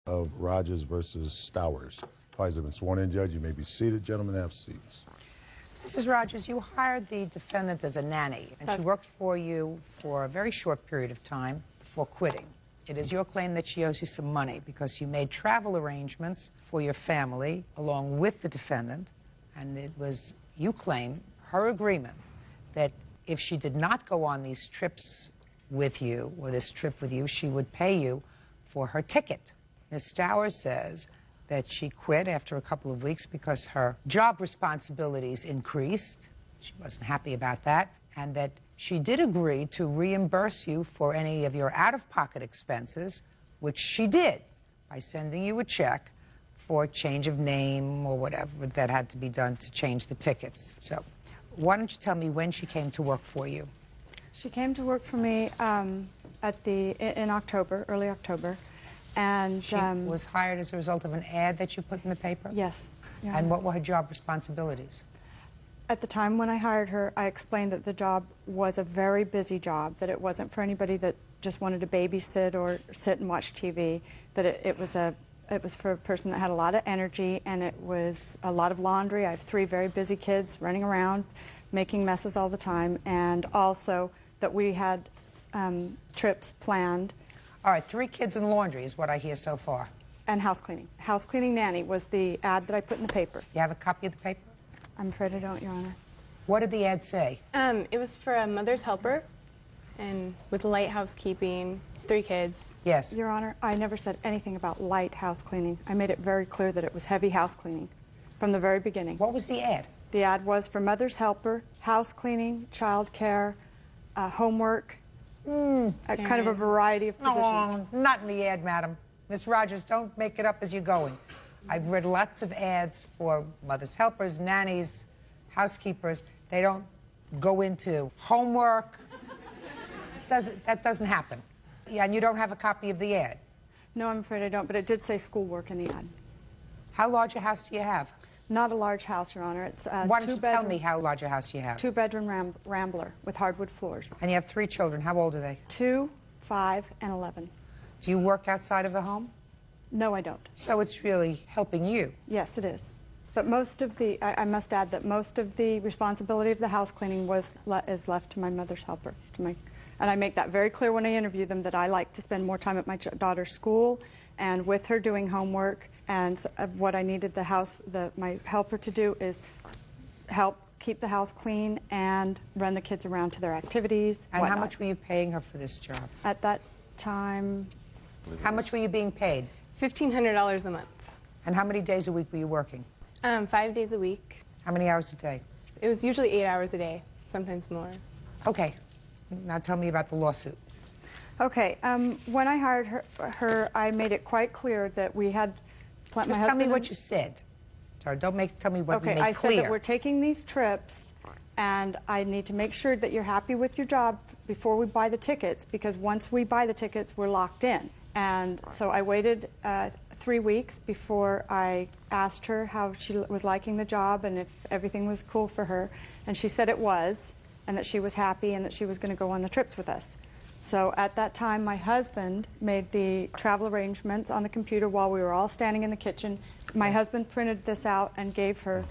of Rogers versus Stowers. Parties have been sworn in, Judge. You may be seated. Gentlemen, have seats. Mrs. Rogers, you hired the defendant as a nanny, and she worked for you for a very short period of time before quitting. It is your claim that she owes you some money because you made travel arrangements for your family along with the defendant, and it was, you claim, her agreement that if she did not go on these trips with you, or this trip with you, she would pay you for her ticket. Ms. Stowers says that she quit after a couple of weeks because her job responsibilities increased. She wasn't happy about that, and that she did agree to reimburse you for any of your out-of-pocket expenses, which she did by sending you a check for change of name or whatever that had to be done to change the tickets. So why don't you tell me when she came to work for you? She came to work for me in October, early October. And she was hired as a result of an ad that you put in the paper? Yes. Yeah. And what were her job responsibilities? At the time when I hired her, I explained that the job was a very busy job, that it wasn't for anybody that just wanted to babysit or sit and watch TV, that it was for a person that had a lot of energy, and it was a lot of laundry. I have 3 very busy kids running around, making messes all the time, and also that we had trips planned. All right, 3 kids and laundry is what I hear so far. And house cleaning. House cleaning nanny was the ad that I put in the paper. You have a copy of the paper? I'm afraid I don't, Your Honor. What did the ad say? It was for a mother's helper, and with light housekeeping, 3 kids. Yes. Your Honor, I never said anything about light house cleaning. I made it very clear that it was heavy house cleaning from the very beginning. What was the ad? The ad was for mother's helper, house cleaning, child care, homework, kind of a variety of positions. Oh, not in the ad, madam. Miss Rogers, don't make it up as you're going. I've read lots of ads for mother's helpers, nannies, housekeepers. They don't go into homework. That doesn't happen. Yeah, and you don't have a copy of the ad? No, I'm afraid I don't, but it did say schoolwork in the ad. How large a house do you have? Not a large house, Your Honor. It's Why don't you tell me how large a house you have? 2-bedroom rambler with hardwood floors. And you have 3 children. How old are they? 2, 5, and 11. Do you work outside of the home? No, I don't. So it's really helping you? Yes, it is. But most of the, I must add that most of the responsibility of the house cleaning is left to my mother's helper. And I make that very clear when I interview them, that I like to spend more time at my daughter's school and with her doing homework. And what I needed my helper to do is help keep the house clean and run the kids around to their activities. And how much were you paying her for this job? At that time... How much were you being paid? $1,500 a month. And how many days a week were you working? 5 days a week. How many hours a day? It was usually 8 hours a day, sometimes more. Okay. Now tell me about the lawsuit. Okay. When I hired her, I made it quite clear that we had... Just tell me what you said. Sorry, tell me what you made clear. I said that we're taking these trips, and I need to make sure that you're happy with your job before we buy the tickets, because once we buy the tickets, we're locked in. And so I waited 3 weeks before I asked her how she was liking the job and if everything was cool for her. And she said it was, and that she was happy and that she was going to go on the trips with us. So at that time, my husband made the travel arrangements on the computer while we were all standing in the kitchen. My husband printed this out and gave her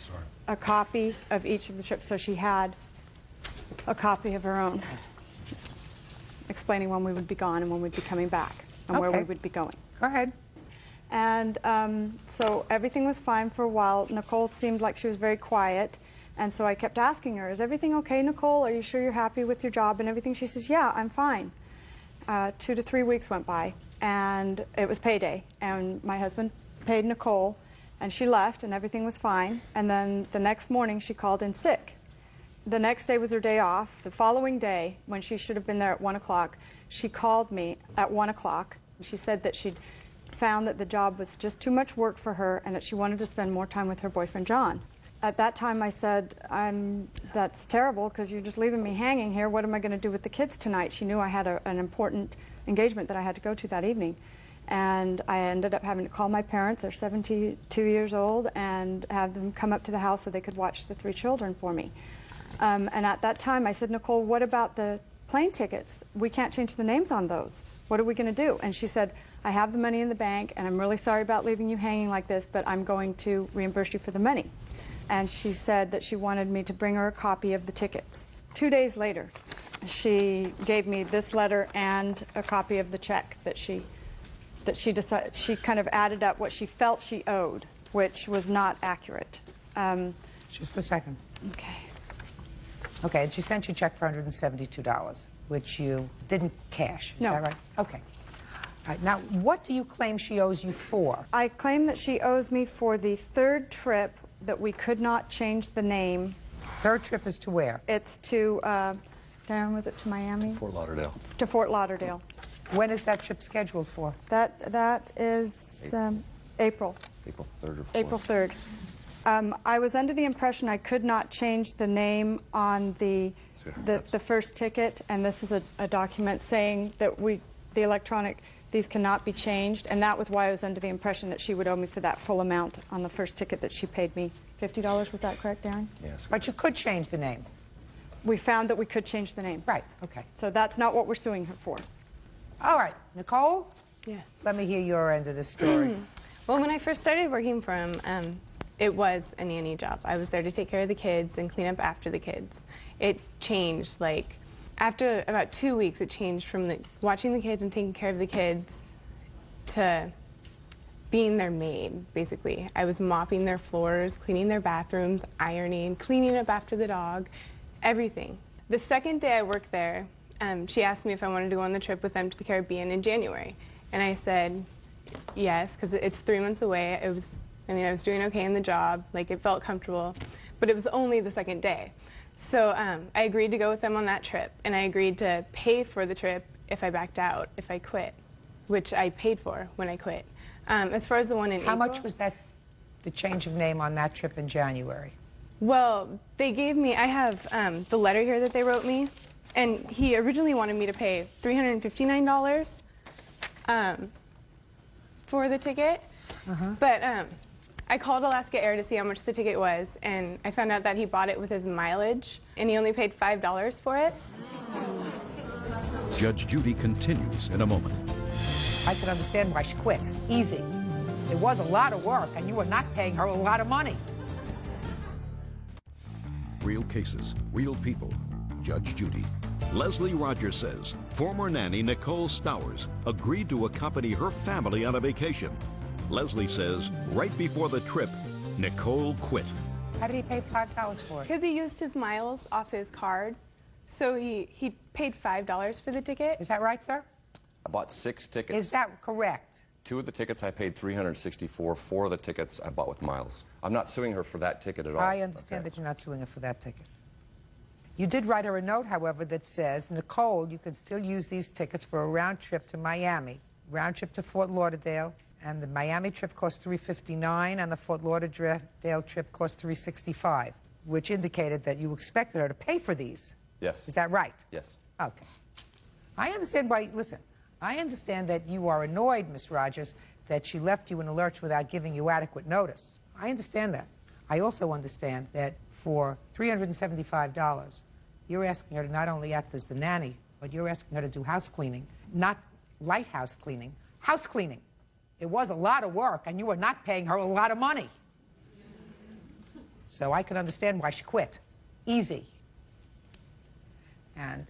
a copy of each of the trips, so she had a copy of her own, explaining when we would be gone and when we'd be coming back and where we would be going. Go ahead. And so everything was fine for a while. Nicole seemed like she was very quiet. And so I kept asking her, is everything okay, Nicole? Are you sure you're happy with your job and everything? She says, yeah, I'm fine. 2 to 3 weeks went by, and it was payday. And my husband paid Nicole, and she left, and everything was fine. And then the next morning, she called in sick. The next day was her day off. The following day, when she should have been there at 1 o'clock, she called me at 1 o'clock. She said that she'd found that the job was just too much work for her and that she wanted to spend more time with her boyfriend, John. At that time, I said, that's terrible because you're just leaving me hanging here. What am I going to do with the kids tonight? She knew I had an important engagement that I had to go to that evening. And I ended up having to call my parents. They're 72 years old, and have them come up to the house so they could watch the 3 children for me. And at that time, I said, Nicole, what about the plane tickets? We can't change the names on those. What are we going to do? And she said, I have the money in the bank, and I'm really sorry about leaving you hanging like this, but I'm going to reimburse you for the money. And she said that she wanted me to bring her a copy of the tickets. 2 days later, she gave me this letter and a copy of the check that she decided. She kind of added up what she felt she owed, which was not accurate. Just a second. Okay. Okay, and she sent you a check for $172, which you didn't cash. Is No. that right? Okay. All right, now, what do you claim she owes you for? I claim that she owes me for the third trip that we could not change the name. Third trip is to where? It's to, Darren, was it to Miami? Fort Lauderdale. To Fort Lauderdale. When is that trip scheduled for? That is April. April 3rd or 4th. April 3rd. I was under the impression I could not change the name on the first ticket, and this is a document saying that the electronic, these cannot be changed, and that was why I was under the impression that she would owe me for that full amount on the first ticket that she paid me. $50, was that correct, Darren? Yes. But you could change the name. We found that we could change the name. Right, okay. So that's not what we're suing her for. All right, Nicole? Yes. Let me hear your end of the story. Well, when I first started working for him, it was a nanny job. I was there to take care of the kids and clean up after the kids. It changed, like, after about 2 weeks, it changed from watching the kids and taking care of the kids to being their maid, basically. I was mopping their floors, cleaning their bathrooms, ironing, cleaning up after the dog, everything. The second day I worked there, she asked me if I wanted to go on the trip with them to the Caribbean in January. And I said yes, because it's 3 months away. I was doing okay in the job, like it felt comfortable, but it was only the second day. So I agreed to go with them on that trip, and I agreed to pay for the trip if I backed out, if I quit, which I paid for when I quit. As far as the one in April... How much was that, the change of name on that trip in January? Well, they gave me, I have the letter here that they wrote me, and he originally wanted me to pay $359 for the ticket, but I called Alaska Air to see how much the ticket was, and I found out that he bought it with his mileage, and he only paid $5 for it. Judge Judy continues in a moment. I can understand why she quit. Easy. It was a lot of work, and you were not paying her a lot of money. Real cases, real people. Judge Judy. Leslie Rogers says former nanny Nicole Stowers agreed to accompany her family on a vacation. Leslie says right before the trip, Nicole quit. How did he pay $5 for it? Because he used his miles off his card, so he paid $5 for the ticket. Is that right, sir? I bought 6 tickets. Is that correct? 2 of the tickets I paid $364. 4 of the tickets I bought with miles. I'm not suing her for that ticket at all. I understand that you're not suing her for that ticket. You did write her a note, however, that says, Nicole, you can still use these tickets for a round trip to Miami, round trip to Fort Lauderdale, and the Miami trip cost $359, and the Fort Lauderdale trip cost $365, which indicated that you expected her to pay for these. Yes. Is that right? Yes. Okay. I understand why, listen, I understand that you are annoyed, Miss Rogers, that she left you in a lurch without giving you adequate notice. I understand that. I also understand that for $375, you're asking her to not only act as the nanny, but you're asking her to do house cleaning, not light house cleaning, house cleaning. It was a lot of work, and you were not paying her a lot of money. So I can understand why she quit. Easy. And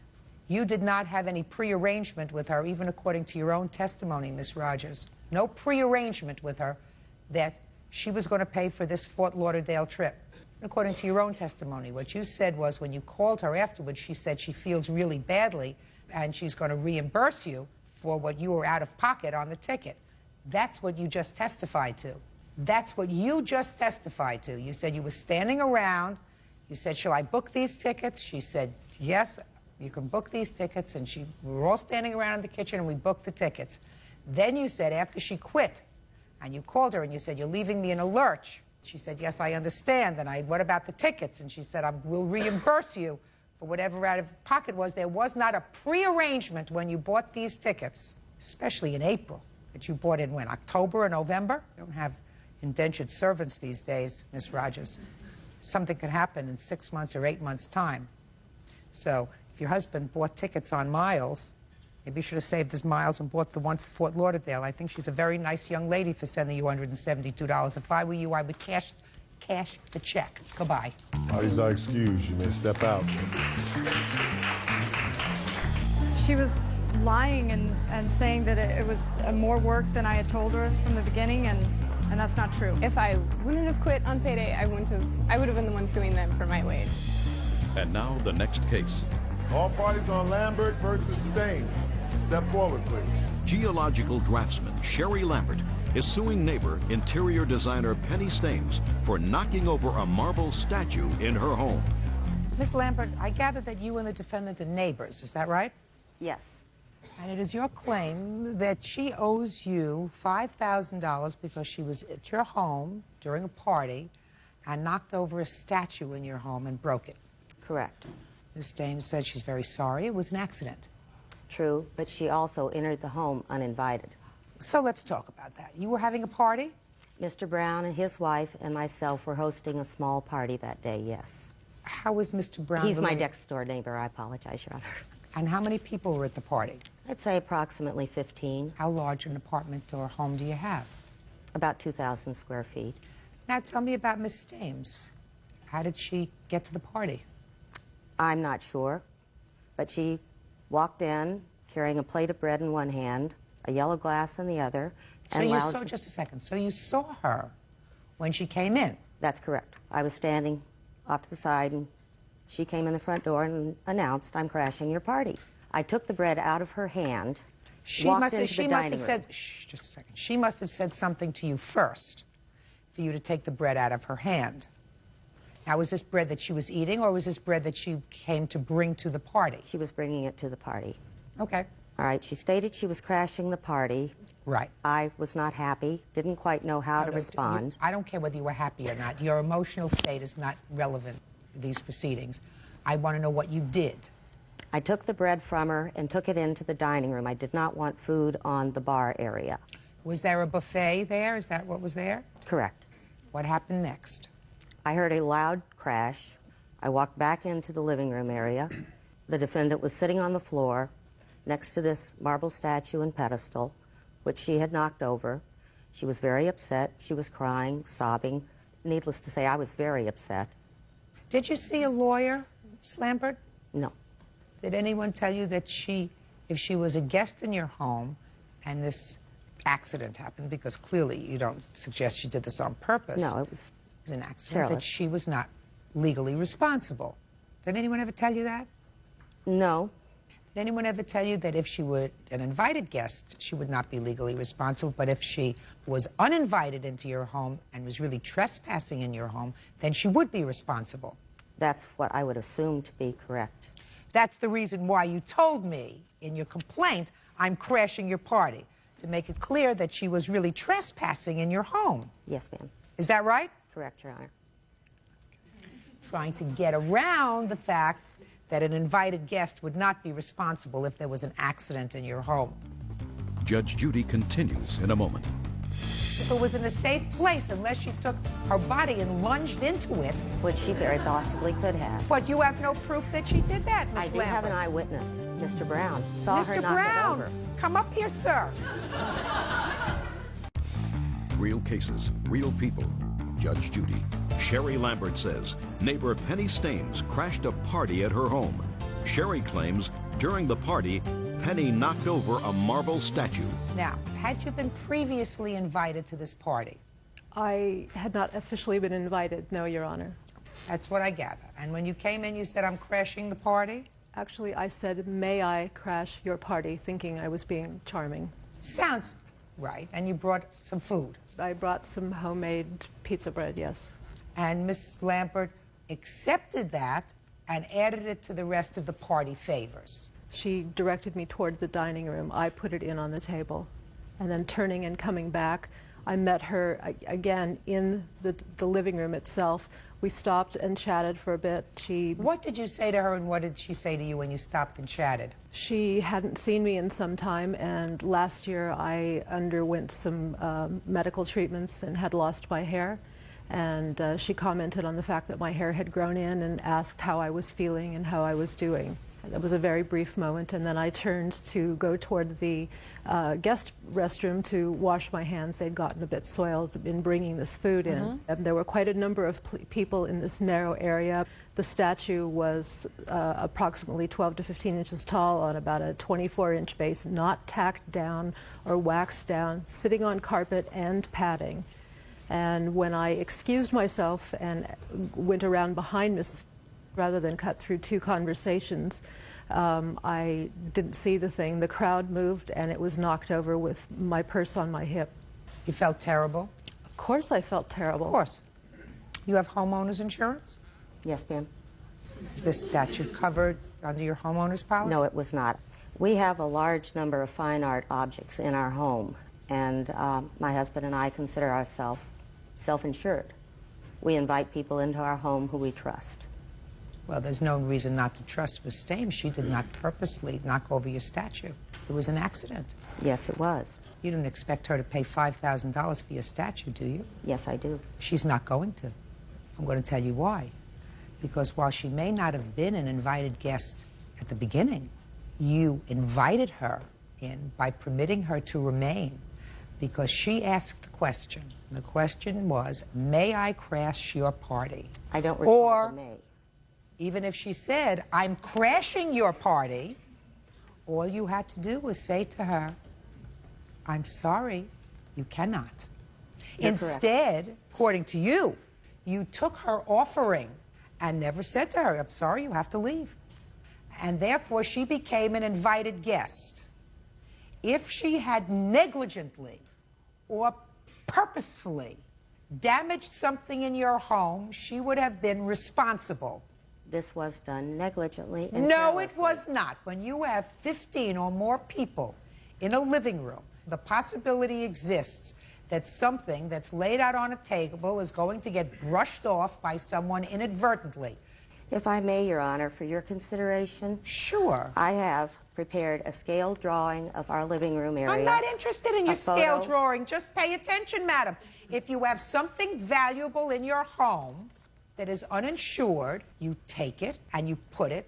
you did not have any prearrangement with her, even according to your own testimony, Miss Rogers. No prearrangement with her that she was going to pay for this Fort Lauderdale trip. According to your own testimony, what you said was when you called her afterwards, she said she feels really badly and she's going to reimburse you for what you were out of pocket on the ticket. That's what you just testified to. That's what you just testified to. You said you were standing around. You said, shall I book these tickets? She said, yes, you can book these tickets. And we were all standing around in the kitchen and we booked the tickets. Then you said after she quit, and you called her and you said, you're leaving me in a lurch. She said, yes, I understand. And what about the tickets? And she said, we'll reimburse you for whatever out of pocket was. There was not a prearrangement when you bought these tickets, especially in April, that you bought in when, October or November? You don't have indentured servants these days, Miss Rogers. Something could happen in 6 months or 8 months' time. So if your husband bought tickets on miles Maybe you should have saved his miles and bought the one for Fort Lauderdale. I think she's a very nice young lady for sending you $172. If I were you, I would cash the check. Goodbye. Parties are excused. You may step out. She was lying and saying that it was more work than I had told her from the beginning, and that's not true. If I wouldn't have quit on payday, I would have been the one suing them for my wage. And now the next case. All parties on Lambert versus Staines. Step forward, please. Geological draftsman Sherry Lambert is suing neighbor interior designer Penny Staines for knocking over a marble statue in her home. Miss Lambert, I gather that you and the defendant are neighbors. Is that right? Yes. And it is your claim that she owes you $5,000 because she was at your home during a party and knocked over a statue in your home and broke it. Correct. Ms. Staines said she's very sorry. It was an accident. True, but she also entered the home uninvited. So let's talk about that. You were having a party? Mr. Brown and his wife and myself were hosting a small party that day, yes. How was Mr. Brown? He's my next-door neighbor. I apologize, Your Honor. And how many people were at the party? I'd say approximately 15. How large an apartment or home do you have? About 2,000 square feet. Now tell me about Miss Staines. How did she get to the party? I'm not sure, but she walked in carrying a plate of bread in one hand, a yellow glass in the other, So and you saw, just a second, so you saw her when she came in? That's correct. I was standing off to the side, and she came in the front door and announced, "I'm crashing your party." I took the bread out of her hand, walked into the dining room. Said, shh, just a second. She must have said something to you first for you to take the bread out of her hand. Now, was this bread that she was eating, or was this bread that she came to bring to the party? She was bringing it to the party. Okay. All right, she stated she was crashing the party. Right. I was not happy, didn't quite know how to respond. I don't care whether you were happy or not. Your emotional state is not relevant to these proceedings. I want to know what you did. I took the bread from her and took it into the dining room. I did not want food on the bar area. Was there a buffet there? Is that what was there? Correct. What happened next? I heard a loud crash. I walked back into the living room area. The defendant was sitting on the floor next to this marble statue and pedestal, which she had knocked over. She was very upset. She was crying, sobbing. Needless to say, I was very upset. Did you see a lawyer, Ms. Lambert? No. Did anyone tell you that if she was a guest in your home and this accident happened, because clearly you don't suggest she did this on purpose. No, it was an accident, careless. that she was not legally responsible. Did anyone ever tell you that? No. Did anyone ever tell you that if she were an invited guest, she would not be legally responsible, but if she was uninvited into your home and was really trespassing in your home, then she would be responsible? That's what I would assume to be correct. That's the reason why you told me in your complaint, "I'm crashing your party," to make it clear that she was really trespassing in your home. Yes, ma'am. Is that right? Correct, Your Honor. Trying to get around the fact that an invited guest would not be responsible if there was an accident in your home. Judge Judy continues in a moment. If it was in a safe place, unless she took her body and lunged into it. Which she very possibly could have. But you have no proof that she did that, Miss I do Lambert. have an eyewitness, Mr. Brown. Saw her Mr. knock Brown, it over. come up here, sir. Real cases, real people. Judge Judy. Sherry Lambert says neighbor Penny Staines crashed a party at her home. Sherry claims during the party, Penny knocked over a marble statue. Now, had you been previously invited to this party? I had not officially been invited, no, Your Honor. That's what I gather. And when you came in, you said, "I'm crashing the party"? Actually, I said, "May I crash your party," thinking I was being charming. Sounds right. And you brought some food. I brought some homemade pizza bread, yes. And Miss Lambert accepted that and added it to the rest of the party favors. She directed me toward the dining room. I put it in on the table. And then turning and coming back, I met her again in the living room itself. We stopped and chatted for a bit. What did you say to her, and what did she say to you when you stopped and chatted? She hadn't seen me in some time, and last year I underwent some medical treatments and had lost my hair. And she commented on the fact that my hair had grown in and asked how I was feeling and how I was doing. That was a very brief moment, and then I turned to go toward the guest restroom to wash my hands. They'd gotten a bit soiled in bringing this food in. And there were quite a number of people in this narrow area. The statue was approximately 12 to 15 inches tall on about a 24-inch base, not tacked down or waxed down, sitting on carpet and padding. And when I excused myself and went around behind Mrs. rather than cut through two conversations, I didn't see the thing. The crowd moved and it was knocked over with my purse on my hip. You felt terrible? Of course I felt terrible. Of course. You have homeowner's insurance? Yes, ma'am. Is this statue covered under your homeowner's policy? No, it was not. We have a large number of fine art objects in our home, and my husband and I consider ourselves self-insured. We invite people into our home who we trust. Well, there's no reason not to trust Miss Stames. She did not purposely knock over your statue. It was an accident. Yes, it was. You didn't expect her to pay $5,000 for your statue, do you? Yes, I do. She's not going to. I'm going to tell you why. Because while she may not have been an invited guest at the beginning, you invited her in by permitting her to remain because she asked the question. The question was, may I crash your party? I don't recall the may. Even if she said, I'm crashing your party, all you had to do was say to her, I'm sorry, you cannot. You're Instead, correct. according to you, you took her offering and never said to her, I'm sorry, you have to leave. And therefore, she became an invited guest. If she had negligently or purposefully damaged something in your home, she would have been responsible. This was done negligently and No, it carelessly. was not. When you have 15 or more people in a living room, the possibility exists that something that's laid out on a table is going to get brushed off by someone inadvertently. If I may, Your Honor, for your consideration, Sure. I have prepared a scale drawing of our living room area. I'm not interested in your A scale photo. drawing. Just pay attention, madam. If you have something valuable in your home that is uninsured, you take it and you put it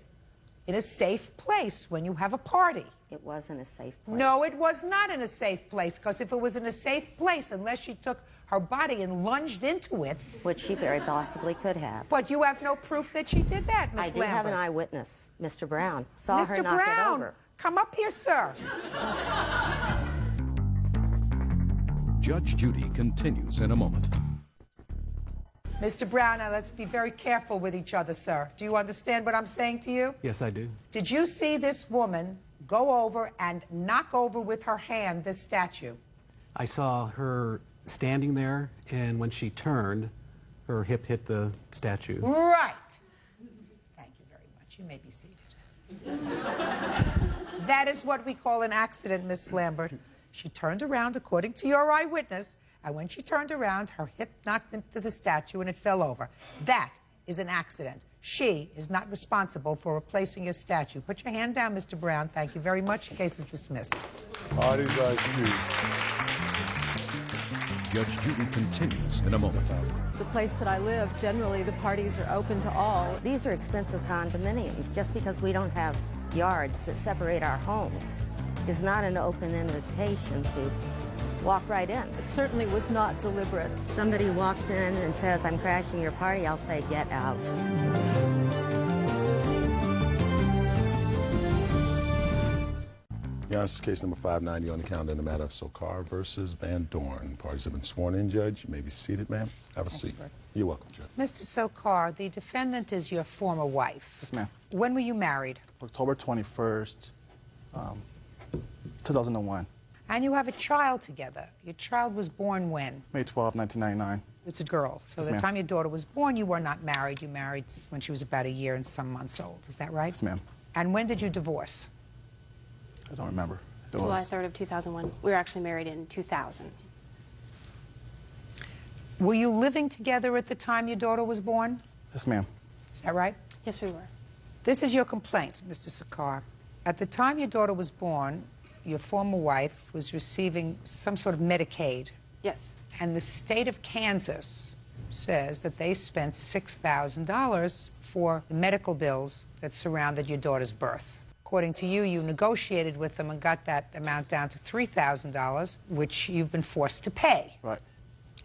in a safe place when you have a party. It wasn't a safe place. No, it was not in a safe place, because if it was in a safe place, unless she took her body and lunged into it. Which she very possibly could have. But you have no proof that she did that, Miss I do have an Lambert. eyewitness, Mr. Brown. Saw her Mr. knock it Brown, over. come up here, sir. Judge Judy continues in a moment. Mr. Brown, now let's be very careful with each other, sir. Do you understand what I'm saying to you? Yes, I do. Did you see this woman go over and knock over with her hand this statue? I saw her standing there, and when she turned, her hip hit the statue. Right. Thank you very much. You may be seated. That is what we call an accident, Miss Lambert. She turned around, according to your eyewitness, and when she turned around, her hip knocked into the statue and it fell over. That is an accident. She is not responsible for replacing your statue. Put your hand down, Mr. Brown. Thank you very much. The case is dismissed. Parties are excused. Judge Judy continues in a moment. The place that I live, generally the parties are open to all. These are expensive condominiums. Just because we don't have yards that separate our homes is not an open invitation to walk right in. It certainly was not deliberate. If somebody walks in and says, I'm crashing your party, I'll say, get out. Your Honor, this is case number 590 on the calendar in the matter of Sokar versus Van Dorn. Parties have been sworn in, Judge. You may be seated, ma'am. Have a seat. You're welcome, Judge. Mr. Sokar, the defendant is your former wife. Yes, ma'am. When were you married? October 21st, 2001. And you have a child together. Your child was born when? May 12, 1999. It's a girl. So Yes, the ma'am. time your daughter was born, you were not married. You married when she was about a year and some months old. Is that right? Yes, ma'am. And when did you divorce? I don't remember. It July was 3rd of 2001. We were actually married in 2000. Were you living together at the time your daughter was born? Yes, ma'am. Is that right? Yes, we were. This is your complaint, Mr. Sokar. At the time your daughter was born, your former wife was receiving some sort of Medicaid. Yes. And the state of Kansas says that they spent $6,000 for the medical bills that surrounded your daughter's birth. According to you, you negotiated with them and got that amount down to $3,000, which you've been forced to pay. Right.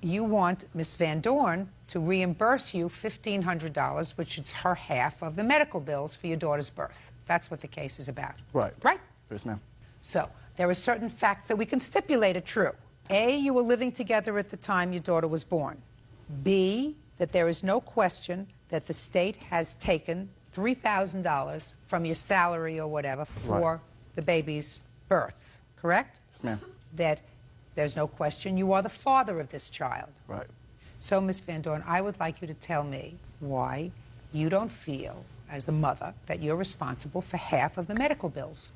You want Miss Van Dorn to reimburse you $1,500, which is her half of the medical bills for your daughter's birth. That's what the case is about. Right. Right? Yes, ma'am. So, there are certain facts that we can stipulate are true. A, you were living together at the time your daughter was born. B, that there is no question that the state has taken $3,000 from your salary or whatever for the baby's birth, correct? Yes, ma'am. That there's no question you are the father of this child. Right. So, Ms. Van Dorn, I would like you to tell me why you don't feel, as the mother, that you're responsible for half of the medical bills.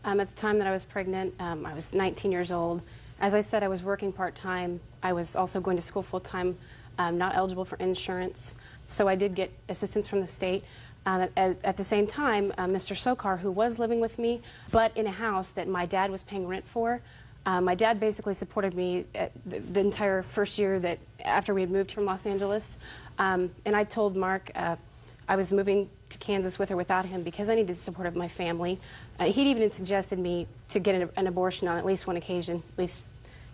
At the time that I was pregnant, I was 19 years old. As I said, I was working part-time. I was also going to school full-time, not eligible for insurance. So I did get assistance from the state. At the same time, Mr. Sokar, who was living with me, but in a house that my dad was paying rent for, my dad basically supported me the entire first year that after we had moved from Los Angeles. And I told Mark I was moving to Kansas with or without him because I needed the support of my family. He'd even suggested me to get an abortion on at least one occasion, at least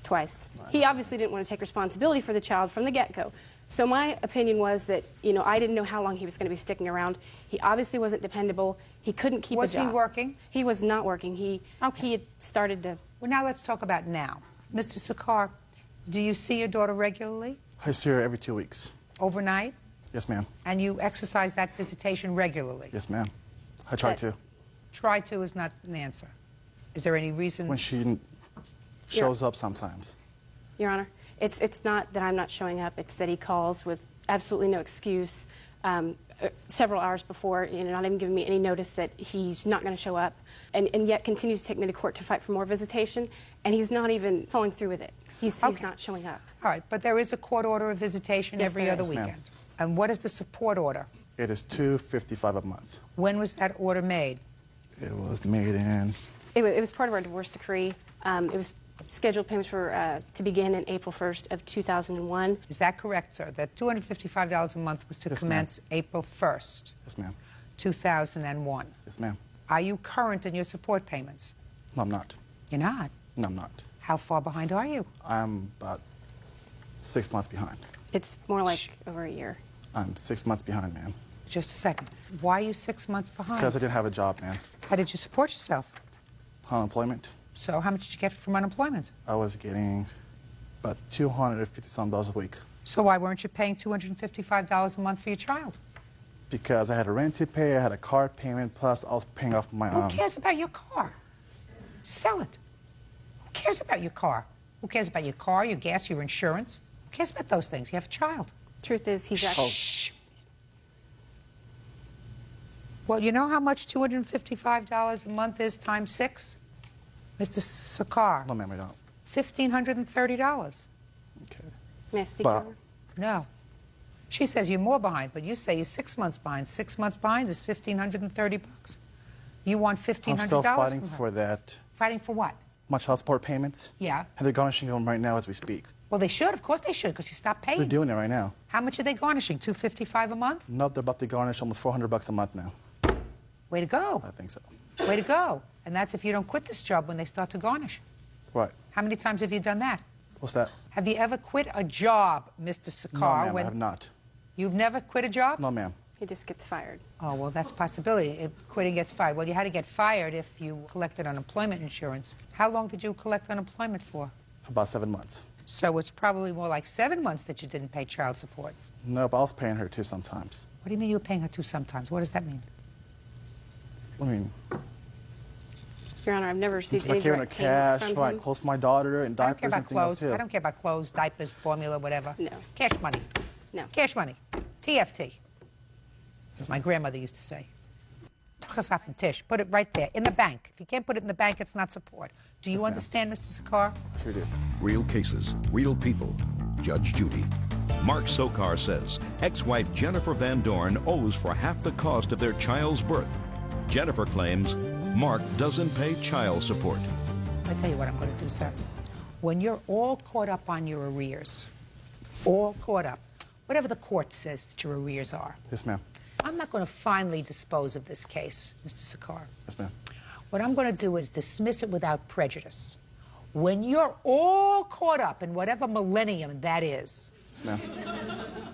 twice. He obviously didn't want to take responsibility for the child from the get-go. So my opinion was that, you know, I didn't know how long he was going to be sticking around. He obviously wasn't dependable. He couldn't keep a job. Was he working? He was not working. He had started to... Well, now let's talk about now. Mr. Sokar, do you see your daughter regularly? I see her every 2 weeks. Overnight? Yes, ma'am. And you exercise that visitation regularly? Yes, ma'am. I try to. Try to is not an answer. Is there any reason? When she shows up sometimes. Your Honor, it's not that I'm not showing up. It's that he calls with absolutely no excuse several hours before, you know, not even giving me any notice that he's not going to show up, and yet continues to take me to court to fight for more visitation, and he's not even following through with it. He's not showing up. All right, but there is a court order of visitation every other weekend. And what is the support order? It is $255 a month. When was that order made? It was made in... It was part of our divorce decree. It was scheduled payments for to begin in April 1st of 2001. Is that correct, sir? That $255 a month was to commence April 1st? Yes, ma'am. 2001? Yes, ma'am. Are you current in your support payments? No, I'm not. You're not? No, I'm not. How far behind are you? I'm about 6 months behind. It's more like over a year. I'm 6 months behind, ma'am. Just a second. Why are you 6 months behind? Because I didn't have a job, ma'am. How did you support yourself? Unemployment. So how much did you get from unemployment? I was getting about $250-some a week. So why weren't you paying $255 a month for your child? Because I had a rent to pay, I had a car payment, plus I was paying off my... Who cares about your car? Sell it. Who cares about your car? Who cares about your car, your gas, your insurance? Who cares about those things? You have a child. Truth is, he's actually... Shh. Well, you know how much $255 a month is times 6? Mr. Sokar. No, ma'am, I don't. $1,530. Okay. May I speak, Your Honor? No. She says you're more behind, but you say you're 6 months behind. 6 months behind is $1,530. You want $1,500 I'm still fighting from her. for that. Fighting for what? My child support payments. Yeah. And they're garnishing them right now as we speak. Well, they should. Of course they should, because you stopped paying. They're doing it right now. How much are they garnishing? $255 a month? Nope, they're about to garnish almost $400 a month now. Way to go. I think so. Way to go. And that's if you don't quit this job when they start to garnish. Right. How many times have you done that? What's that? Have you ever quit a job, Mr. Sokar? No, ma'am, I have not. You've never quit a job? No, ma'am. He just gets fired. Oh, well, that's a possibility. If quitting gets fired. Well, you had to get fired if you collected unemployment insurance. How long did you collect unemployment for? For about 7 months. So it's probably more like 7 months that you didn't pay child support. Nope, I was paying her too sometimes. What do you mean you were paying her too sometimes? What does that mean? I mean... Your Honor, I've never received any like giving her direct payments cash, from like him. clothes for my daughter and diapers and things else too. I don't care about clothes, diapers, formula, whatever. No. Cash money. No. Cash money. TFT. As my grandmother used to say. Tish. Put it right there, in the bank. If you can't put it in the bank, it's not support. Do you understand, Mr. Sokar? Sure do. Real cases, real people. Judge Judy. Mark Sokar says ex-wife Jennifer Van Dorn owes for half the cost of their child's birth. Jennifer claims Mark doesn't pay child support. I tell you what I'm going to do, sir. When you're all caught up on your arrears, all caught up, whatever the court says that your arrears are. Yes, ma'am. I'm not going to finally dispose of this case, Mr. Sakar. Yes, ma'am. What I'm going to do is dismiss it without prejudice. When you're all caught up in whatever millennium that is, Yes, ma'am.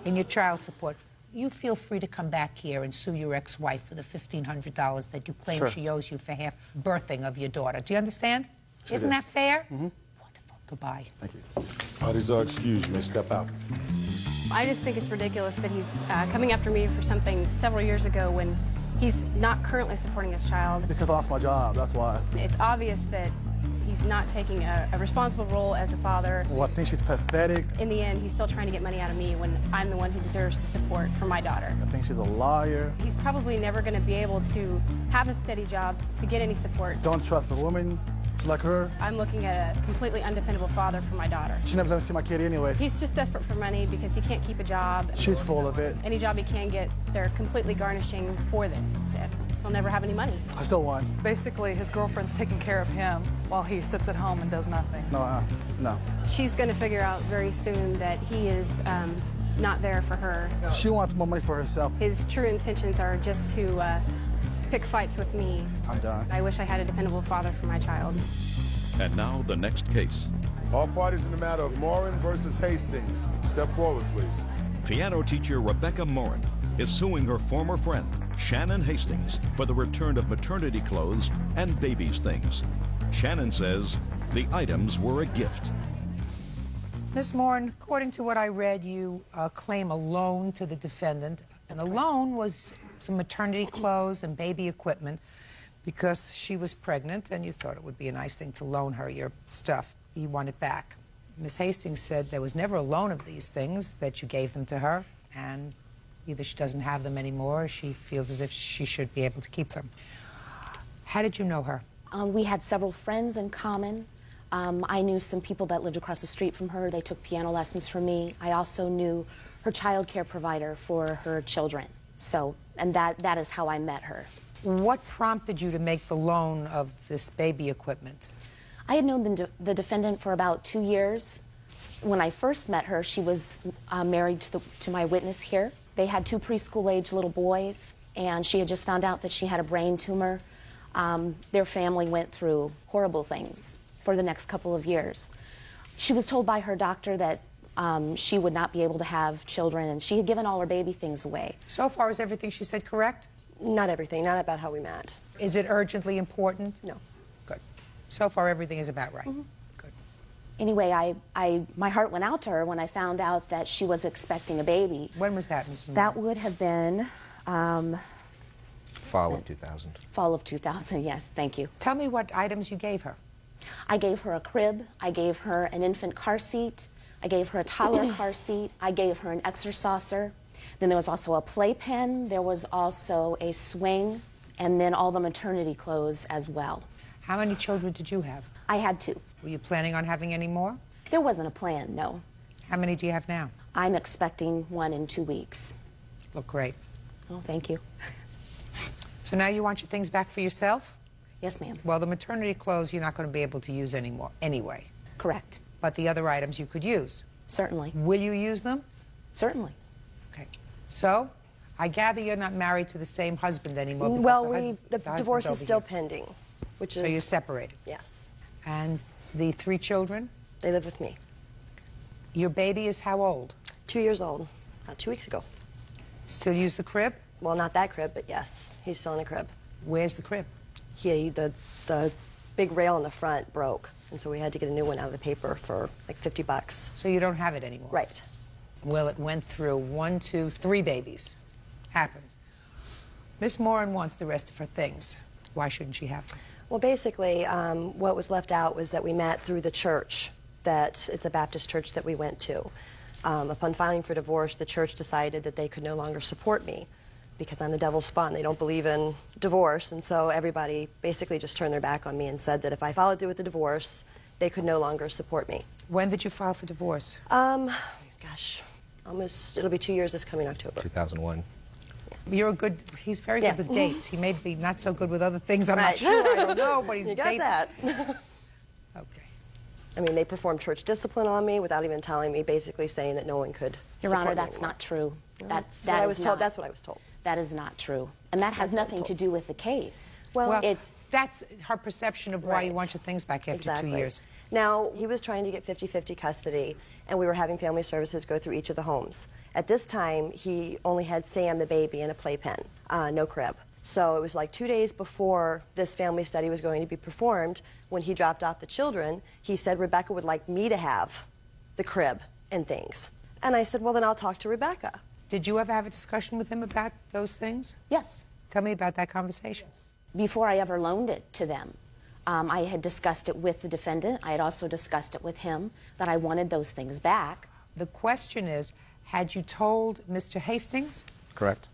in your child support, you feel free to come back here and sue your ex-wife for the $1,500 that you claim Sure. she owes you for half birthing of your daughter. Do you understand? Sure Isn't do. that fair? Mm-hmm. Wonderful. Goodbye. Thank you. Parties are excused. You may step out. I just think it's ridiculous that he's coming after me for something several years ago when he's not currently supporting his child. Because I lost my job, that's why. It's obvious that he's not taking a responsible role as a father. Well, I think she's pathetic. In the end, he's still trying to get money out of me when I'm the one who deserves the support for my daughter. I think she's a liar. He's probably never going to be able to have a steady job to get any support. Don't trust a woman like her. I'm looking at a completely undependable father for my daughter. She never let me see my kid anyways. He's just desperate for money because he can't keep a job. She's full of it. Any job he can get, they're completely garnishing for this. And he'll never have any money. I still won. Basically, his girlfriend's taking care of him while he sits at home and does nothing. No, no. She's going to figure out very soon that he is not there for her. She wants more money for herself. His true intentions are just to pick fights with me. I'm done. I wish I had a dependable father for my child. And now the next case. All parties in the matter of Morin versus Hastings. Step forward, please. Piano teacher Rebecca Morin is suing her former friend, Shannon Hastings, for the return of maternity clothes and baby's things. Shannon says the items were a gift. Ms. Morin, according to what I read, you claim a loan to the defendant. And the loan was some maternity clothes and baby equipment because she was pregnant and you thought it would be a nice thing to loan her your stuff. You want it back. Ms. Hastings said there was never a loan of these things, that you gave them to her, and either she doesn't have them anymore or she feels as if she should be able to keep them. How did you know her? We had several friends in common. I knew some people that lived across the street from her. They took piano lessons from me. I also knew her child care provider for her children. So, and that is how I met her. What prompted you to make the loan of this baby equipment? I had known the defendant for about 2 years. When I first met her, she was married to my witness here. They had 2 preschool-age little boys, and she had just found out that she had a brain tumor. Their family went through horrible things for the next couple of years. She was told by her doctor that she would not be able to have children, and she had given all her baby things away. So far, is everything she said correct? Not everything, not about how we met. Is it urgently important? No. Good. So far, everything is about right. Mm-hmm. Good. Anyway, my heart went out to her when I found out that she was expecting a baby. When was that, Mrs. Moore? That would have been Fall of 2000. fall of 2000, yes, thank you. Tell me what items you gave her. I gave her a crib, I gave her an infant car seat, I gave her a toddler car seat, I gave her an exerciser. Then there was also a playpen, there was also a swing, and then all the maternity clothes as well. How many children did you have? I had 2. Were you planning on having any more? There wasn't a plan, no. How many do you have now? I'm expecting 1 in 2 weeks. Look great. Oh, thank you. So now you want your things back for yourself? Yes, ma'am. Well, the maternity clothes you're not going to be able to use anymore anyway. Correct. But the other items you could use. Certainly. Will you use them? Certainly. Okay. So, I gather you're not married to the same husband anymore. because Well, the the husband's divorce is over still here. pending, which So is... you're separated? Yes. And the 3 children? They live with me. Your baby is how old? 2 years old, 2 weeks ago. Still use the crib? Well, not that crib, but yes, he's still in a crib. Where's the crib? The big rail in the front broke, and so we had to get a new one out of the paper for like $50. So you don't have it anymore? Right. Well, it went through 1, 2, 3 babies. Happens. Miss Morin wants the rest of her things. Why shouldn't she have them? Well, basically, what was left out was that we met through the church, that it's a Baptist church that we went to. Upon filing for divorce, the church decided that they could no longer support me because I'm the devil's spawn. They don't believe in divorce, and so everybody basically just turned their back on me and said that if I followed through with the divorce, they could no longer support me. When did you file for divorce? Gosh, almost, it'll be 2 years this coming October. 2001. You're a good, he's very good with dates. He may be not so good with other things, I'm not Right. sure, I don't know, but he's You got dates. that. Okay. I mean, they performed church discipline on me without even telling me, basically saying that no one could Your support Honor, me that's anymore. not true. Well, That's what I was told. That's what I was told. That is not true. And that has nothing to do with the case. Well, it's that's her perception of why you want your things back after Exactly. 2 years. Now, he was trying to get 50-50 custody, and we were having family services go through each of the homes. At this time, he only had Sam, the baby, in a playpen, no crib. So it was like 2 days before this family study was going to be performed, when he dropped off the children, he said Rebecca would like me to have the crib and things. And I said, well, then I'll talk to Rebecca. Did you ever have a discussion with him about those things? Yes. Tell me about that conversation. Before I ever loaned it to them, I had discussed it with the defendant. I had also discussed it with him that I wanted those things back. The question is, had you told Mr. Hastings Correct.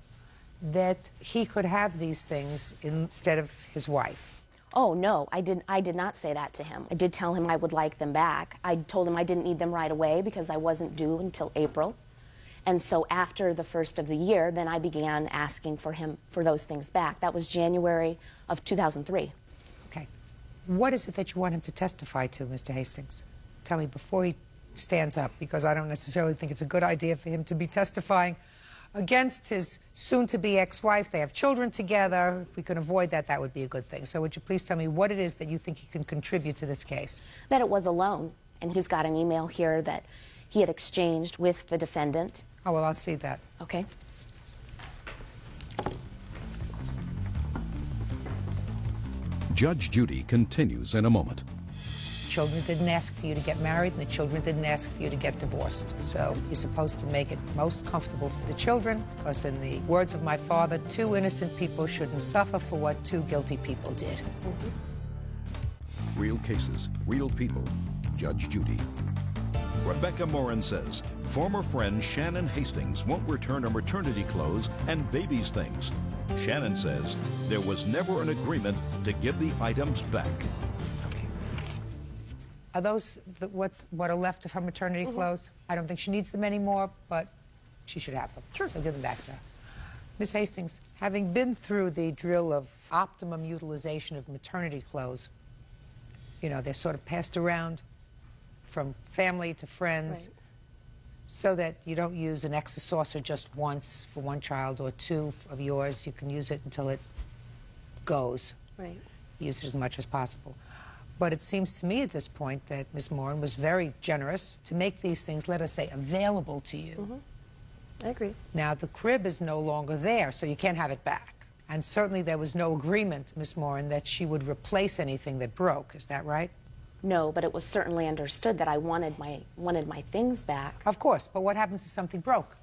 that he could have these things instead of his wife? Oh, no, I did not say that to him. I did tell him I would like them back. I told him I didn't need them right away because I wasn't due until April. And so after the first of the year, then I began asking for him for those things back. That was January of 2003. Okay. What is it that you want him to testify to, Mr. Hastings? Tell me before he stands up, because I don't necessarily think it's a good idea for him to be testifying against his soon-to-be ex-wife. They have children together. If we can avoid that, that would be a good thing. So would you please tell me what it is that you think he can contribute to this case? That it was a loan, and he's got an email here that he had exchanged with the defendant. Oh, well, I'll see that. Okay. Judge Judy continues in a moment. Children didn't ask for you to get married, and the children didn't ask for you to get divorced. So you're supposed to make it most comfortable for the children, because in the words of my father, 2 innocent people shouldn't suffer for what 2 guilty people did. Real cases, real people. Judge Judy. Rebecca Morin says former friend Shannon Hastings won't return her maternity clothes and baby's things. Shannon says there was never an agreement to give the items back. Are those what are left of her maternity clothes? I don't think she needs them anymore, but she should have them. Sure. So give them back to her. Ms. Hastings, having been through the drill of optimum utilization of maternity clothes, you know, they're sort of passed around from family to friends, so that you don't use an extra saucer just once for one child or 2 of yours. You can use it until it goes. Right. Use it as much as possible. But it seems to me at this point that Ms. Morin was very generous to make these things, let us say, available to you. I agree. Now, the crib is no longer there, so you can't have it back. And certainly there was no agreement, Ms. Morin, that she would replace anything that broke. Is that right? No, but it was certainly understood that I wanted my things back. Of course, but what happens if something broke?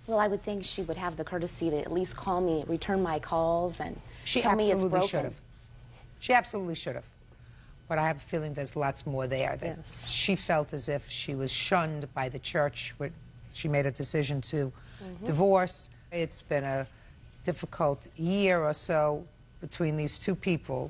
Well, I would think she would have the courtesy to at least call me, return my calls, and tell me it's broken. Should have. She absolutely should have. But I have a feeling there's lots more there. That she felt as if she was shunned by the church. She made a decision to divorce. It's been a difficult year or so between these 2 people,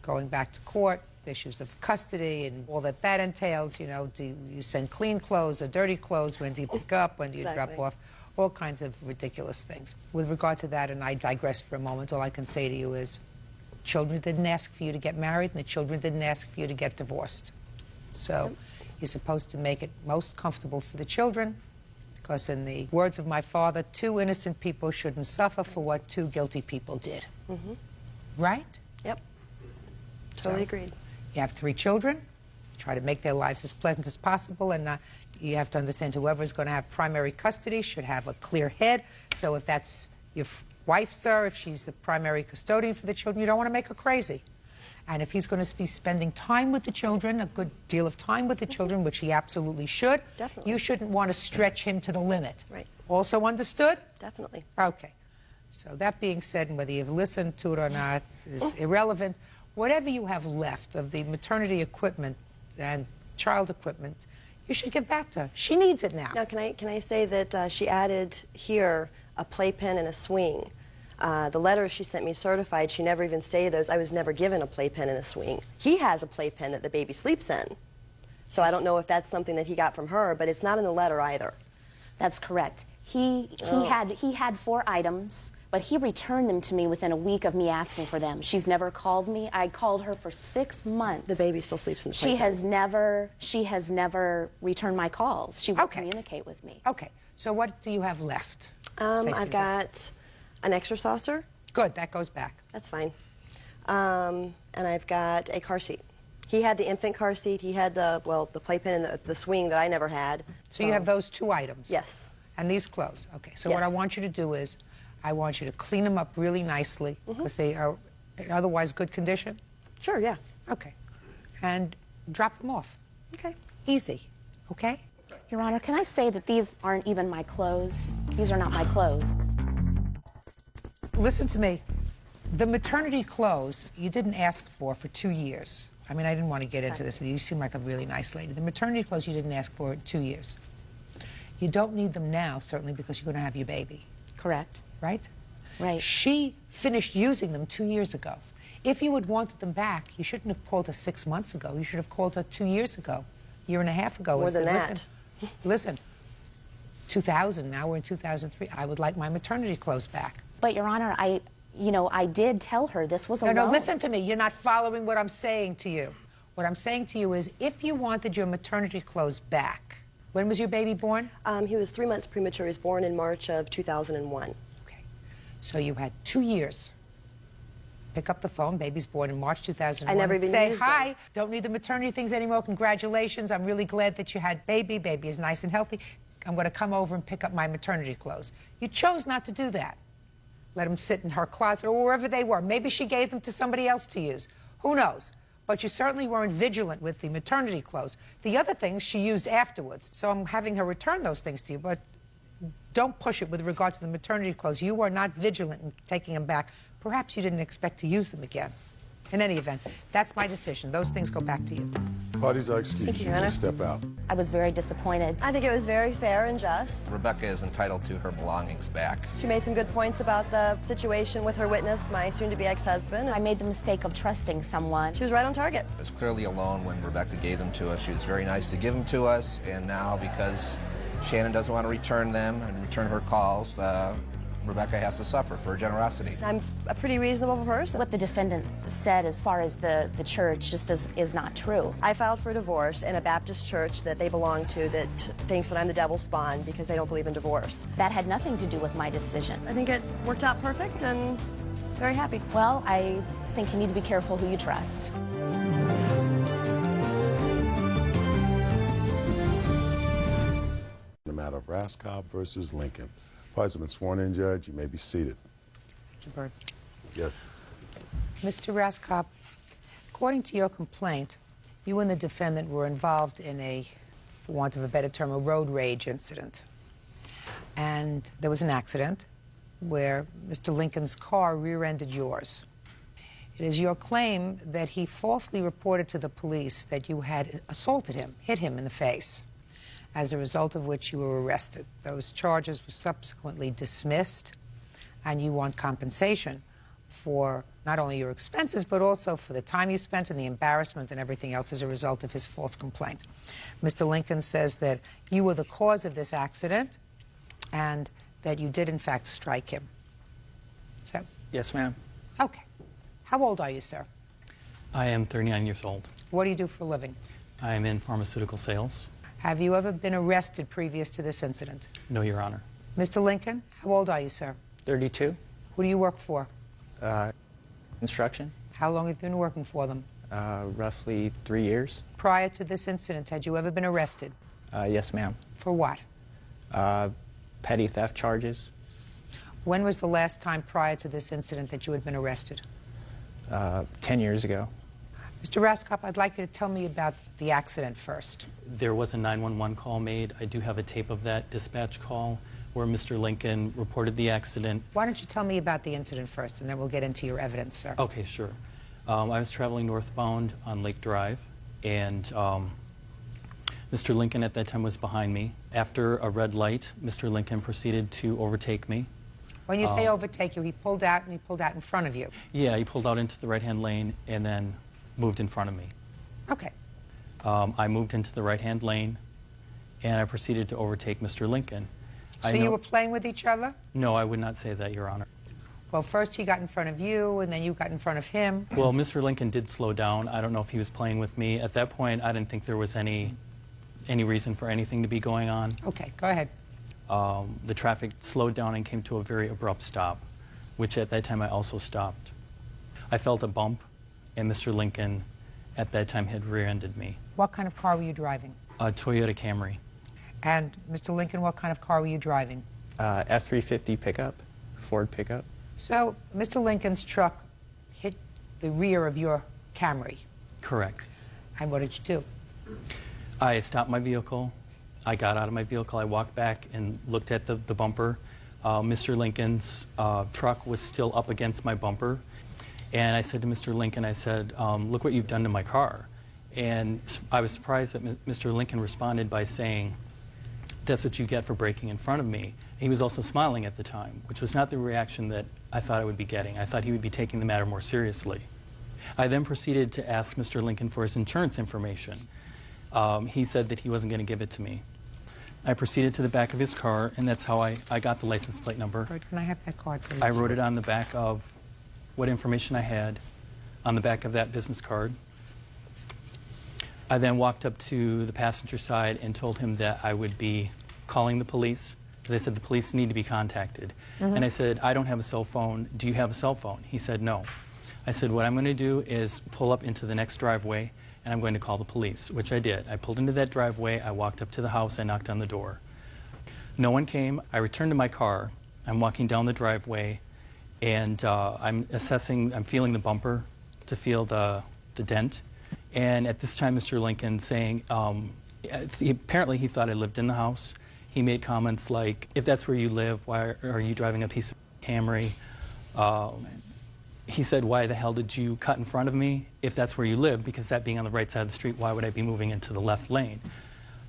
going back to court, issues of custody and all that entails. You know, do you send clean clothes or dirty clothes? When do you pick up? When do you drop off? All kinds of ridiculous things. With regard to that, and I digress for a moment, all I can say to you is children didn't ask for you to get married, and the children didn't ask for you to get divorced. So you're supposed to make it most comfortable for the children, because in the words of my father, 2 innocent people shouldn't suffer for what 2 guilty people did. Right? Yep. Totally agreed. You have 3 children. Try to make their lives as pleasant as possible, and you have to understand whoever is going to have primary custody should have a clear head. So if that's your wife, sir, if she's the primary custodian for the children, you don't want to make her crazy. And if he's going to be spending time with the children, a good deal of time with the children, which he absolutely should, you shouldn't want to stretch him to the limit. Right. Also understood? Definitely. Okay. So that being said, and whether you've listened to it or not is irrelevant. Whatever you have left of the maternity equipment and child equipment, you should give back to her. She needs it now. Now, can I say that she added here a playpen and a swing. The letter she sent me certified, she never even stated those. I was never given a playpen and a swing. He has a playpen that the baby sleeps in. So I don't know if that's something that he got from her, but it's not in the letter either. That's correct. He had 4 items but he returned them to me within a week of me asking for them. She's never called me. I called her for 6 months. The baby still sleeps in the She has never returned my calls. She will communicate with me. Okay, so what do you have left? I've got an extra saucer. Good, that goes back. That's fine. And I've got a car seat. He had the infant car seat. He had the playpen and the swing that I never had. So you have those 2 items? Yes. And these clothes. Okay, so what I want you to do is, I want you to clean them up really nicely, because they are in otherwise good condition. Sure, yeah. Okay. And drop them off. Okay. Easy, okay? Your Honor, can I say that these aren't even my clothes? These are not my clothes. Listen to me. The maternity clothes you didn't ask for 2 years. I mean, I didn't want to get into this, but you seem like a really nice lady. The maternity clothes you didn't ask for 2 years. You don't need them now, certainly, because you're going to have your baby. Correct. Right? Right. She finished using them 2 years ago. If you had wanted them back, you shouldn't have called her 6 months ago. You should have called her 2 years ago, year and a half ago. More and than said, that. Listen, 2000, now we're in 2003. I would like my maternity clothes back. But, Your Honor, I did tell her this was a loan. No, listen to me. You're not following what I'm saying to you. What I'm saying to you is, if you wanted your maternity clothes back, when was your baby born? He was 3 months premature. He was born in March of 2001. Okay. So you had 2 years. Pick up the phone. Baby's born in March 2001. I never even say, used hi, them. don't need the maternity things anymore. Congratulations. I'm really glad that you had baby. Baby is nice and healthy. I'm going to come over and pick up my maternity clothes. You chose not to do that. Let them sit in her closet or wherever they were. Maybe she gave them to somebody else to use. Who knows? But you certainly weren't vigilant with the maternity clothes. The other things she used afterwards. So I'm having her return those things to you. But don't push it with regard to the maternity clothes. You were not vigilant in taking them back. Perhaps you didn't expect to use them again. In any event, that's my decision. Those things go back to you. Parties are excused. Thank you, You Anna. can step out. I was very disappointed. I think it was very fair and just. Rebecca is entitled to her belongings back. She made some good points about the situation with her witness, my soon-to-be ex-husband. I made the mistake of trusting someone. She was right on target. It was clearly a loan when Rebecca gave them to us. She was very nice to give them to us, and now because Shannon doesn't want to return them and return her calls, Rebecca has to suffer for her generosity. I'm a pretty reasonable person. What the defendant said as far as the church just is not true. I filed for divorce in a Baptist church that they belong to that thinks that I'm the devil's spawn because they don't believe in divorce. That had nothing to do with my decision. I think it worked out perfect and very happy. Well, I think you need to be careful who you trust. The matter of Raskob versus Lincoln. Parties have been sworn in, Judge. You may be seated. Thank you, Bert. Yes. Mr. Raskob, according to your complaint, you and the defendant were involved in a, for want of a better term, a road rage incident. And there was an accident where Mr. Lincoln's car rear-ended yours. It is your claim that he falsely reported to the police that you had assaulted him, hit him in the face, as a result of which you were arrested. Those charges were subsequently dismissed, and you want compensation for not only your expenses, but also for the time you spent and the embarrassment and everything else as a result of his false complaint. Mr. Lincoln says that you were the cause of this accident and that you did, in fact, strike him. So? Yes, ma'am. Okay. How old are you, sir? I am 39 years old. What do you do for a living? I am in pharmaceutical sales. Have you ever been arrested previous to this incident? No, Your Honor. Mr. Lincoln, how old are you, sir? 32. Who do you work for? Construction. How long have you been working for them? Roughly 3 years. Prior to this incident, had you ever been arrested? Yes, ma'am. For what? Petty theft charges. When was the last time prior to this incident that you had been arrested? 10 years ago. Mr. Raskob, I'd like you to tell me about the accident first. There was a 911 call made. I do have a tape of that dispatch call where Mr. Lincoln reported the accident. Why don't you tell me about the incident first, and then we'll get into your evidence, sir. Okay, sure. I was traveling northbound on Lake Drive, and Mr. Lincoln at that time was behind me. After a red light, Mr. Lincoln proceeded to overtake me. When you say overtake you, he pulled out, and he pulled out in front of you. Yeah, he pulled out into the right-hand lane and then moved in front of me. Okay. I moved into the right-hand lane, and I proceeded to overtake Mr. Lincoln. So you were playing with each other? No, I would not say that, Your Honor. Well, first he got in front of you, and then you got in front of him. Well, Mr. Lincoln did slow down. I don't know if he was playing with me. At that point, I didn't think there was any reason for anything to be going on. Okay, go ahead. The traffic slowed down and came to a very abrupt stop, which at that time I also stopped. I felt a bump, and Mr. Lincoln at that time had rear-ended me. What kind of car were you driving? A Toyota Camry. And Mr. Lincoln, what kind of car were you driving? F-350 pickup, Ford pickup. So Mr. Lincoln's truck hit the rear of your Camry. Correct. And what did you do? I stopped my vehicle. I got out of my vehicle. I walked back and looked at the bumper. Mr. Lincoln's truck was still up against my bumper. And I said to Mr. Lincoln, I said, look what you've done to my car. And I was surprised that Mr. Lincoln responded by saying, that's what you get for braking in front of me. He was also smiling at the time, which was not the reaction that I thought I would be getting. I thought he would be taking the matter more seriously. I then proceeded to ask Mr. Lincoln for his insurance information. He said that he wasn't going to give it to me. I proceeded to the back of his car, and that's how I got the license plate number. Right, can I have that card, please? I wrote it on the back of what information I had on the back of that business card. I then walked up to the passenger side and told him that I would be calling the police, because I said the police need to be contacted. And I said, I don't have a cell phone. Do you have a cell phone? He said, no. I said, what I'm going to do is pull up into the next driveway, and I'm going to call the police, which I did. I pulled into that driveway. I walked up to the house. I knocked on the door. No one came. I returned to my car. I'm walking down the driveway, and I'm feeling the bumper to feel the dent. And at this time, Mr. Lincoln saying, apparently he thought I lived in the house. He made comments like, if that's where you live, why are you driving a piece of Camry? He said, why the hell did you cut in front of me if that's where you live? Because that being on the right side of the street, why would I be moving into the left lane?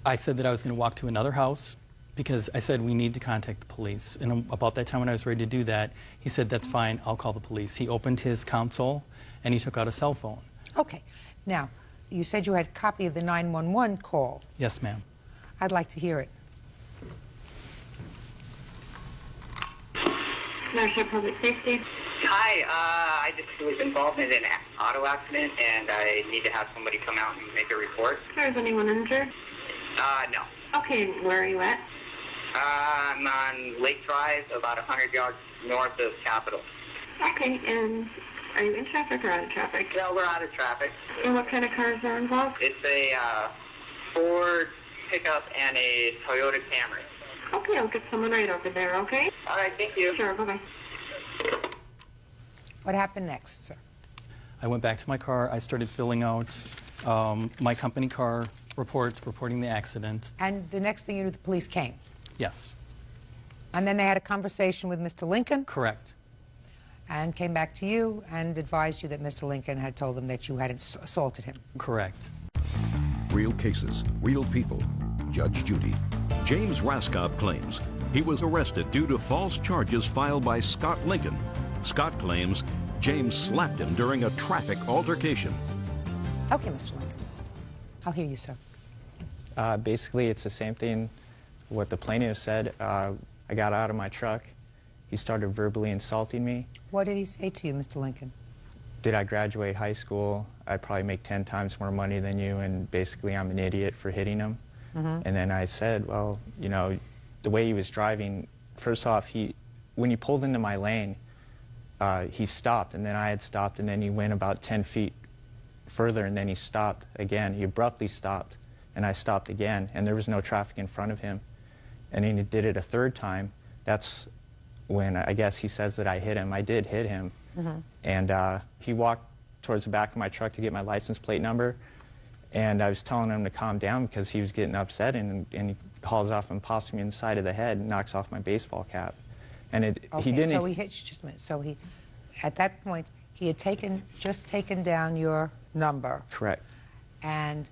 I said that I was going to walk to another house because I said we need to contact the police. And about that time when I was ready to do that, he said, that's fine, I'll call the police. He opened his console and he took out a cell phone. Okay. Now, you said you had a copy of the 911 call. Yes, ma'am. I'd like to hear it. National Public Safety. Hi, I just was involved in an auto accident, and I need to have somebody come out and make a report. Is anyone injured? No. Okay, where are you at? I'm on Lake Drive, about 100 yards north of Capitol. Okay, and are you in traffic or out of traffic? No, we're out of traffic. And what kind of cars are involved? It's a Ford pickup and a Toyota Camry. Okay, I'll get someone right over there, okay? All right, thank you. Sure, bye-bye. What happened next, sir? I went back to my car. I started filling out my company car report, reporting the accident. And the next thing you knew, the police came? Yes. And then they had a conversation with Mr. Lincoln? Correct. And came back to you and advised you that Mr. Lincoln had told them that you had assaulted him? Correct. Real cases, real people. Judge Judy. James Raskob claims he was arrested due to false charges filed by Scott Lincoln. Scott claims James slapped him during a traffic altercation. Okay, Mr. Lincoln. I'll hear you, sir. Basically, it's the same thing what the plaintiff said. I got out of my truck. He started verbally insulting me. What did he say to you, Mr. Lincoln? Did I graduate high school? I probably make 10 times more money than you, and basically I'm an idiot for hitting him. And then I said, well, you know, the way he was driving, first off, when he pulled into my lane, he stopped, and then I had stopped, and then he went about 10 feet further, and then he stopped again. He abruptly stopped, and I stopped again, and there was no traffic in front of him. And then he did it a third time. That's when I guess he says that I hit him. I did hit him. And he walked towards the back of my truck to get my license plate number, and I was telling him to calm down because he was getting upset, and he hauls off and pops me in the side of the head and knocks off my baseball cap. And he didn't. So he hit you, just a minute. So at that point, he had just taken down your number. Correct. And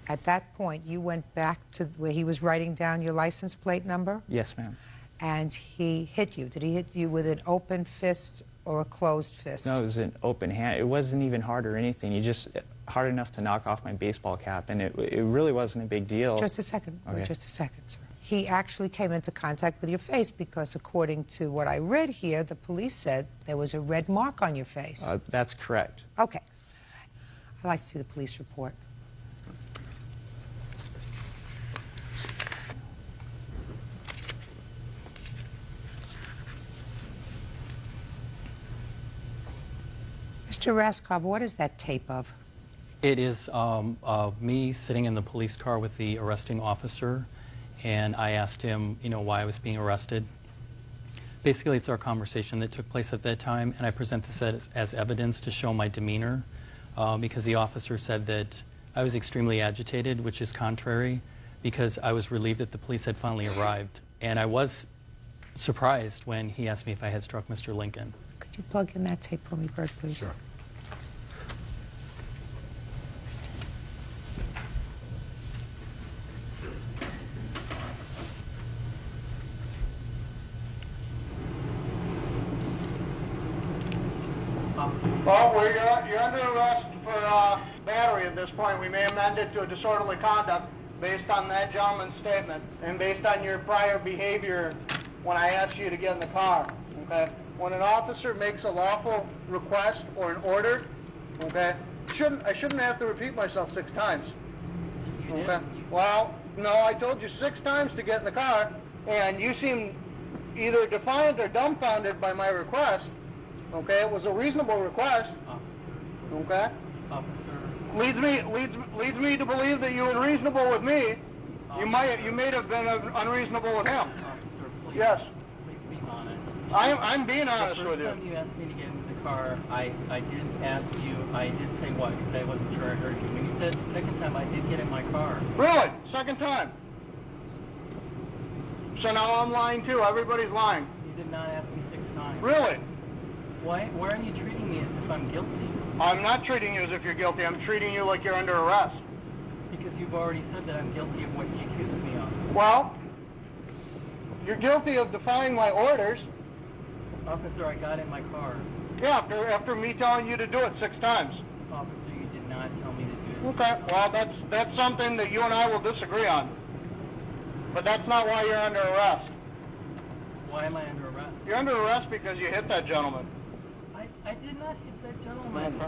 at that point, you went back to where he was writing down your license plate number? Yes, ma'am. And he hit you. Did he hit you with an open fist or a closed fist? No, it was an open hand. It wasn't even hard or anything. He just hard enough to knock off my baseball cap, and it really wasn't a big deal. Just a second. Okay. Just a second, sir. he actually came into contact with your face because according to what I read here, the police said there was a red mark on your face. That's correct. Okay. I'd like to see the police report. Mr. Raskob, what is that tape of? It is me sitting in the police car with the arresting officer, and I asked him, why I was being arrested. Basically, it's our conversation that took place at that time, and I present this as evidence to show my demeanor, because the officer said that I was extremely agitated, which is contrary, because I was relieved that the police had finally arrived. And I was surprised when he asked me if I had struck Mr. Lincoln. Could you plug in that tape for me, Bert, please? Sure. Well, you're under arrest for battery at this point. We may amend it to a disorderly conduct based on that gentleman's statement and based on your prior behavior when I asked you to get in the car. Okay? When an officer makes a lawful request or an order, okay, I shouldn't have to repeat myself 6 times. Okay? Well, no, I told you 6 times to get in the car, and you seem either defiant or dumbfounded by my request. Okay, it was a reasonable request. Okay. Leads me to believe that you were reasonable with me. You may have been unreasonable with him. Yes. Please be honest. I'm being honest with you. The first time you asked me to get into the car, I did ask you. I did say what? Because I wasn't sure I heard you. When you said the second time, I did get in my car. Really? Second time? So now I'm lying too. Everybody's lying. You did not ask me 6 times. Really? Why are you treating me as if I'm guilty? I'm not treating you as if you're guilty. I'm treating you like you're under arrest. Because you've already said that I'm guilty of what you accused me of. Well, you're guilty of defying my orders. Officer, I got in my car. Yeah, after me telling you to do it 6 times. Officer, you did not tell me to do it. Okay, well, that's something that you and I will disagree on. But that's not why you're under arrest. Why am I under arrest? You're under arrest because you hit that gentleman. I did not hit that gentleman.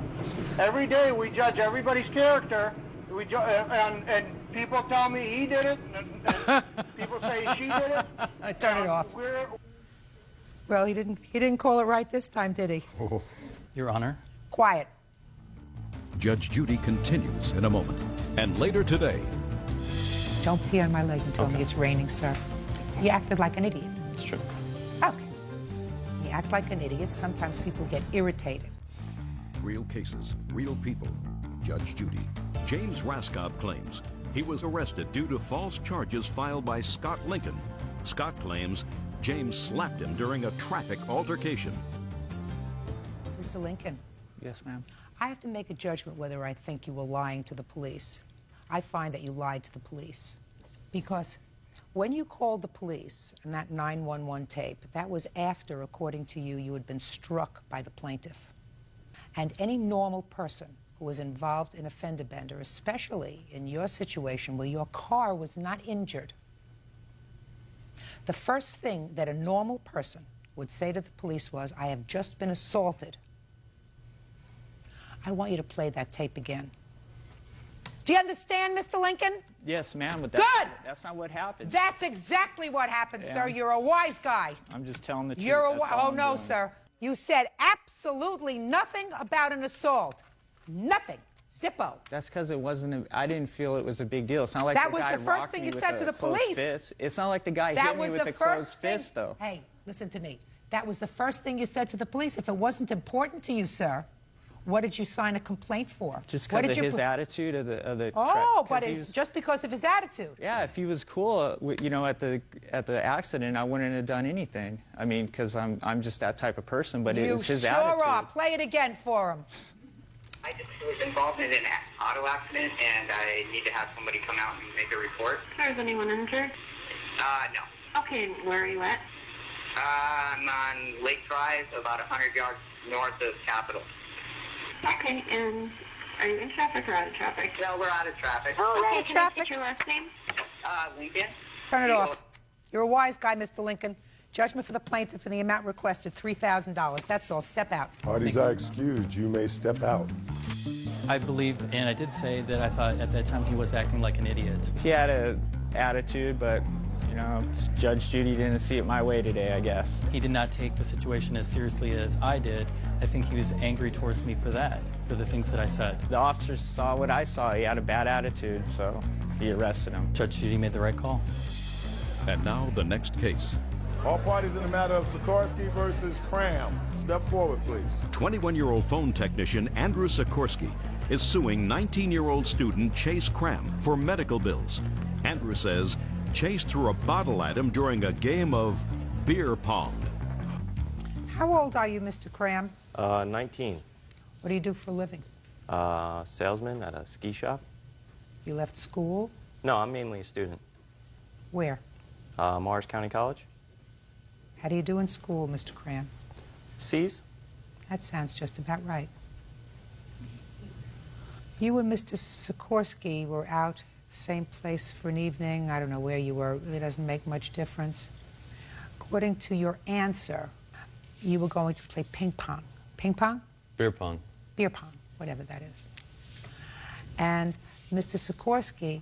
Every day we judge everybody's character. And people tell me he did it, and people say she did it. I turn it off. Well, he didn't call it right this time, did he? Oh. Your Honor. Quiet. Judge Judy continues in a moment. And later today. Don't pee on my leg and tell me it's raining, sir. You acted like an idiot. It's true. Okay. You act like an idiot. Sometimes people get irritated. Real cases, real people. Judge Judy. James Raskob claims he was arrested due to false charges filed by Scott Lincoln. Scott claims James slapped him during a traffic altercation. Mr. Lincoln. Yes, ma'am. I have to make a judgment whether I think you were lying to the police. I find that you lied to the police. Because when you called the police in that 911 tape, that was after, according to you, you had been struck by the plaintiff. And any normal person who was involved in a fender bender, especially in your situation where your car was not injured, the first thing that a normal person would say to the police was, I have just been assaulted. I want you to play that tape again. Do you understand, Mr. Lincoln? Yes, ma'am, but that's not what happened. That's exactly what happened, Yeah. sir. You're a wise guy. I'm just telling the truth. You're a That's all oh I'm no, doing. sir. You said absolutely nothing about an assault. Nothing. Zippo. That's because it wasn't. I didn't feel it was a big deal. It's not like That the was guy the first rocked thing me you with said a to the closed police. fist. It's not like the guy That hit me was with the a closed first thing. fist, though. Hey, listen to me. That was the first thing you said to the police. If it wasn't important to you, sir, what did you sign a complaint for? Just What because did of you his attitude of the. Oh, track, but 'cause he it's was- just because of his attitude. Yeah, if he was cool, at the accident, I wouldn't have done anything. I mean, because I'm just that type of person. But it You was his sure attitude. are. Play it again for him. I just was involved in an auto accident, and I need to have somebody come out and make a report. Is anyone injured? No. Okay, where are you at? I'm on Lake Drive, about 100 yards north of Capitol. Okay, and are you in traffic or out of traffic? No, we're out of traffic. Okay, can I get your last name? Lincoln. Turn it off. You're a wise guy, Mr. Lincoln. Judgment for the plaintiff in the amount requested, $3,000. That's all. Step out. Parties are excused. You may step out. I believe, and I did say that I thought at that time he was acting like an idiot. He had an attitude, but, you know, Judge Judy didn't see it my way today, I guess. He did not take the situation as seriously as I did. I think he was angry towards me for that, for the things that I said. The officers saw what I saw. He had a bad attitude, so he arrested him. Judge Judy made the right call. And now the next case. All parties in the matter of Sikorsky versus Cram. Step forward, please. 21-year-old phone technician Andrew Sikorsky is suing 19-year-old student Chase Cram for medical bills. Andrew says Chase threw a bottle at him during a game of beer pong. How old are you, Mr. Cram? 19. What do you do for a living? Salesman at a ski shop. You left school? No, I'm mainly a student. Where? Morris County College. How do you do in school, Mr. Cram? C's. That sounds just about right. You and Mr. Sikorsky were out the same place for an evening. I don't know where you were. It really doesn't make much difference. According to your answer, you were going to play ping pong. Ping pong? Beer pong. Beer pong, whatever that is. And Mr. Sikorsky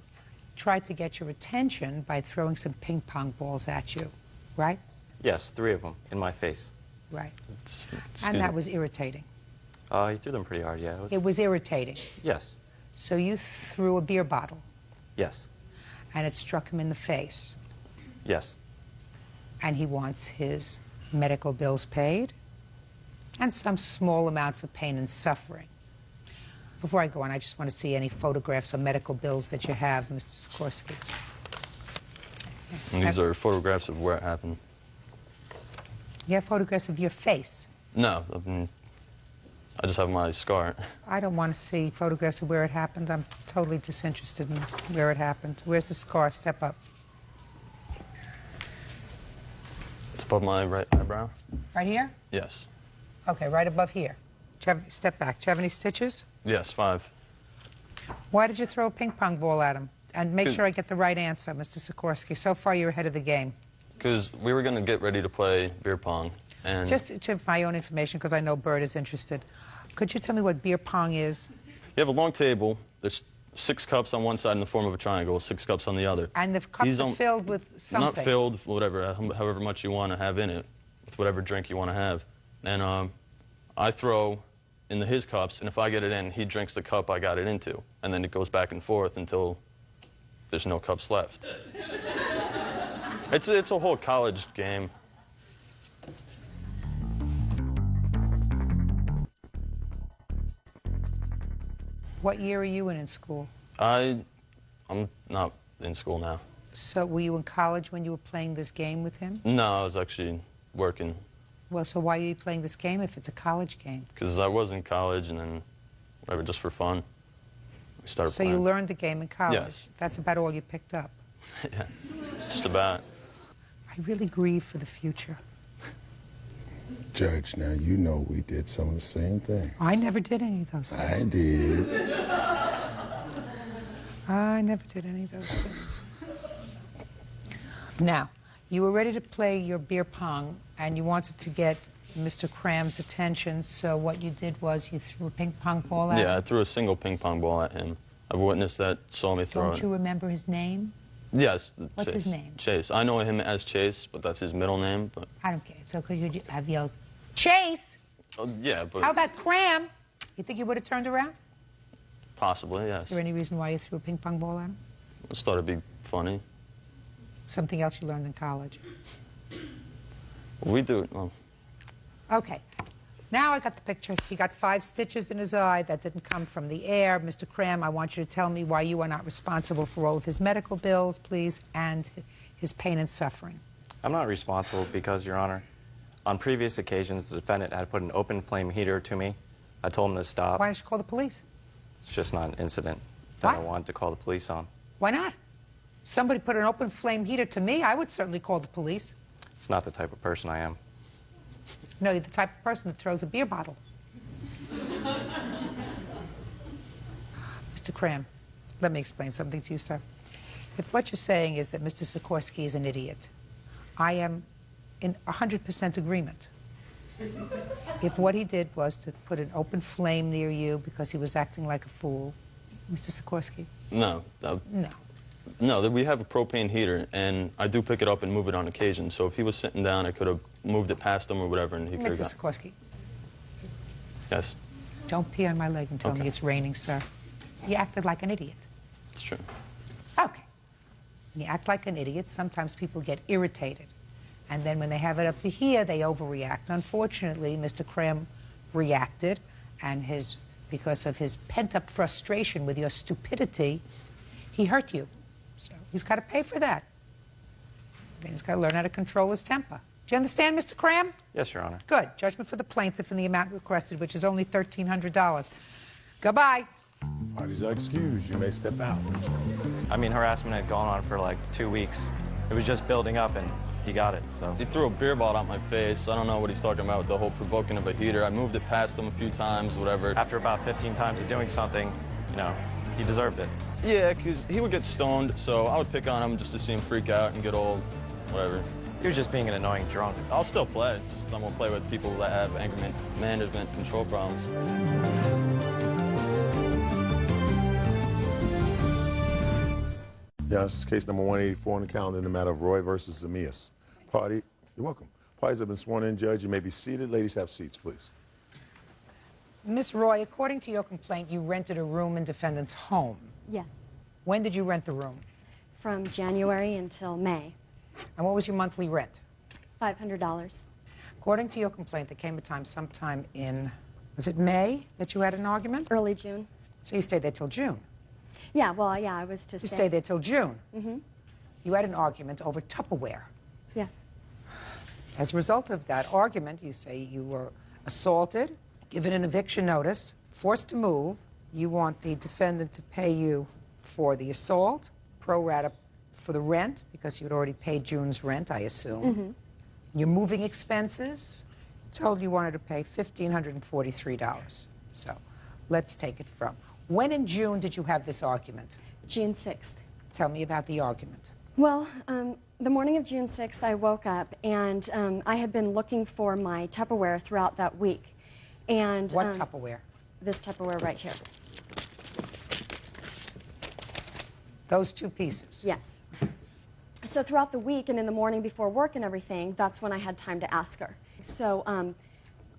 tried to get your attention by throwing some ping pong balls at you, right? Yes, 3 of them in my face. Right. And that was irritating. He threw them pretty hard, yeah. It was irritating. Yes. So you threw a beer bottle. Yes. And it struck him in the face. Yes. And he wants his medical bills paid and some small amount for pain and suffering. Before I go on, I just want to see any photographs or medical bills that you have, Mr. Sikorsky. And these are photographs of where it happened. You have photographs of your face? No, I just have my scar. I don't want to see photographs of where it happened. I'm totally disinterested in where it happened. Where's the scar? Step up. It's above my right eyebrow. Right here? Yes. Okay, right above here. Step back. Do you have any stitches? Yes, 5. Why did you throw a ping pong ball at him? And make sure I get the right answer, Mr. Sikorsky. So far, you're ahead of the game. Because we were going to get ready to play beer pong. And just to my own information, because I know Bert is interested, could you tell me what beer pong is? You have a long table. There's 6 cups on one side in the form of a triangle, 6 cups on the other. And the cups are filled with something? Not filled, whatever, however much you want to have in it, with whatever drink you want to have. And I throw in his cups, and if I get it in, he drinks the cup I got it into. And then it goes back and forth until there's no cups left. It's a whole college game. What year are you in school? I'm not in school now. So were you in college when you were playing this game with him? No, I was actually working. Well, so why are you playing this game if it's a college game? Because I was in college, and then whatever, just for fun, we started playing. So you learned the game in college? Yes. That's about all you picked up? Yeah, just about. I really grieve for the future. Judge, now you know we did some of the same things. I never did any of those things. I did. I never did any of those things. Now, you were ready to play your beer pong, and you wanted to get Mr. Cram's attention, so what you did was you threw a ping pong ball at him? Yeah, I threw a single ping pong ball at him. I've witnessed that, saw me throw it. Don't you remember his name? Yes. What's Chase. his name? Chase. I know him as Chase, but that's his middle name. But I don't care. So could you have yelled, Chase? yeah, but How about Cram? You think you would have turned around? possibly, yes. Is there any reason why you threw a ping pong ball at him? I just thought it'd be funny. Something else you learned in college? We do it. Well, Okay. Now I got the picture. He got 5 stitches in his eye. That didn't come from the air. Mr. Cram, I want you to tell me why you are not responsible for all of his medical bills, please, and his pain and suffering. I'm not responsible because, Your Honor, on previous occasions, the defendant had put an open flame heater to me. I told him to stop. Why didn't you call the police? It's just not an incident that I What? wanted to call the police on. Why not? Somebody put an open flame heater to me, I would certainly call the police. It's not the type of person I am. No, you're the type of person that throws a beer bottle. Mr. Cram, let me explain something to you, sir. If what you're saying is that Mr. Sikorsky is an idiot, I am in 100% agreement. If what he did was to put an open flame near you because he was acting like a fool, Mr. Sikorsky? No. No, we have a propane heater, and I do pick it up and move it on occasion. So if he was sitting down, I could have moved it past him or whatever, and he could have Mr. Sikorsky? Yes. Don't pee on my leg and tell Okay. me it's raining, sir. You acted like an idiot. It's true. Okay. When you act like an idiot, sometimes people get irritated. And then when they have it up to here, they overreact. Unfortunately, Mr. Cram reacted, and because of his pent-up frustration with your stupidity, he hurt you. So he's got to pay for that. Then he's got to learn how to control his temper. Do you understand, Mr. Cram? Yes, Your Honor. Good. Judgment for the plaintiff in the amount requested, which is only $1,300. Goodbye. Parties are excused. You may step out. I mean, harassment had gone on for like 2 weeks. It was just building up, and he got it, so. He threw a beer bottle at my face. I don't know what he's talking about with the whole provoking of a heater. I moved it past him a few times, whatever. After about 15 times of doing something, you know, he deserved it. Yeah, because he would get stoned, so I would pick on him just to see him freak out and get old, whatever. He was just being an annoying drunk. I'll still play, just I won't play with people that have anger management control problems. Yeah, this is case number 184 on the calendar in the matter of Roy versus Zamias. Party, you're welcome. Parties have been sworn in, Judge. You may be seated. Ladies, have seats, please. Miss Roy, according to your complaint, you rented a room in defendant's home. Yes. When did you rent the room? From January until May. And what was your monthly rent? $500. According to your complaint, there came a time sometime in, was it May that you had an argument? Early June. So you stayed there till June? Yeah, well, yeah, I was to You stay. stayed there till June? Mm-hmm. You had an argument over Tupperware. Yes. As a result of that argument, you say you were assaulted, given an eviction notice, forced to move. You want the defendant to pay you for the assault, pro rata for the rent, because you had already paid June's rent, I assume. Mm-hmm. Your moving expenses, told you wanted to pay $1,543. So let's take it from. When in June did you have this argument? June 6th. Tell me about the argument. Well, the morning of June 6th, I woke up, and I had been looking for my Tupperware throughout that week. And What Tupperware? This Tupperware right here. Those two pieces? Yes. So throughout the week and in the morning before work and everything, that's when I had time to ask her. So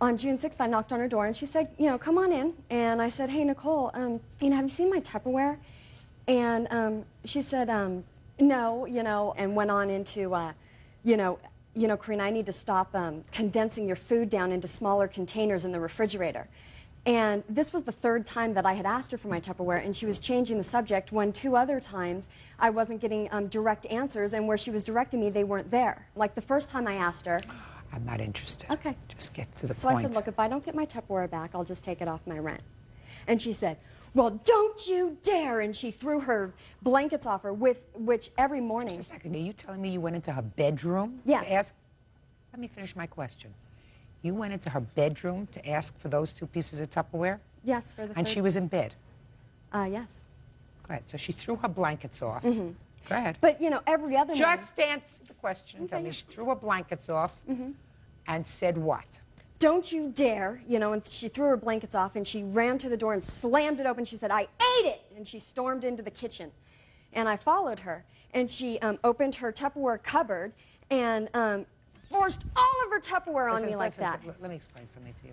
on June 6th, I knocked on her door, and she said, you know, come on in. And I said, hey, Nicole, you know, have you seen my Tupperware? And she said, no, you know, and went on into, you know, Karina, I need to stop condensing your food down into smaller containers in the refrigerator. And this was the third time that I had asked her for my Tupperware, and she was changing the subject when 2 other times I wasn't getting direct answers, and where she was directing me, they weren't there. Like the first time I asked her. I'm not interested. Okay. Just get to the point. So I said, look, if I don't get my Tupperware back, I'll just take it off my rent. And she said, well, don't you dare. And she threw her blankets off her, with which every morning. Just a second. Are you telling me you went into her bedroom Yes. to ask? Let me finish my question. You went into her bedroom to ask for those 2 pieces of Tupperware? Yes, for the And third. she was in bed? Yes. Go ahead. So she threw her blankets off. Mm-hmm. Go ahead. But, you know, every other morning. Just answer the question. Okay. Tell me she threw her blankets off and said what? Don't you dare, you know, and she threw her blankets off, and she ran to the door and slammed it open. She said, I ate it! And she stormed into the kitchen. And I followed her, and she opened her Tupperware cupboard and forced all of her Tupperware on me like that. Let me explain something to you.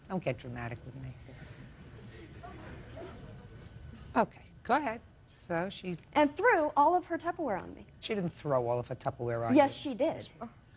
Don't get dramatic with me. Okay, go ahead. So she... And threw all of her Tupperware on me. She didn't throw all of her Tupperware on Yes, you. she did.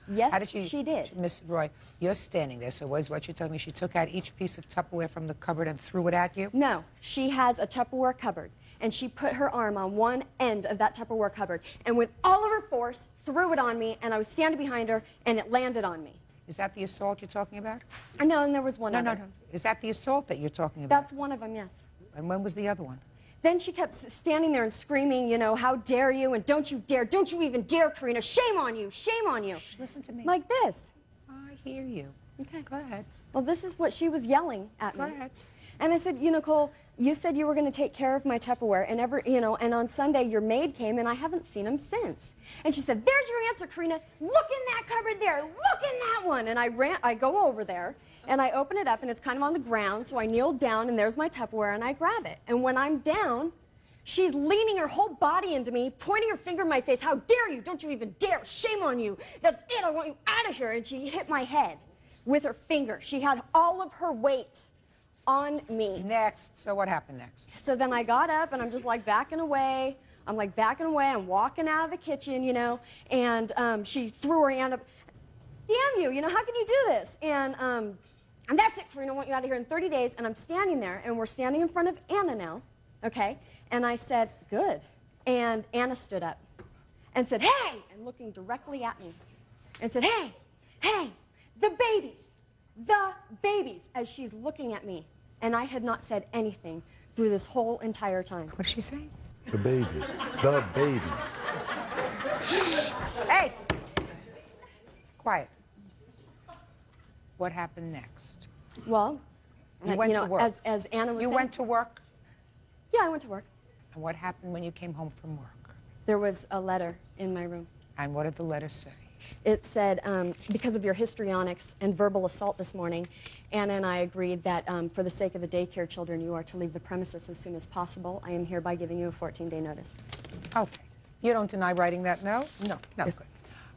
Yes, How did she did. Miss Roy, you're standing there, so what you're telling me, she took out each piece of Tupperware from the cupboard and threw it at you? No, she has a Tupperware cupboard, and she put her arm on one end of that Tupperware cupboard, and with all of her force, threw it on me, and I was standing behind her, and it landed on me. Is that the assault you're talking about? No, and there was one other. No. Is that the assault that you're talking about? That's one of them, yes. And when was the other one? Then she kept standing there and screaming, you know, how dare you, and don't you dare, don't you even dare, Karina, shame on you, shame on you. Listen to me. Like this. I hear you. Okay. Go ahead. Well, this is what she was yelling at me. Go ahead. And I said, you know, Nicole, you said you were going to take care of my Tupperware, and and on Sunday your maid came, and I haven't seen him since. And she said, there's your answer, Karina. Look in that cupboard there. Look in that one. And I go over there, and I open it up, and it's kind of on the ground, so I kneel down, and there's my Tupperware, and I grab it. And when I'm down, she's leaning her whole body into me, pointing her finger in my face. How dare you? Don't you even dare. Shame on you. That's it. I want you out of here. And she hit my head with her finger. She had all of her weight on me. Next. So what happened next? So then I got up, and I'm just like backing away. I'm like backing away. I'm walking out of the kitchen, and she threw her hand up. Damn you, how can you do this? And that's it, Karina, I want you out of here in 30 days. And I'm standing there, and we're standing in front of Anna now, okay? And I said, good. And Anna stood up and said, hey, and looking directly at me, and said, hey, the babies, as she's looking at me. And I had not said anything through this whole entire time. What did she say? The babies. The babies. Hey! Quiet. What happened next? Well, you went to work. As Anna was saying. You went to work? Yeah, I went to work. And what happened when you came home from work? There was a letter in my room. And what did the letter say? It said, because of your histrionics and verbal assault this morning, Anna and I agreed that for the sake of the daycare children, you are to leave the premises as soon as possible. I am hereby giving you a 14-day notice. Okay. You don't deny writing that note? No. No, good.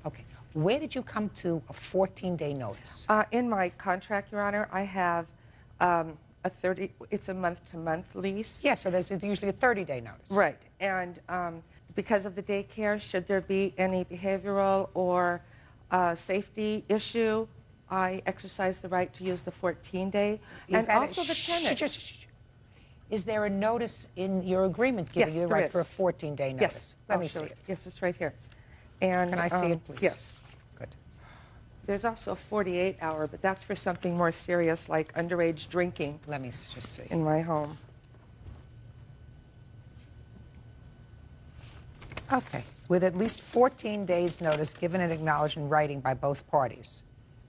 Okay. Where did you come to a 14-day notice? In my contract, Your Honor, I have it's a month-to-month lease. Yes, so there's usually a 30-day notice. Right. And because of the daycare, should there be any behavioral or safety issue, I exercise the right to use the 14-day. And also the tenant. Is there a notice in your agreement giving you the right for a 14-day notice? Yes. Let me see it. Yes, it's right here. And, can I see it, please? Yes. Good. There's also a 48-hour, but that's for something more serious like underage drinking. Let me just see. In my home. Okay. With at least 14 days' notice given and acknowledged in writing by both parties.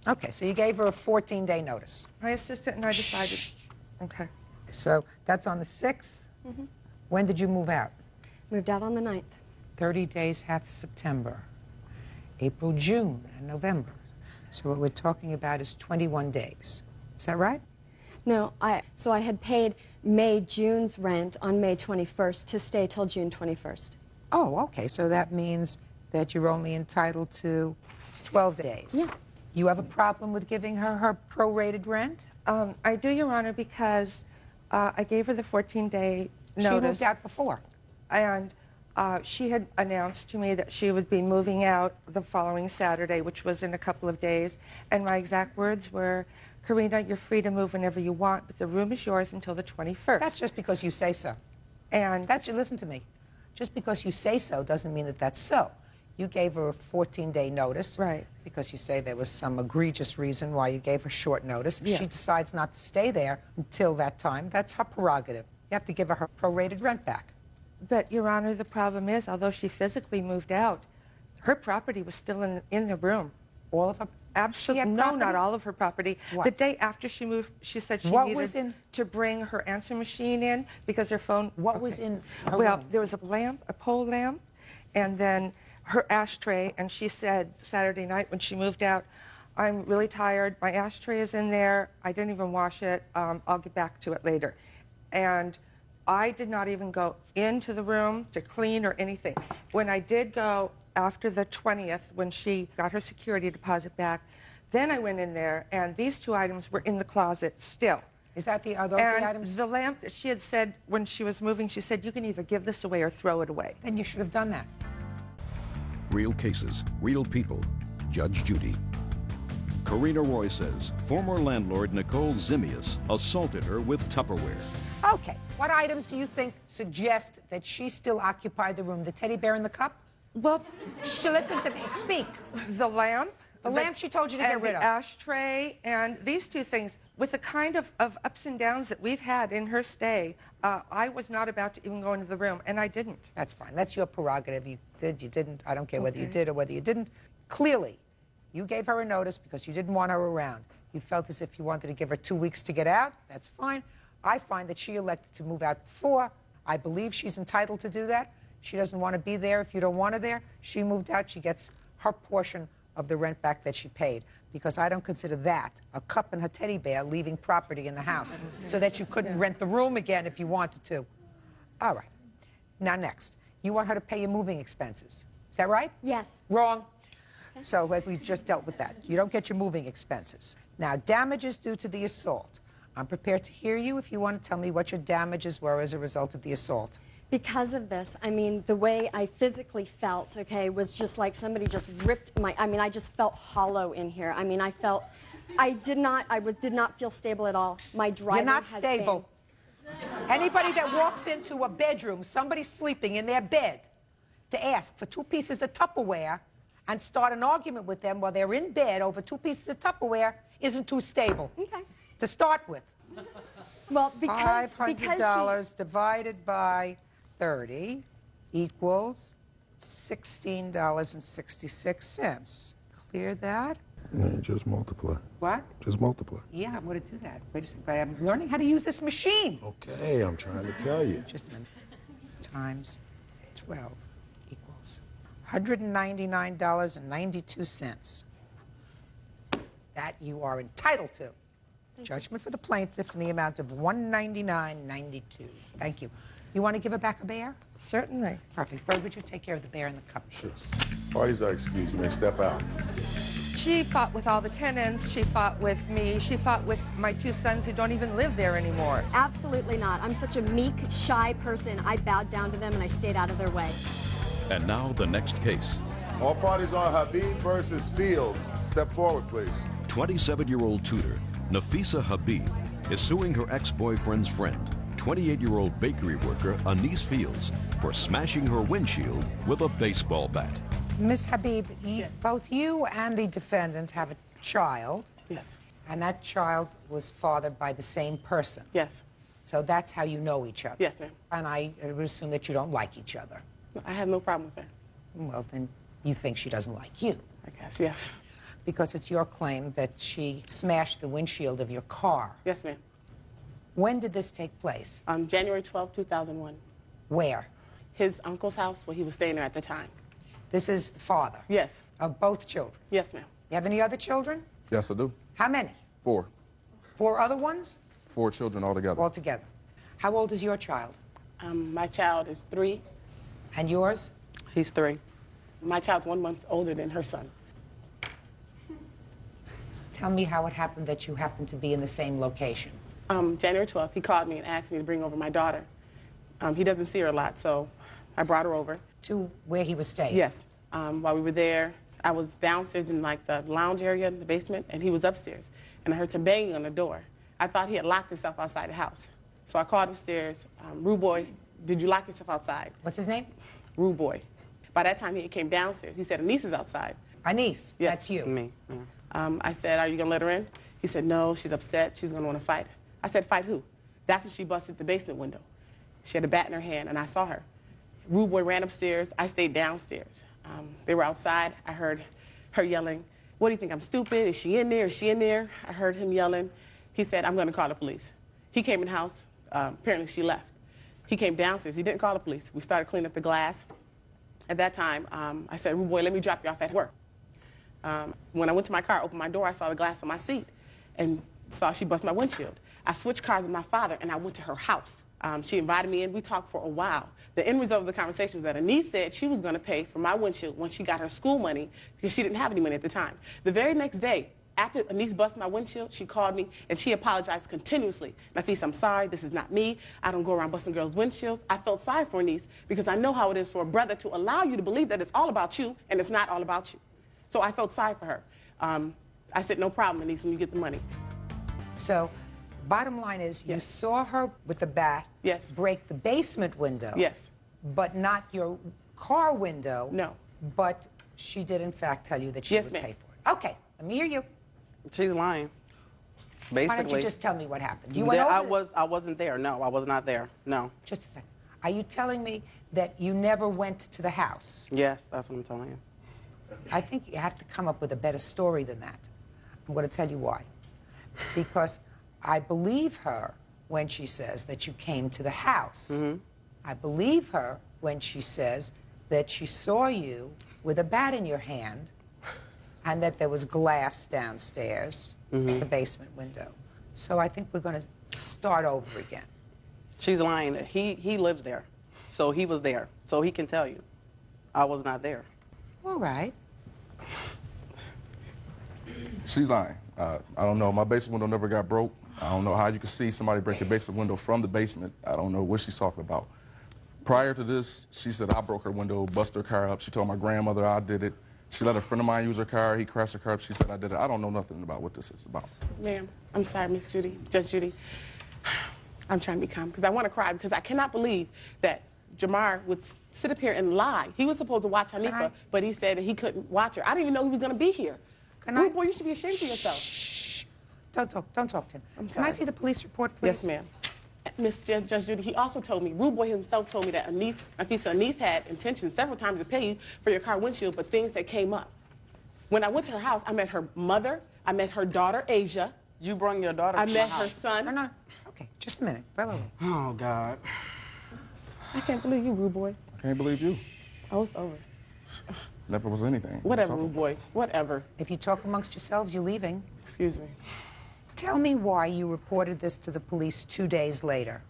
Okay, so you gave her a 14-day notice. My assistant and I decided. Okay. So that's on the 6th? Mm-hmm. When did you move out? Moved out on the 9th. 30 days, half September, April, June, and November. So what we're talking about is 21 days. Is that right? No, so I had paid June's rent on May 21st to stay till June 21st. Oh, okay. So that means that you're only entitled to 12 days. Yes. You have a problem with giving her her prorated rent? I do, Your Honor, because I gave her the 14-day notice. She moved out before. And she had announced to me that she would be moving out the following Saturday, which was in a couple of days. And my exact words were, Karina, you're free to move whenever you want, but the room is yours until the 21st. That's just because you say so. And listen to me. Just because you say so doesn't mean that that's so. You gave her a 14-day notice. Right. Because you say there was some egregious reason why you gave her short notice. If Yeah. she decides not to stay there until that time, that's her prerogative. You have to give her her prorated rent back. But, Your Honor, the problem is, although she physically moved out, her property was still in the room. All of her? Absolutely. No, not all of her property. What? The day after she moved, she said she needed to bring her answering machine in because her phone... What was in her Well, room? there was a lamp, a pole lamp, and then her ashtray, and she said Saturday night when she moved out, I'm really tired, my ashtray is in there, I didn't even wash it, I'll get back to it later. And I did not even go into the room to clean or anything. When I did go after the 20th, when she got her security deposit back, then I went in there, and these two items were in the closet still. Is that the other items? The lamp that she had said when she was moving, she said, you can either give this away or throw it away. Then you should have done that. Real cases, real people. Judge Judy. Karina Roy says former landlord Nicole Zimius assaulted her with Tupperware. Okay. What items do you think suggest that she still occupied the room? The teddy bear and the cup? Well, listen to me. Speak. The lamp. The lamp she told you to get rid of. The ashtray and these two things. With the kind of ups and downs that we've had in her stay, I was not about to even go into the room, and I didn't. That's fine. That's your prerogative. You did, you didn't. I don't care whether you did or whether you didn't. Clearly, you gave her a notice because you didn't want her around. You felt as if you wanted to give her 2 weeks to get out. That's fine. I find that she elected to move out before. I believe she's entitled to do that. She doesn't want to be there if you don't want her there. She moved out. She gets her portion of the rent back that she paid, because I don't consider that a cup and her teddy bear leaving property in the house so that you couldn't rent the room again if you wanted to. All right. Now, next, you want her to pay your moving expenses. Is that right? Yes. Wrong. So we've just dealt with that. You don't get your moving expenses. Now, damages due to the assault. I'm prepared to hear you if you want to tell me what your damages were as a result of the assault. Because of this, I mean, the way I physically felt, okay, was just like somebody just ripped my, I mean, I just felt hollow in here. I mean, I did not feel stable at all. My driving You're not has stable. Anybody that walks into a bedroom, somebody sleeping in their bed, to ask for 2 pieces of Tupperware and start an argument with them while they're in bed over 2 pieces of Tupperware isn't too stable. Okay. To start with. Well, because $500 divided by 30 equals $16.66. Clear that? Yeah, just multiply. What? Just multiply. Yeah, I'm going to do that. Wait a second. I'm learning how to use this machine. Okay, I'm trying to tell you. Just a minute. Times 12 equals $199.92. That you are entitled to. Judgment for the plaintiff in the amount of $199.92. Thank you. You want to give her back a bear? Certainly. Perfect. Bird, would you take care of the bear and the cup? Sure. Parties are excused. You may step out. She fought with all the tenants. She fought with me. She fought with my 2 sons who don't even live there anymore. Absolutely not. I'm such a meek, shy person. I bowed down to them and I stayed out of their way. And now the next case. All parties are Habib versus Fields. Step forward, please. 27-year-old tutor Nafisa Habib is suing her ex-boyfriend's friend, 28-year-old bakery worker Anise Fields, for smashing her windshield with a baseball bat. Ms. Habib, both you and the defendant have a child. Yes. And that child was fathered by the same person. Yes. So that's how you know each other. Yes, ma'am. And I would assume that you don't like each other. I have no problem with her. Well, then you think she doesn't like you. I guess, yes. Because it's your claim that she smashed the windshield of your car. Yes, ma'am. When did this take place? January 12, 2001. Where? His uncle's house, where he was staying there at the time. This is the father? Yes. Of both children? Yes, ma'am. You have any other children? Yes, I do. How many? 4. 4 other ones? 4 children altogether. Altogether. How old is your child? My child is 3. And yours? He's 3. My child's 1 month older than her son. Tell me how it happened that you happened to be in the same location. January 12th, he called me and asked me to bring over my daughter. He doesn't see her a lot, so I brought her over. To where he was staying? Yes. While we were there, I was downstairs in like the lounge area in the basement, and he was upstairs. And I heard some banging on the door. I thought he had locked himself outside the house. So I called upstairs, Rude Boy, did you lock yourself outside? What's his name? Rude Boy. By that time, he came downstairs. He said, Anise is outside. Anise? Yes. That's you? Me. Yeah. I said, are you going to let her in? He said, no, she's upset. She's going to want to fight. I said, fight who? That's when she busted the basement window. She had a bat in her hand, and I saw her. Rude Boy ran upstairs. I stayed downstairs. They were outside. I heard her yelling, what do you think, I'm stupid? Is she in there? Is she in there? I heard him yelling. He said, I'm going to call the police. He came in the house. Apparently, she left. He came downstairs. He didn't call the police. We started cleaning up the glass. At that time, I said, Rude Boy, let me drop you off at work. When I went to my car, opened my door, I saw the glass on my seat and saw she bust my windshield. I switched cars with my father, and I went to her house. She invited me in. We talked for a while. The end result of the conversation was that Anise said she was going to pay for my windshield when she got her school money because she didn't have any money at the time. The very next day, after Anise busted my windshield, she called me, and she apologized continuously. Nafisa, I'm sorry. This is not me. I don't go around busting girls' windshields. I felt sorry for Anise because I know how it is for a brother to allow you to believe that it's all about you, and it's not all about you. So I felt sorry for her. I said, no problem, Anise, when you get the money. So, bottom line is, you saw her with a bat break the basement window. Yes. But not your car window. No. But she did, in fact, tell you that she would pay for it. Okay, let me hear you. She's lying. Basically. Why don't you just tell me what happened? You I wasn't there. No, I was not there. No. Just a second. Are you telling me that you never went to the house? Yes, that's what I'm telling you. I think you have to come up with a better story than that. I'm going to tell you why. Because I believe her when she says that you came to the house. Mm-hmm. I believe her when she says that she saw you with a bat in your hand and that there was glass downstairs, Mm-hmm. the basement window. So I think we're going to start over again. She's lying. He lives there, so he was there, so he can tell you. I was not there. All right. She's lying. I don't know. My basement window never got broke. I don't know how you can see somebody break the basement window from the basement. I don't know what she's talking about. Prior to this, she said I broke her window, busted her car up. She told my grandmother I did it. She let a friend of mine use her car. He crashed her car up. She said I did it. I don't know nothing about what this is about. Ma'am, I'm sorry, Miss Judy, Judge Judy. I'm trying to be calm because I want to cry because I cannot believe that Jamar would sit up here and lie. He was supposed to watch Hanifa, but he said that he couldn't watch her. I didn't even know he was going to be here. Rude boy, you should be ashamed of yourself. Shh. Don't talk to him. I'm sorry. Can I see the police report, please? Yes, ma'am. Miss Judge Judy, he also told me, Rude Boy himself told me that Anise had intentions several times to pay you for your car windshield, but things that came up. When I went to her house, I met her mother, I met her daughter, Asia. You brought your daughter I to met my her house. son. No. Okay, just a minute. Wait. Oh, God. I can't believe you, Rude Boy. I can't believe you. Oh, it's over. Never was anything. Whatever, Rude Boy. Whatever. If you talk amongst yourselves, you're leaving. Excuse me. Tell me why you reported this to the police 2 days later.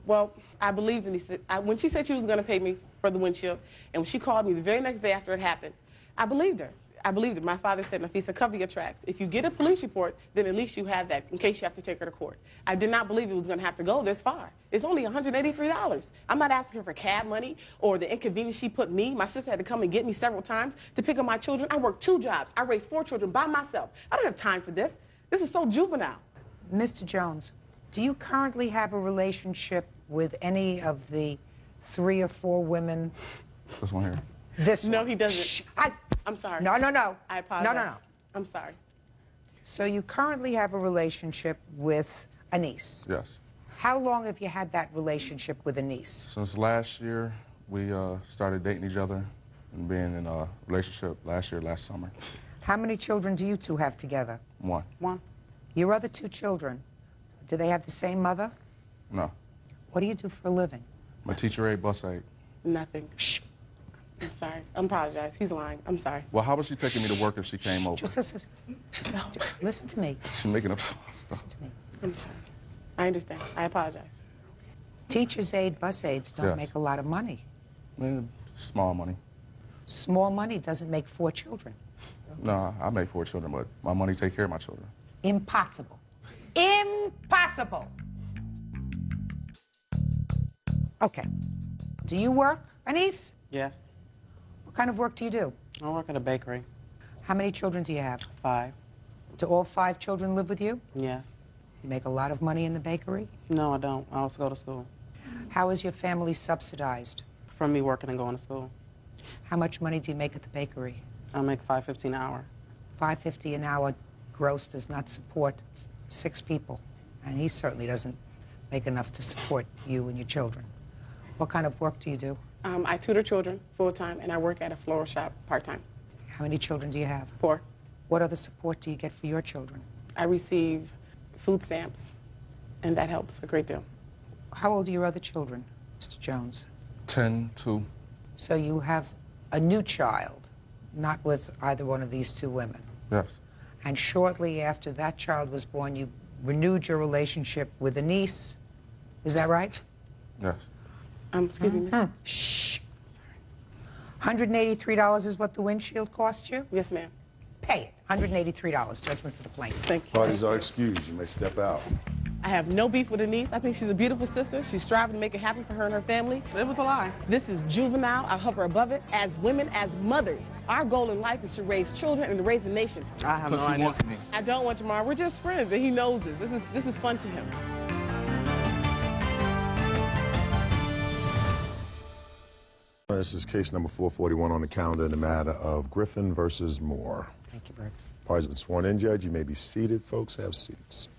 Well, I believed in when she said she was going to pay me for the windshield, and when she called me the very next day after it happened, I believed her. I believed her. My father said, Nafisa, cover your tracks. If you get a police report, then at least you have that in case you have to take her to court. I did not believe it was going to have to go this far. It's only $183. I'm not asking her for cab money or the inconvenience she put me. My sister had to come and get me several times to pick up my children. I work 2 jobs. I raised 4 children by myself. I don't have time for this. This is so juvenile. Mr. Jones, do you currently have a relationship with any of the 3 or 4 women? This one here. This No, one. he doesn't. Shh, I'm sorry. No. I apologize. No. I'm sorry. So you currently have a relationship with Anise. Yes. How long have you had that relationship with Anise? Since last year, we started dating each other and being in a relationship last summer. How many children do you two have together? 1. Your other 2 children, do they have the same mother? No. What do you do for a living? My teacher aide, bus aide. Nothing. Shh. I'm sorry. I apologize. He's lying. I'm sorry. Well, how was she taking me to work if she came over? Just listen to me. She's making up stuff. Listen to me. I'm sorry. I understand. I apologize. Teachers' aid, bus aides don't Yes. make a lot of money. Small money. Small money doesn't make 4 children. No, I make 4 children, but my money take care of my children. Impossible. Impossible. Okay. Do you work, Anise? Yes. What kind of work do you do? I work at a bakery. How many children do you have? 5. Do all 5 children live with you? Yes. You make a lot of money in the bakery? No, I don't. I also go to school. How is your family subsidized? From me working and going to school. How much money do you make at the bakery? I make $5.50 an hour. $5.50 an hour gross does not support 6 people, and he certainly doesn't make enough to support you and your children. What kind of work do you do? I tutor children full-time, and I work at a floral shop part-time. How many children do you have? 4. What other support do you get for your children? I receive food stamps, and that helps a great deal. How old are your other children, Mr. Jones? 10, 2. So you have a new child, not with either one of these 2 women. Yes. And shortly after that child was born, you renewed your relationship with Anise. Is that right? Yes. Excuse me, Miss. Shh. $183 is what the windshield cost you? Yes, ma'am. Pay it. $183. Judgment for the plaintiff. Thank you. Parties are excused. You may step out. I have no beef with Anise. I think she's a beautiful sister. She's striving to make it happen for her and her family. It was a lie. This is juvenile. I hover above it. As women, as mothers, our goal in life is to raise children and to raise a nation. I have no idea. I don't want Jamar. We're just friends, and he knows this. This is fun to him. This is case number 441 on the calendar in the matter of Griffin versus Moore. Thank you, Bert. Parties have been sworn in, Judge. You may be seated. Folks, have seats.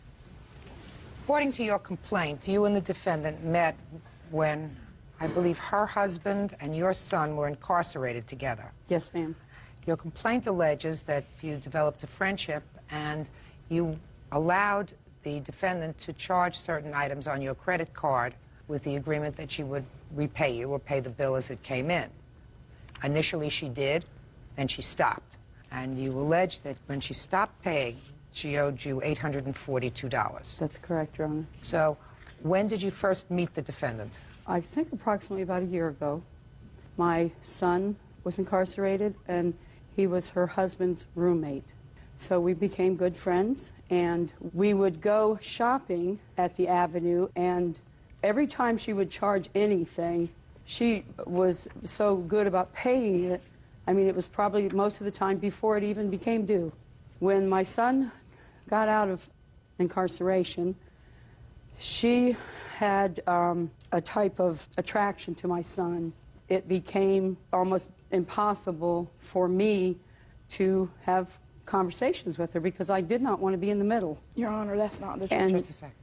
According to your complaint, you and the defendant met when I believe her husband and your son were incarcerated together. Yes, ma'am. Your complaint alleges that you developed a friendship and you allowed the defendant to charge certain items on your credit card with the agreement that she would repay you or pay the bill as it came in. Initially she did, then she stopped. And you allege that when she stopped paying, she owed you $842. That's correct, Your Honor. So when did you first meet the defendant? I think approximately about a year ago. My son was incarcerated, and he was her husband's roommate. So we became good friends, and we would go shopping at the Avenue, and every time she would charge anything, she was so good about paying it. I mean, it was probably most of the time before it even became due. When my son got out of incarceration, she had a type of attraction to my son. It became almost impossible for me to have conversations with her because I did not want to be in the middle. Your Honor, that's not the truth. Just a second.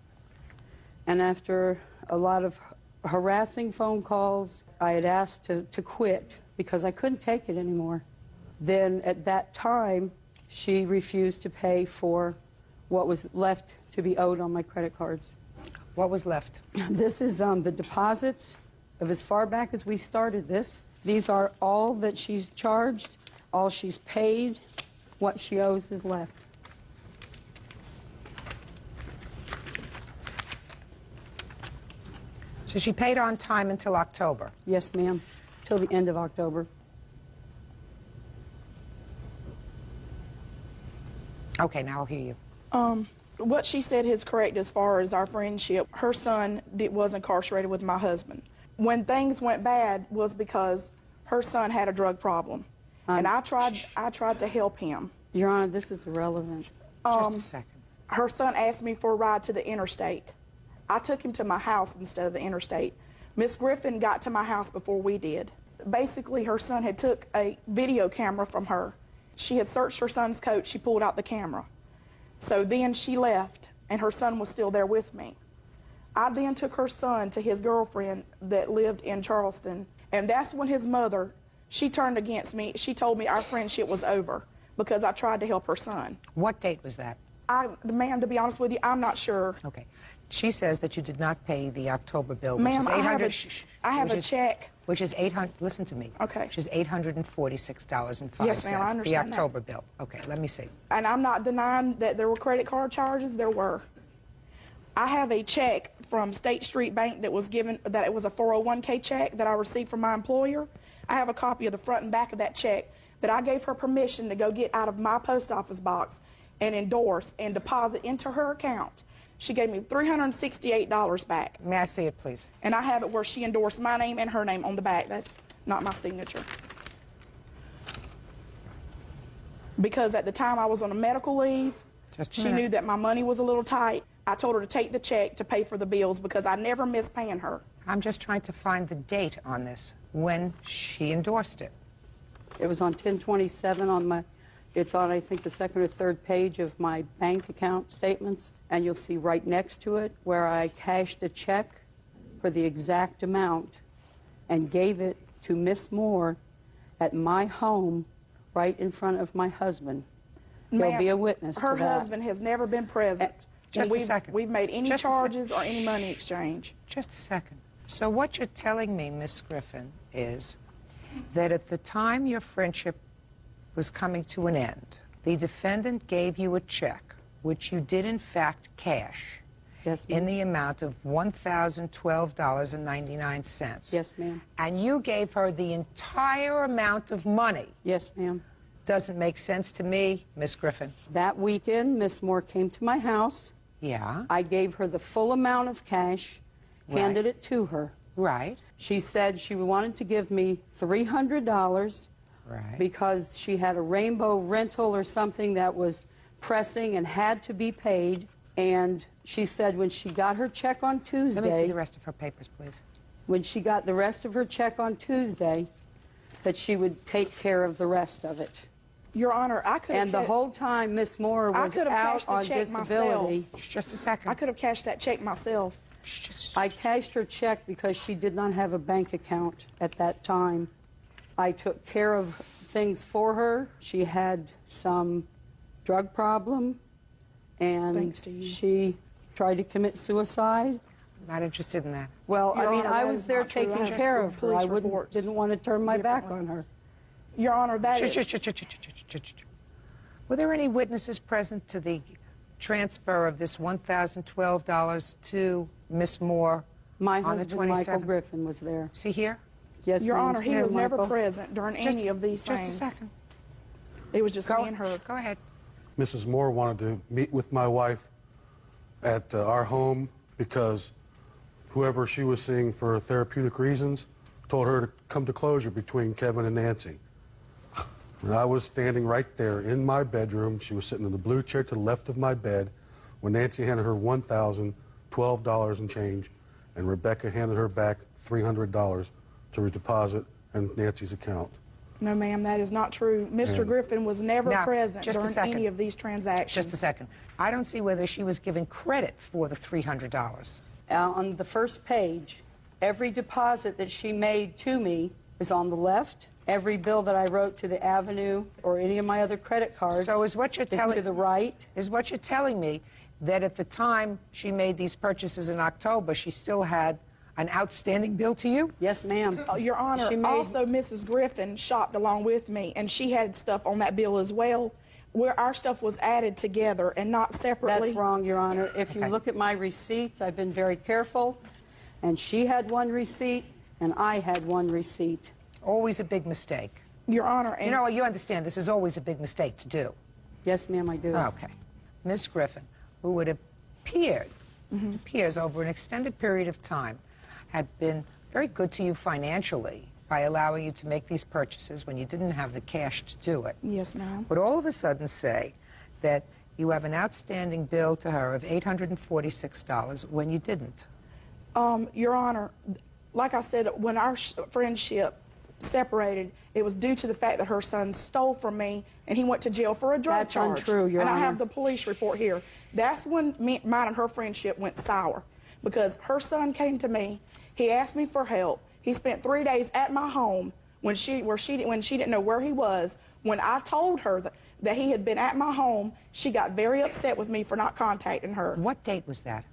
And after a lot of harassing phone calls, I had asked to quit because I couldn't take it anymore. Then at that time, she refused to pay for what was left to be owed on my credit cards. What was left? This is the deposits of as far back as we started this. These are all that she's charged, all she's paid, what she owes is left. So she paid on time until October? Yes, ma'am, till the end of October. Okay, now I'll hear you. What she said is correct as far as our friendship. Her son was incarcerated with my husband. When things went bad was because her son had a drug problem. And I tried to help him. Your Honor, this is irrelevant. Just a second. Her son asked me for a ride to the interstate. I took him to my house instead of the interstate. Miss Griffin got to my house before we did. Basically, her son had took a video camera from her. She had searched her son's coat. She pulled out the camera. So then she left, and her son was still there with me. I then took her son to his girlfriend that lived in Charleston, and that's when his mother, she turned against me. She told me our friendship was over because I tried to help her son. What date was that? Ma'am, to be honest with you, I'm not sure. Okay. She says that you did not pay the October bill, which Ma'am, is $800. I have a check. Which is $800. Listen to me. Okay. Which is $846.05. Yes, ma'am, I understand the October bill. Okay, let me see. And I'm not denying that there were credit card charges. There were. I have a check from State Street Bank that was given, that it was a 401k check that I received from my employer. I have a copy of the front and back of that check that I gave her permission to go get out of my post office box and endorse and deposit into her account. She gave me $368 back. May I see it, please? And I have it where she endorsed my name and her name on the back. That's not my signature. Because at the time I was on a medical leave, she knew that my money was a little tight. I told her to take the check to pay for the bills because I never missed paying her. I'm just trying to find the date on this, when she endorsed it. It was on 10/27 on my, it's on, I think, the second or third page of my bank account statements. And you'll see right next to it where I cashed a check for the exact amount and gave it to Miss Moore at my home right in front of my husband. He'll be a witness to that. Her husband has never been present. Just a second. We've made any Just charges or any money exchange. Just a second. So what you're telling me, Miss Griffin, is that at the time your friendship was coming to an end, the defendant gave you a check, which you did in fact cash, in the amount of $1,012.99. Yes, ma'am. And you gave her the entire amount of money. Yes, ma'am. Doesn't make sense to me, Miss Griffin. That weekend, Miss Moore came to my house. Yeah. I gave her the full amount of cash, handed it to her. Right. She said she wanted to give me $300 because she had a rainbow rental or something that was pressing and had to be paid. And she said when she got her check on Tuesday... Let me see the rest of her papers, please. When she got the rest of her check on Tuesday, that she would take care of the rest of it. Your Honor, I could have... And the whole time Miss Moore was out on disability... Just a second. I could have cashed that check myself. I cashed her check because she did not have a bank account at that time. I took care of things for her. She had some drug problem, and she tried to commit suicide. Not interested in that. Well, Your I mean, Honor, I that was is there not true. taking I just care read of her. police I reports. didn't want to turn my back on her. Your Honor, that is... Were there any witnesses present to the transfer of this $1,012 to Miss Moore My on the husband, Michael 27th? Griffin, was there. See here? Yes, Your ma'am. Honor, he Stand, was never Michael. present during any of these things. Just a second. It was just me and her. Go ahead. Mrs. Moore wanted to meet with my wife at our home because whoever she was seeing for therapeutic reasons told her to come to closure between Kevin and Nancy. And I was standing right there in my bedroom. She was sitting in the blue chair to the left of my bed when Nancy handed her $1,012 and change, and Rebecca handed her back $300 to redeposit in Nancy's account. No, ma'am, that is not true. Mr. And- Griffin was never Now, present just a during second. any of these transactions. Just a second. I don't see whether she was given credit for the $300. On the first page, every deposit that she made to me is on the left. Every bill that I wrote to the Avenue or any of my other credit cards So is what you're is telling to the right. Is what you're telling me that at the time she made these purchases in October, she still had an outstanding bill to you? Yes, ma'am. Your Honor, She made- also Mrs. Griffin shopped along with me, and she had stuff on that bill as well, where our stuff was added together and not separately. That's wrong, Your Honor. If you look at my receipts, I've been very careful, and she had one receipt, and I had one receipt. Always a big mistake. Your Honor, and You know, you understand this is always a big mistake to do. Yes, ma'am, I do. Okay. Ms. Griffin, who it appears over an extended period of time, had been very good to you financially by allowing you to make these purchases when you didn't have the cash to do it. Yes, ma'am. Would all of a sudden say that you have an outstanding bill to her of $846 when you didn't? Your Honor, like I said, when our friendship separated, it was due to the fact that her son stole from me, and he went to jail for a drug That's charge. untrue, Your And I Honor. have the police report here. That's when mine and her friendship went sour, because her son came to me. He asked me for help. He spent 3 days at my home when she didn't know where he was. When I told her that he had been at my home, she got very upset with me for not contacting her. What date was that?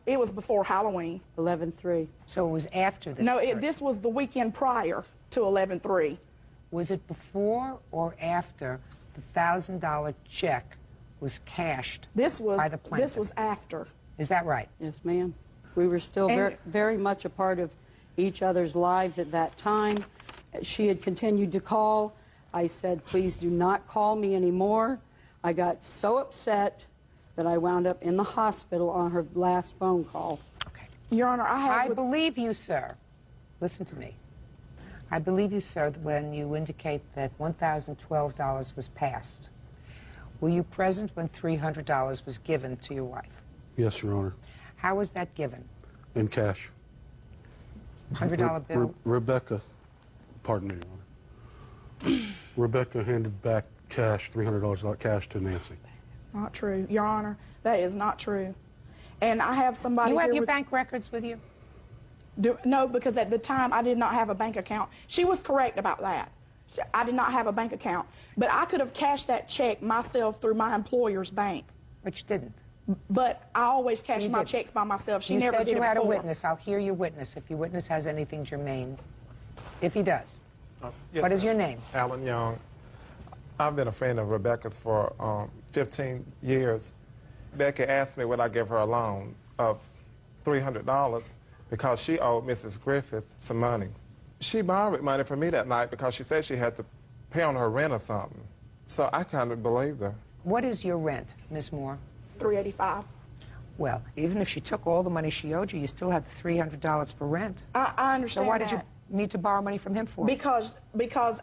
It was before Halloween. 11/3. So it was after this? No, this was the weekend prior to 11/3. Was it before or after the $1,000 check was cashed by the plaintiff? This was after. Is that right? Yes, ma'am. We were still very much a part of each other's lives at that time. She had continued to call. I said, please do not call me anymore. I got so upset that I wound up in the hospital on her last phone call. Okay. Your Honor, I believe you, sir. Listen to me. I believe you, sir, when you indicate that $1,012 was passed. Were you present when $300 was given to your wife? Yes, Your Honor. How was that given? In cash. $100 bill? Rebecca, pardon me, Your Honor. Rebecca handed back cash, $300 cash to Nancy. Not true, Your Honor. That is not true. And I have somebody You have here your with- bank records with you? No, because at the time I did not have a bank account. She was correct about that. I did not have a bank account. But I could have cashed that check myself through my employer's bank. But you didn't. But I always cashed You my didn't. checks by myself. She You never said did you it had a before. witness. I'll hear your witness if your witness has anything germane. If he does. Yes, What is ma'am. your name? Alan Young. I've been a friend of Rebecca's for 15 years. Rebecca asked me would I give her a loan of $300 because she owed Mrs. Griffith some money. She borrowed money from me that night because she said she had to pay on her rent or something. So I kind of believed her. What is your rent, Miss Moore? $385. Well, even if she took all the money she owed you, you still had the $300 for rent. I understand So why did that. you need to borrow money from him for? Because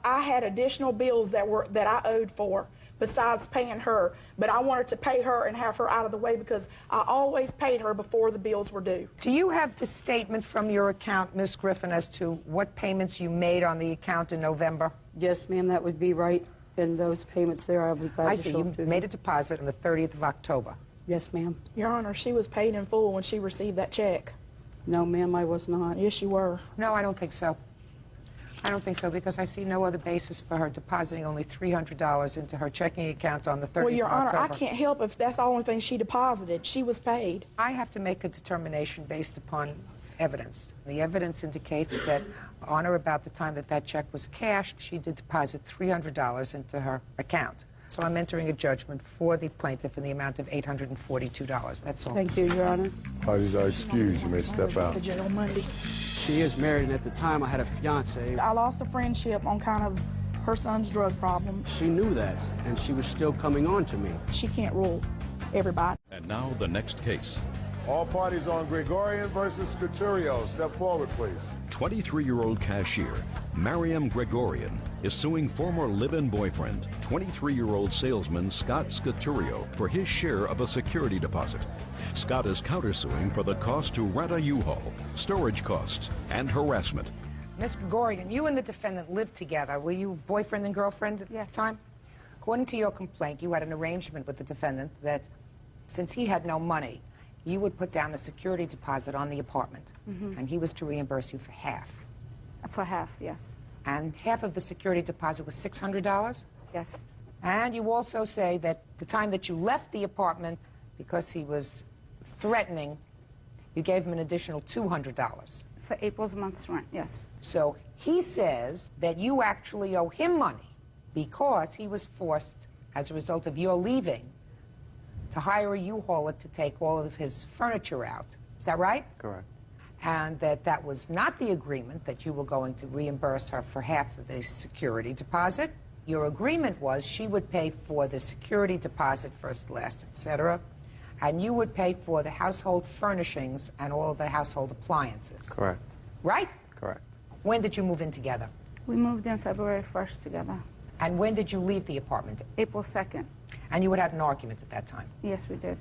I had additional bills that I owed for besides paying her. But I wanted to pay her and have her out of the way because I always paid her before the bills were due. Do you have the statement from your account, Miss Griffin, as to what payments you made on the account in November? Yes, ma'am, that would be right in those payments there. I'll be glad I to see. show You them to made them. a deposit on the 30th of October. Yes, ma'am. Your Honor, she was paid in full when she received that check. No, ma'am, I was not. Yes, you were. No, I don't think so. I don't think so, because I see no other basis for her depositing only $300 into her checking account on the 30th Well, Your of Honor, I October. can't help if that's the only thing she deposited. She was paid. I have to make a determination based upon evidence. The evidence indicates that on or about the time that that check was cashed, she did deposit $300 into her account. So I'm entering a judgment for the plaintiff in the amount of $842. That's all. Thank you, Your Honor. Parties are excused. You may step out. To jail Monday. She is married, and at the time I had a fiance. I lost a friendship on kind of her son's drug problem. She knew that, and she was still coming on to me. She can't rule everybody. And now the next case. All parties on Gregorian versus Scoturio. Step forward, please. 23-year-old cashier Mariam Gregorian is suing former live-in boyfriend, 23-year-old salesman Scott Scoturio, for his share of a security deposit. Scott is countersuing for the cost to rent a U-Haul, storage costs, and harassment. Ms. Gregorian, you and the defendant lived together. Were you boyfriend and girlfriend at the time? According to your complaint, you had an arrangement with the defendant that since he had no money, you would put down the security deposit on the apartment, and he was to reimburse you for half. For half, yes. And half of the security deposit was $600? Yes. And you also say that the time that you left the apartment, because he was threatening, you gave him an additional $200. For April's month's rent, yes. So he says that you actually owe him money because he was forced, as a result of your leaving, to hire a U-Hauler to take all of his furniture out. Is that right? Correct. And that was not the agreement, that you were going to reimburse her for half of the security deposit. Your agreement was she would pay for the security deposit, first, last, etc., and you would pay for the household furnishings and all of the household appliances. Correct. Right? Correct. When did you move in together? We moved in February 1st together. And when did you leave the apartment? April 2nd. And you would have an argument at that time? Yes, we did.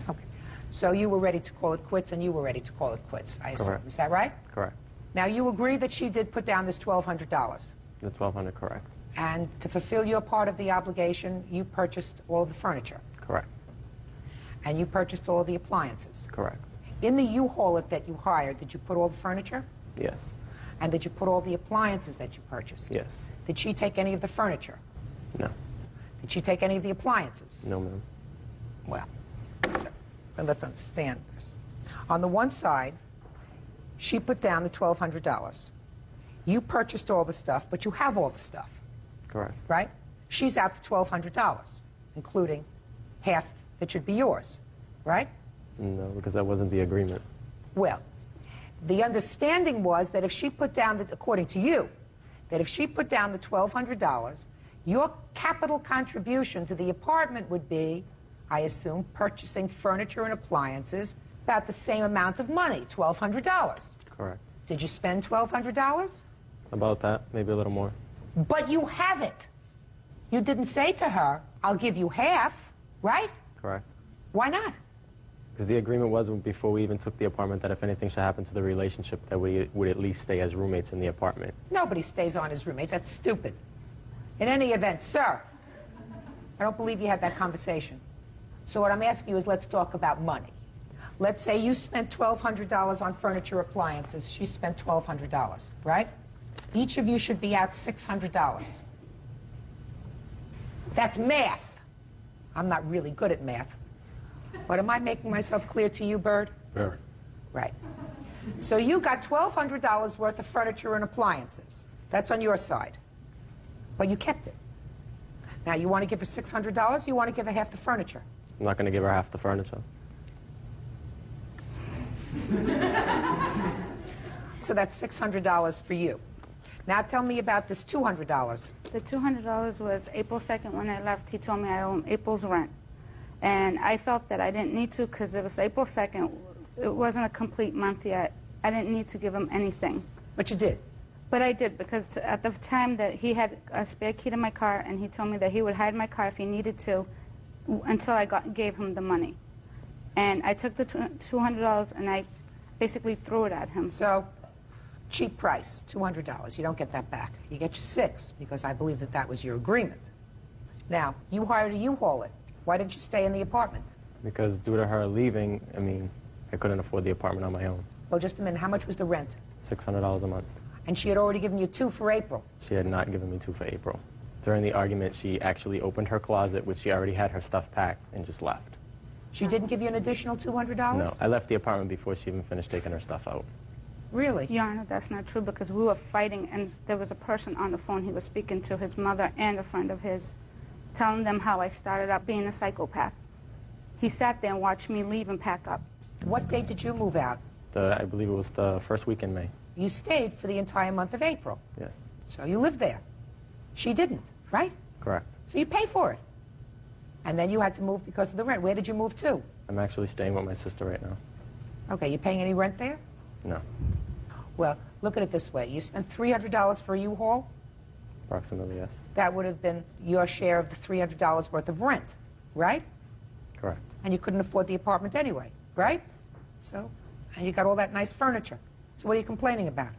Okay. So you were ready to call it quits, and you were ready to call it quits, I assume. Correct. Is that right? Correct. Now, you agree that she did put down this $1,200. The $1,200, correct. And to fulfill your part of the obligation, you purchased all the furniture. Correct. And you purchased all the appliances. Correct. In the U-Haul that you hired, did you put all the furniture? Yes. And did you put all the appliances that you purchased? Yes. Did she take any of the furniture? No. Did she take any of the appliances? No, ma'am. Well, so, then let's understand this. On the one side, she put down the $1,200. You purchased all the stuff, but you have all the stuff, Correct. right? She's out the $1,200, including half that should be yours, right? No, because that wasn't the agreement. Well, the understanding was that if she put down, according to you, that if she put down the $1,200, your capital contribution to the apartment would be, I assume, purchasing furniture and appliances about the same amount of money, $1,200. Correct. Did you spend $1,200? About that, maybe a little more. But you have it. You didn't say to her, I'll give you half, right? Correct. Why not? Because the agreement was before we even took the apartment that if anything should happen to the relationship, that we would at least stay as roommates in the apartment. Nobody stays on as roommates. That's stupid. In any event, sir, I don't believe you had that conversation. So what I'm asking you is, let's talk about money. Let's say you spent $1,200 on furniture, appliances. She spent $1,200, right? Each of you should be out $600. That's math. I'm not really good at math. But am I making myself clear to you, Bird? Very. Right. So you got $1,200 worth of furniture and appliances. That's on your side. But you kept it. Now, you want to give her $600, you want to give her half the furniture? I'm not going to give her half the furniture. So that's $600 for you. Now tell me about this $200. The $200 was April 2nd when I left. He told me I owe him April's rent. And I felt that I didn't need to because it was April 2nd. It wasn't a complete month yet. I didn't need to give him anything. But you did? But I did, because at the time that he had a spare key to my car, and he told me that he would hide my car if he needed to until I gave him the money. And I took the $200 and I basically threw it at him. So, cheap price, $200. You don't get that back. You get your $6, because I believe that that was your agreement. Now, you hired a U-Haul. Why didn't you stay in the apartment? Because due to her leaving, I couldn't afford the apartment on my own. Well, just a minute. How much was the rent? $600 a month. And she had already given you 2 for April. She had not given me 2 for April. During the argument, she actually opened her closet, which she already had her stuff packed, and just left. She didn't give you an additional $200? No, I left the apartment before she even finished taking her stuff out. Really? Your Honor, that's not true because we were fighting and there was a person on the phone. He was speaking to his mother and a friend of his, telling them how I started out being a psychopath. He sat there and watched me leave and pack up. What date did you move out? I believe it was the first week in May. You stayed for the entire month of April. Yes. So you lived there. She didn't, right? Correct. So you pay for it. And then you had to move because of the rent. Where did you move to? I'm actually staying with my sister right now. Okay, you paying any rent there? No. Well, look at it this way. You spent $300 for a U-Haul? Approximately, yes. That would have been your share of the $300 worth of rent, right? Correct. And you couldn't afford the apartment anyway, right? So, and you got all that nice furniture. So what are you complaining about?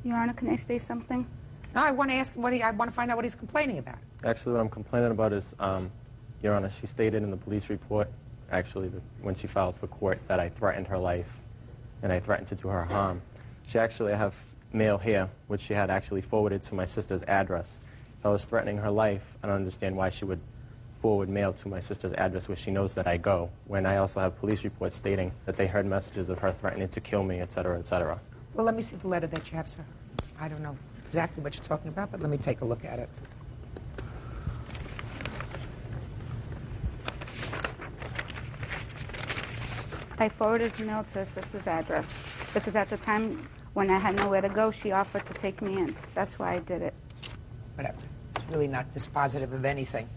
Your Honor, can I say something? No, I want to ask him I want to find out what he's complaining about. Actually, what I'm complaining about is, Your Honor, she stated in the police report, actually, when she filed for court, that I threatened her life and I threatened to do her harm. She actually, I have mail here, which she had actually forwarded to my sister's address. If I was threatening her life, I don't understand why she would forward mail to my sister's address where she knows that I go, when I also have police reports stating that they heard messages of her threatening to kill me, etc., etc. Well, let me see the letter that you have, sir. I don't know exactly what you're talking about, but let me take a look at it. I forwarded the mail to her sister's address because at the time when I had nowhere to go, she offered to take me in. That's why I did it. Whatever. It's really not dispositive of anything.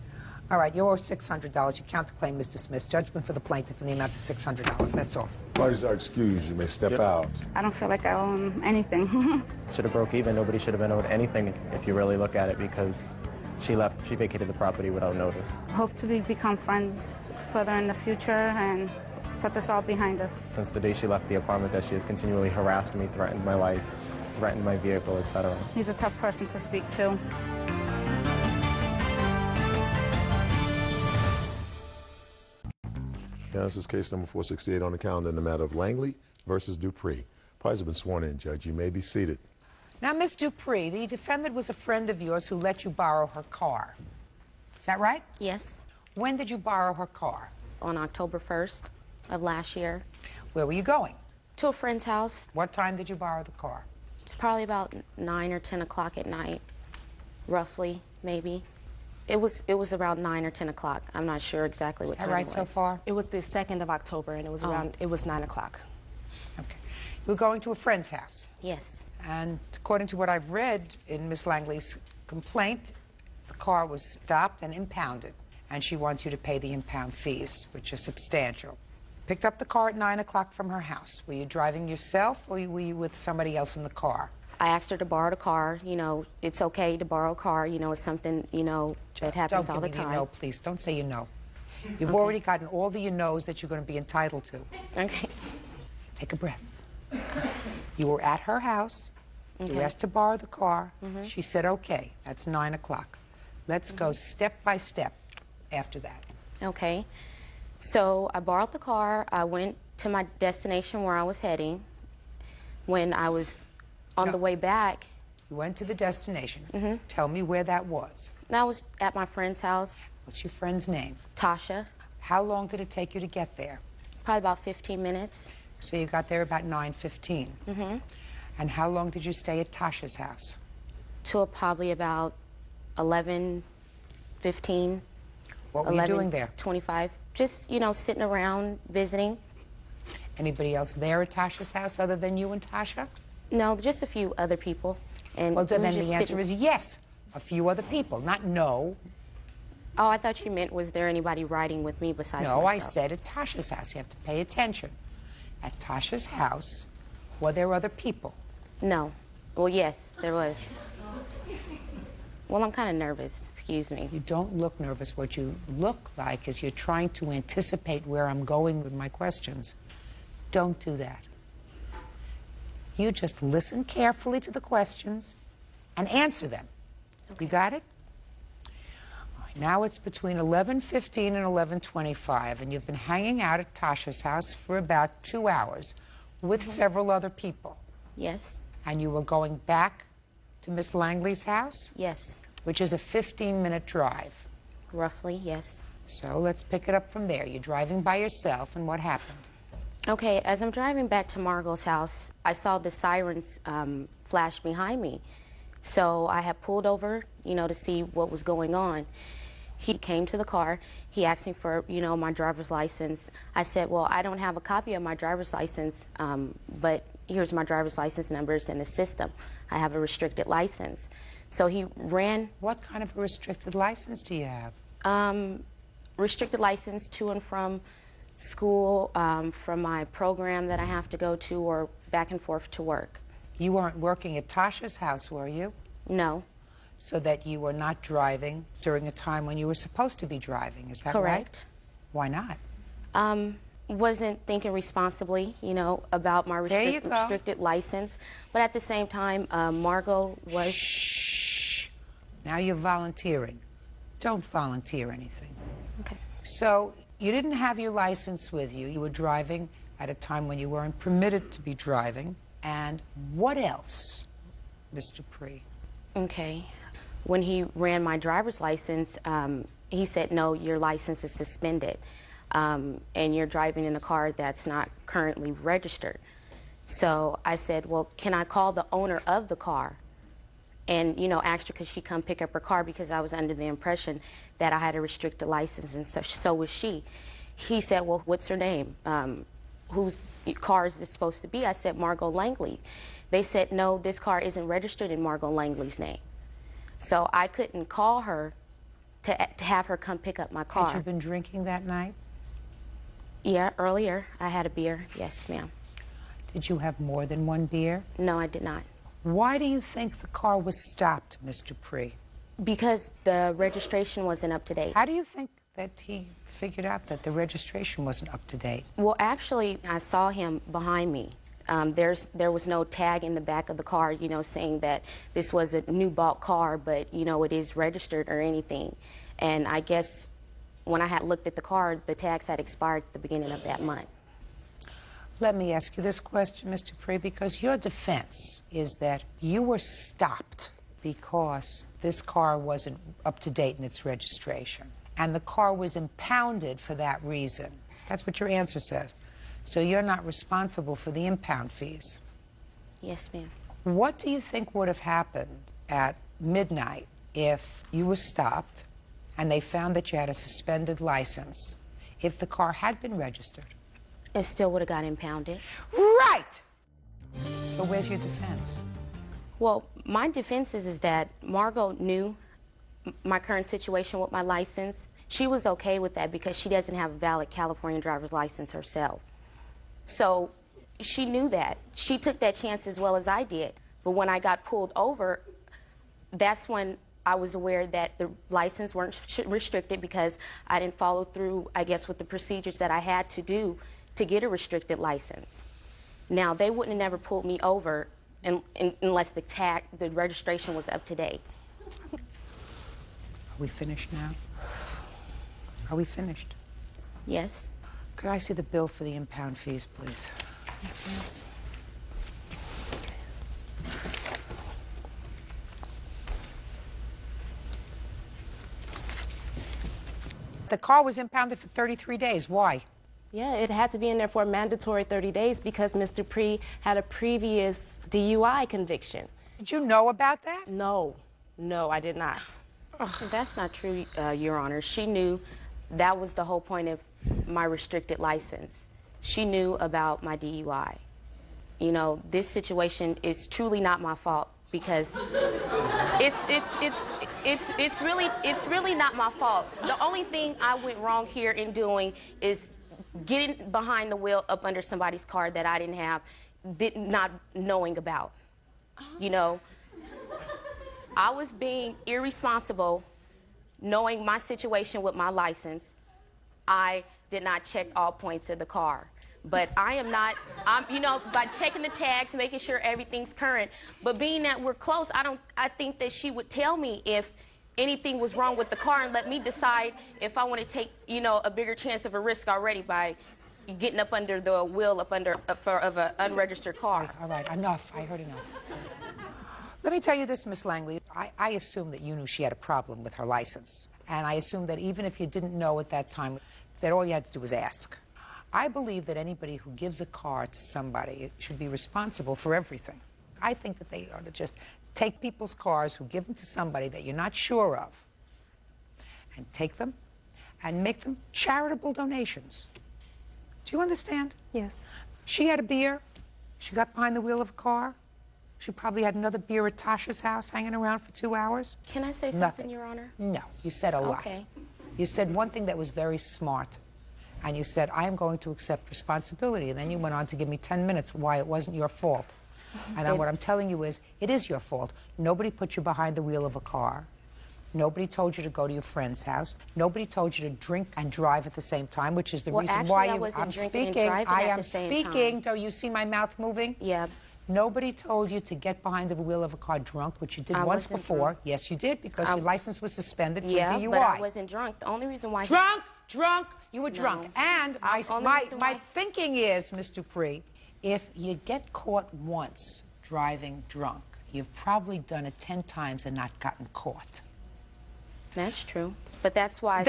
All right, you owe $600. Your counterclaim is dismissed. Judgment for the plaintiff in the amount of $600. That's all. Parties are excused. You may step out. I don't feel like I owe him anything. Should have broke even. Nobody should have been owed anything if you really look at it, because she left, she vacated the property without notice. Hope to become friends further in the future and put this all behind us. Since the day she left the apartment, that she has continually harassed me, threatened my life, threatened my vehicle, etc. He's a tough person to speak to. Now, this is case number 468 on the calendar in the matter of Langley versus Dupree. Parties have been sworn in, Judge. You may be seated. Now, Miss Dupree, the defendant was a friend of yours who let you borrow her car. Is that right? Yes. When did you borrow her car? On October 1st of last year. Where were you going? To a friend's house. What time did you borrow the car? It's probably about 9 or 10 o'clock at night, roughly, maybe. It was around 9 or 10 o'clock. I'm not sure exactly what time it was. Is that right so far? It was the 2nd of October, and it was it was 9 o'clock. Okay. You were going to a friend's house? Yes. And according to what I've read in Miss Langley's complaint, the car was stopped and impounded, and she wants you to pay the impound fees, which are substantial. Picked up the car at 9 o'clock from her house. Were you driving yourself, or were you with somebody else in the car? I asked her to borrow the car. You know, it's okay to borrow a car. You know, it's something, you know, that happens all the time. Don't give me you know, please. Don't say you know. You've already gotten all the you knows that you're going to be entitled to. Okay. Take a breath. You were at her house. You asked to borrow the car. She said, okay, that's 9 o'clock. Let's go step by step after that. Okay. So I borrowed the car. I went to my destination where I was heading. When I was on the way back. You went to the destination. Tell me where that was. That was at my friend's house. What's your friend's name? Tasha. How long did it take you to get there? Probably about 15 minutes. So you got there about 9:15. And how long did you stay at Tasha's house? Till probably about 11:15. What were you doing there? 25. Just, you know, sitting around, visiting. Anybody else there at Tasha's house other than you and Tasha? No, just a few other people. And well, then we were the just answer sitting- is yes, a few other people, not no. Oh, I thought you meant was there anybody riding with me besides No, I myself? said at Tasha's house. You have to pay attention. At Tasha's house, were there other people? No. Well, yes, there was. Well, I'm kind of nervous. Excuse me. You don't look nervous. What you look like is you're trying to anticipate where I'm going with my questions. Don't do that. You just listen carefully to the questions and answer them. You got it? All right, now it's between 11:15 and 11:25, and you've been hanging out at Tasha's house for about 2 hours with several other people. Yes. And you were going back to Miss Langley's house? Yes. Which is a 15-minute drive. Roughly, yes. So let's pick it up from there. You're driving by yourself, and what happened? Okay, as I'm driving back to Margot's house, I saw the sirens flash behind me. So I had pulled over, to see what was going on. He came to the car. He asked me for, my driver's license. I said, well, I don't have a copy of my driver's license, but here's my driver's license numbers in the system. I have a restricted license. So he ran. What kind of a restricted license do you have? Restricted license to and from school, from my program that I have to go to, or back and forth to work. You weren't working at Tasha's house, were you? No. So that you were not driving during a time when you were supposed to be driving, is that Correct. right? Why not? Wasn't thinking responsibly, about my restricted license. But at the same time, Margot was... Shh. Now you're volunteering. Don't volunteer anything. Okay. So you didn't have your license with you. You were driving at a time when you weren't permitted to be driving. And what else, Mr. Dupree? Okay. When he ran my driver's license, he said, no, your license is suspended, and you're driving in a car that's not currently registered. So I said, well, can I call the owner of the car and, ask her could she come pick up her car, because I was under the impression that I had a restricted license, and so was she. He said, well, what's her name? Whose car is this supposed to be? I said, Margot Langley. They said, no, this car isn't registered in Margot Langley's name. So I couldn't call her to have her come pick up my car. Had you been drinking that night? Yeah, earlier I had a beer. Yes, ma'am. Did you have more than one beer? No, I did not. Why do you think the car was stopped, Mr. Dupree? Because the registration wasn't up to date. How do you think that he figured out that the registration wasn't up to date? Well, actually, I saw him behind me. There was no tag in the back of the car, saying that this was a new bought car, but, it is registered or anything. And I guess when I had looked at the car, the tags had expired at the beginning of that month. Let me ask you this question, Mr. Dupree, because your defense is that you were stopped because this car wasn't up to date in its registration, and the car was impounded for that reason. That's what your answer says. So you're not responsible for the impound fees. Yes, ma'am. What do you think would have happened at midnight if you were stopped and they found that you had a suspended license, if the car had been registered? It still would have got impounded. Right! So where's your defense? Well, my defense is that Margot knew my current situation with my license. She was okay with that because she doesn't have a valid California driver's license herself. So she knew that. She took that chance as well as I did. But when I got pulled over, that's when I was aware that the license weren't restricted, because I didn't follow through, I guess, with the procedures that I had to do to get a restricted license. Now, they wouldn't have never pulled me over unless the registration was up to date. Are we finished now? Are we finished? Yes. Could I see the bill for the impound fees, please? Yes, ma'am. The car was impounded for 33 days. Why? Yeah, it had to be in there for a mandatory 30 days because Mr. Dupree had a previous DUI conviction. Did you know about that? No, I did not. That's not true, Your Honor. She knew that was the whole point of my restricted license. She knew about my DUI. This situation is truly not my fault, because it's really not my fault. The only thing I went wrong here in doing is getting behind the wheel up under somebody's car that I didn't have, not knowing about. I was being irresponsible, knowing my situation with my license. I did not check all points of the car. But I'm by checking the tags, making sure everything's current. But being that we're close, I think that she would tell me if anything was wrong with the car and let me decide if I want to take, a bigger chance of a risk already by getting up under the wheel of an unregistered car. All right, enough. I heard enough. Let me tell you this, Miss Langley. I assume that you knew she had a problem with her license. And I assume that even if you didn't know at that time, that all you had to do was ask. I believe that anybody who gives a car to somebody should be responsible for everything. I think that they ought to just take people's cars who give them to somebody that you're not sure of and take them and make them charitable donations. Do you understand? Yes. She had a beer. She got behind the wheel of a car. She probably had another beer at Tasha's house hanging around for 2 hours. Can I say something, Nothing. Your Honor? No, you said a lot. Okay. You said one thing that was very smart. And you said, I am going to accept responsibility. And then you went on to give me 10 minutes why it wasn't your fault. And what I'm telling you is, it is your fault. Nobody put you behind the wheel of a car. Nobody told you to go to your friend's house. Nobody told you to drink and drive at the same time, which is the reason why you... I'm speaking. I am speaking. Do you see my mouth moving? Yeah. Nobody told you to get behind the wheel of a car drunk, which you did once before. Drunk. Yes, you did, because your license was suspended for DUI. Yeah, but I wasn't drunk. The only reason why... Drunk! You were drunk. And my thinking is, Ms. Dupree, if you get caught once driving drunk, you've probably done it 10 times and not gotten caught. That's true. But that's why...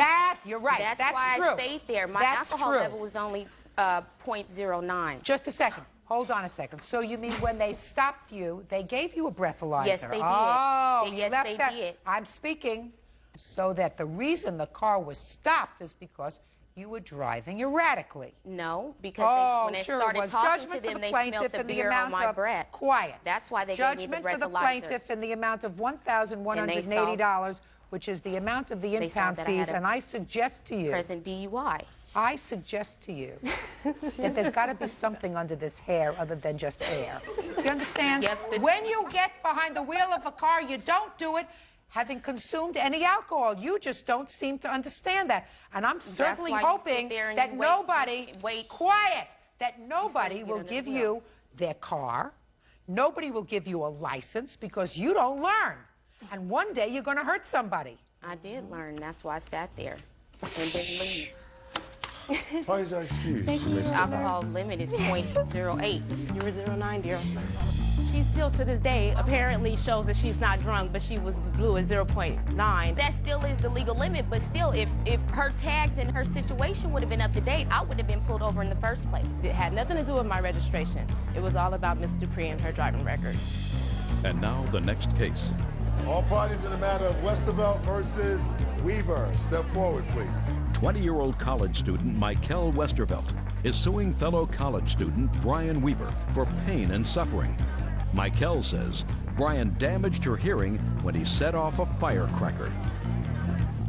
You're right. That's why true. I stayed there. My alcohol level was only 0.09. Just a second. Hold on a second. So you mean when they stopped you, they gave you a breathalyzer? Yes, they did. Oh, Yes, they did. I'm speaking. So that the reason the car was stopped is because you were driving erratically. No, because when they started talking Judgment to them, for the they plaintiff smelled the and the beer amount on my of breath. Quiet. That's why they Judgment gave me the breathalyzer. for the plaintiff in the amount of $1,180, which is the amount of the impound fees. And I suggest to you, present DUI. I suggest to you that there's got to be something under this hair other than just air. Do you understand? Yep, when you get behind the wheel of a car, you don't do it having consumed any alcohol. You just don't seem to understand that. And I'm certainly hoping that nobody, that nobody will give you their car. Nobody will give you a license because you don't learn. And one day you're going to hurt somebody. I did learn. That's why I sat there and didn't leave. Parties are excused. Alcohol limit is 0.08. You were 0.9, dear. She still, to this day, apparently shows that she's not drunk, but she was blue at 0.9. That still is the legal limit, but still, if her tags and her situation would have been up to date, I would have been pulled over in the first place. It had nothing to do with my registration. It was all about Ms. Dupree and her driving record. And now the next case. All parties in the matter of Westervelt versus Weaver. Step forward, please. 20-year-old college student Michael Westervelt is suing fellow college student Brian Weaver for pain and suffering. Michael says Brian damaged her hearing when he set off a firecracker.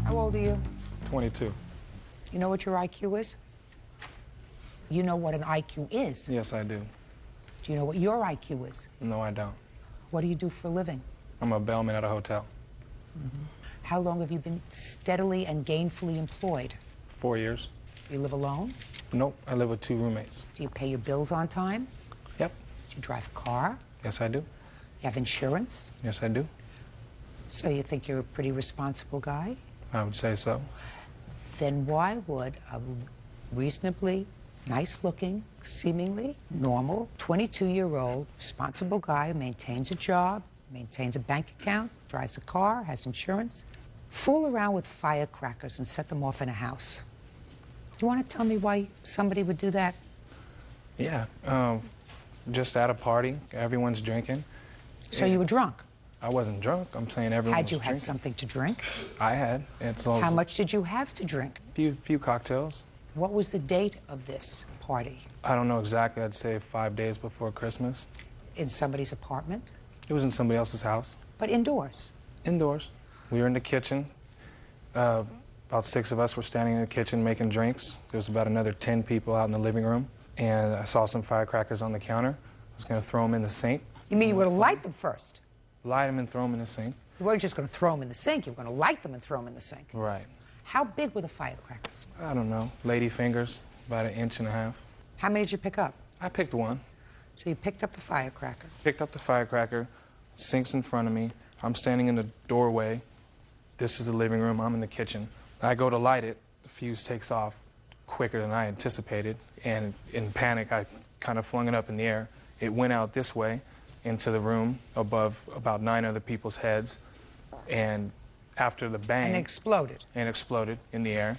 How old are you? 22. You know what your IQ is? You know what an IQ is? Yes, I do. Do you know what your IQ is? No, I don't. What do you do for a living? I'm a bellman at a hotel. How long have you been steadily and gainfully employed? 4 years. Do you live alone? Nope, I live with 2 roommates. Do you pay your bills on time? Yep. Do you drive a car? Yes, I do. You have insurance? Yes, I do. So you think you're a pretty responsible guy? I would say so. Then why would a reasonably nice-looking, seemingly normal, 22-year-old responsible guy who maintains a job, maintains a bank account, drives a car, has insurance, fool around with firecrackers and set them off in a house? You want to tell me why somebody would do that? Yeah, just at a party, everyone's drinking. So you were drunk? I wasn't drunk. I'm saying everyone Had was you drinking. had something to drink? I had. How much did you have to drink? Few cocktails. What was the date of this party? I don't know exactly. I'd say 5 days before Christmas. In somebody's apartment? It was in somebody else's house. But indoors? Indoors. We were in the kitchen. About 6 of us were standing in the kitchen making drinks. There was about another 10 people out in the living room. And I saw some firecrackers on the counter. I was going to throw them in the sink. You mean you were going to light them first? Light them and throw them in the sink. You weren't just going to throw them in the sink. You were going to light them and throw them in the sink. Right. How big were the firecrackers? I don't know. Lady fingers, about 1.5 inches. How many did you pick up? I picked one. So you picked up the firecracker. Picked up the firecracker. Sink's in front of me. I'm standing in the doorway. This is the living room. I'm in the kitchen. I go to light it. The fuse takes off quicker than I anticipated, and in panic, I kind of flung it up in the air. It went out this way into the room above about 9 other people's heads, and after the bang... And exploded. And exploded in the air.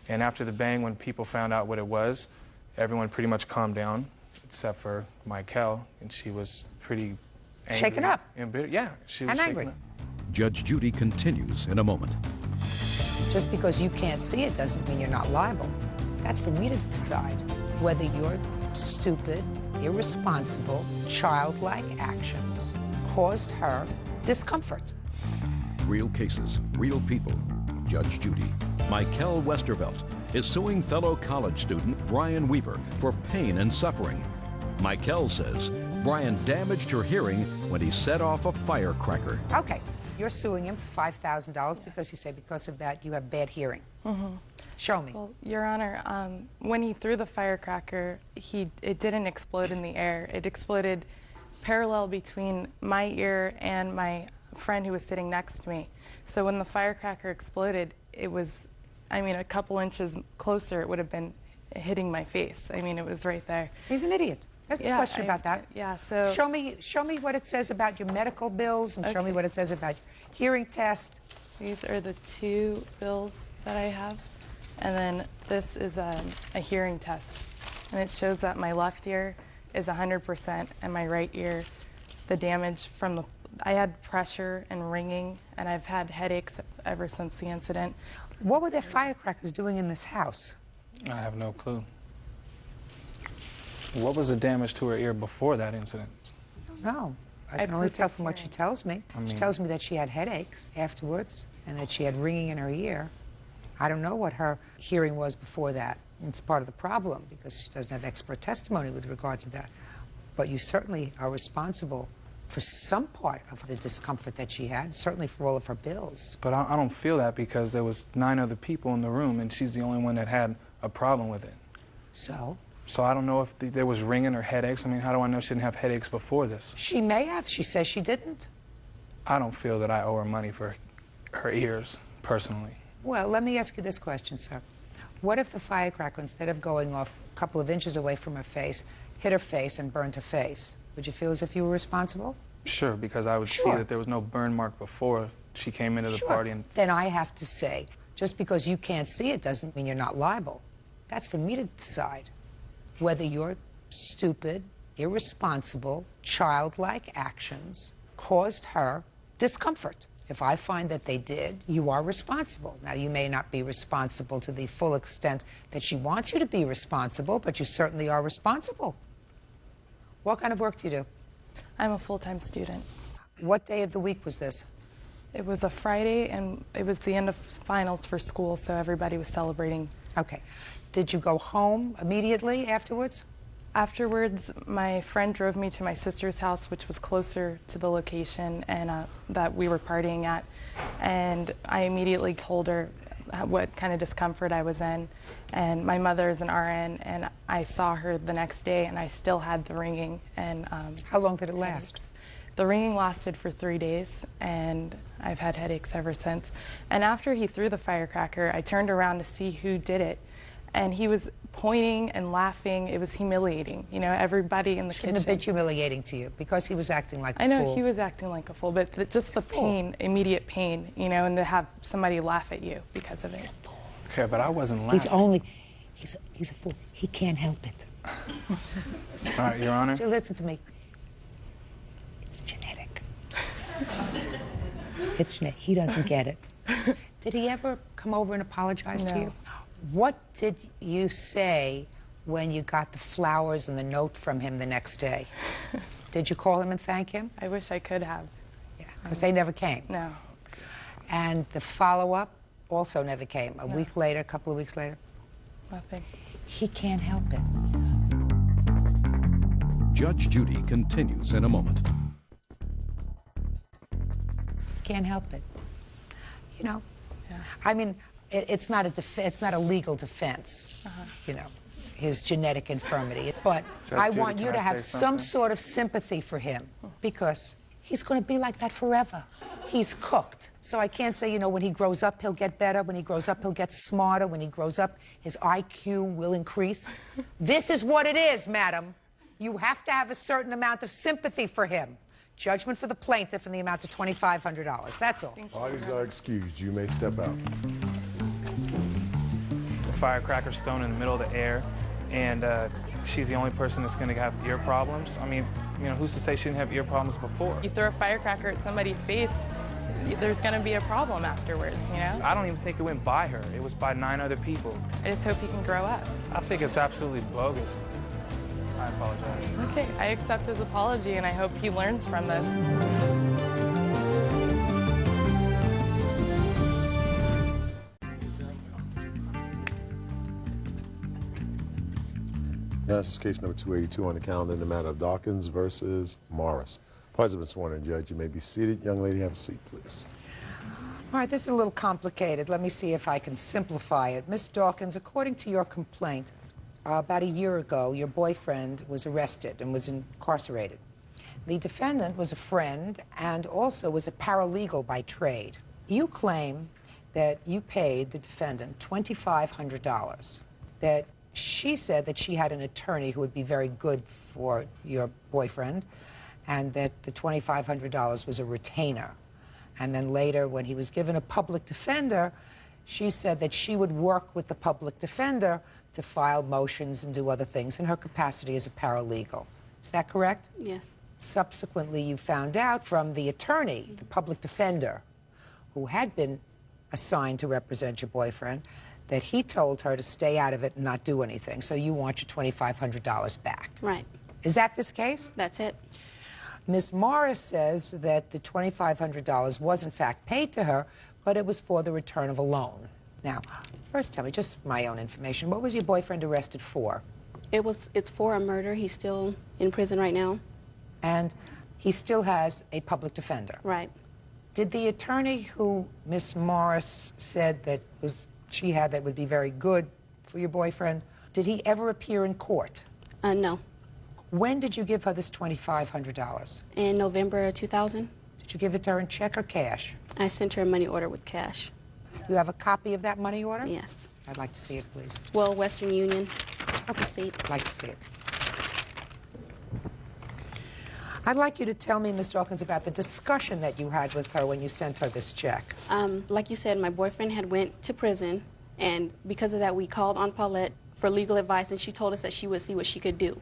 And after the bang, when people found out what it was, everyone pretty much calmed down, except for Michael, and she was pretty angry. Shaken up. And bitter. Yeah, she was and shaken angry. up. Judge Judy continues in a moment. Just because you can't see it doesn't mean you're not liable. That's for me to decide whether your stupid, irresponsible, childlike actions caused her discomfort. Real cases, real people. Judge Judy. Michael Westervelt is suing fellow college student Brian Weaver for pain and suffering. Michael says Brian damaged her hearing when he set off a firecracker. Okay, you're suing him for $5,000 because you say because of that you have bad hearing. Mm-hmm. Show me. Well, Your Honor, when he threw the firecracker, it didn't explode in the air. It exploded parallel between my ear and my friend who was sitting next to me. So when the firecracker exploded, it was, I mean, a couple inches closer, it would have been hitting my face. I mean, it was right there. He's an idiot. There's no question about that. Yeah, so... Show me what it says about your medical bills and show me what it says about your hearing test. These are the 2 bills that I have. And then this is a hearing test. And it shows that my left ear is 100% and my right ear, the damage from the... I had pressure and ringing, and I've had headaches ever since the incident. What were the firecrackers doing in this house? I have no clue. What was the damage to her ear before that incident? No. I can only tell from what she tells me. She tells me that she had headaches afterwards and that she had ringing in her ear. I don't know what her hearing was before that. It's part of the problem because she doesn't have expert testimony with regard to that. But you certainly are responsible for some part of the discomfort that she had, certainly for all of her bills. But I don't feel that because there was 9 other people in the room and she's the only one that had a problem with it. So? So I don't know if there was ringing or headaches. I mean, how do I know she didn't have headaches before this? She may have. She says she didn't. I don't feel that I owe her money for her ears, personally. Well, let me ask you this question, sir. What if the firecracker, instead of going off a couple of inches away from her face, hit her face and burned her face? Would you feel as if you were responsible? Sure, because I would see that there was no burn mark before she came into the party. And then I have to say, just because you can't see it doesn't mean you're not liable. That's for me to decide whether your stupid, irresponsible, childlike actions caused her discomfort. If I find that they did, you are responsible. Now, you may not be responsible to the full extent that she wants you to be responsible, but you certainly are responsible. What kind of work do you do? I'm a full-time student. What day of the week was this? It was a Friday, and it was the end of finals for school, so everybody was celebrating. Okay. Did you go home immediately afterwards? Afterwards, my friend drove me to my sister's house, which was closer to the location and that we were partying at. And I immediately told her what kind of discomfort I was in. And my mother is an RN, and I saw her the next day, and I still had the ringing. And how long did it last? The ringing lasted for 3 days, and I've had headaches ever since. And after he threw the firecracker, I turned around to see who did it. And he was pointing and laughing. It was humiliating. You know, everybody in the kitchen. Shouldn't have been humiliating to you because he was acting like a fool. I know fool. he was acting like a fool, but just the pain, immediate pain, you know, and to have somebody laugh at you because of it. Okay, but I wasn't laughing. He's a fool. He can't help it. All right, Your Honor. Listen to me. It's genetic. It's genetic. He doesn't get it. Did he ever come over and apologize to you? What did you say when you got the flowers and the note from him the next day? Did you call him and thank him? I wish I could have. Yeah, because they never came. No. And the follow-up also never came. A week later, a couple of weeks later? Nothing. He can't help it. Judge Judy continues in a moment. Can't help it. You know, I mean, it's not a legal defense, you know, his genetic infirmity. But I want you to have some sort of sympathy for him because he's going to be like that forever. He's cooked. So I can't say, you know, when he grows up, he'll get better. When he grows up, he'll get smarter. When he grows up, his IQ will increase. This is what it is, madam. You have to have a certain amount of sympathy for him. Judgment for the plaintiff in the amount of $2,500. That's all. Parties are excused. You may step out. The firecracker's thrown in the middle of the air, and she's the only person that's going to have ear problems. I mean, you know, who's to say she didn't have ear problems before? You throw a firecracker at somebody's face, there's going to be a problem afterwards, you know? I don't even think it went by her. It was by 9 other people. I just hope he can grow up. I think it's absolutely bogus. I apologize. Okay, I accept his apology, and I hope he learns from this. Now, this is case number 282 on the calendar in the matter of Dawkins versus Morris. Parties have been sworn in, Judge. You may be seated. Young lady, have a seat, please. All right, this is a little complicated. Let me see if I can simplify it. Miss Dawkins, according to your complaint, about a year ago, your boyfriend was arrested and was incarcerated. The defendant was a friend and also was a paralegal by trade. You claim that you paid the defendant $2,500, that she said that she had an attorney who would be very good for your boyfriend, and that the $2,500 was a retainer. And then later, when he was given a public defender, she said that she would work with the public defender to file motions and do other things in her capacity as a paralegal. Is that correct? Yes. Subsequently, you found out from the attorney, the public defender, who had been assigned to represent your boyfriend, that he told her to stay out of it and not do anything. So you want your $2,500 back. Right. Is that this case? That's it. Ms. Morris says that the $2,500 was in fact paid to her, but it was for the return of a loan. Now, first tell me, just for my own information, what was your boyfriend arrested for? It's for a murder. He's still in prison right now. And he still has a public defender. Right. Did the attorney who Ms. Morris said that she had that would be very good for your boyfriend, did he ever appear in court? No. When did you give her this $2,500? In November 2000. Did you give it to her in check or cash? I sent her a money order with cash. You have a copy of that money order? Yes. I'd like to see it, please. Well, Western Union. Receipt. I'd like to see it. I'd like you to tell me, Ms. Dawkins, about the discussion that you had with her when you sent her this check. Like you said, my boyfriend had went to prison, and because of that, we called on Paulette for legal advice, and she told us that she would see what she could do.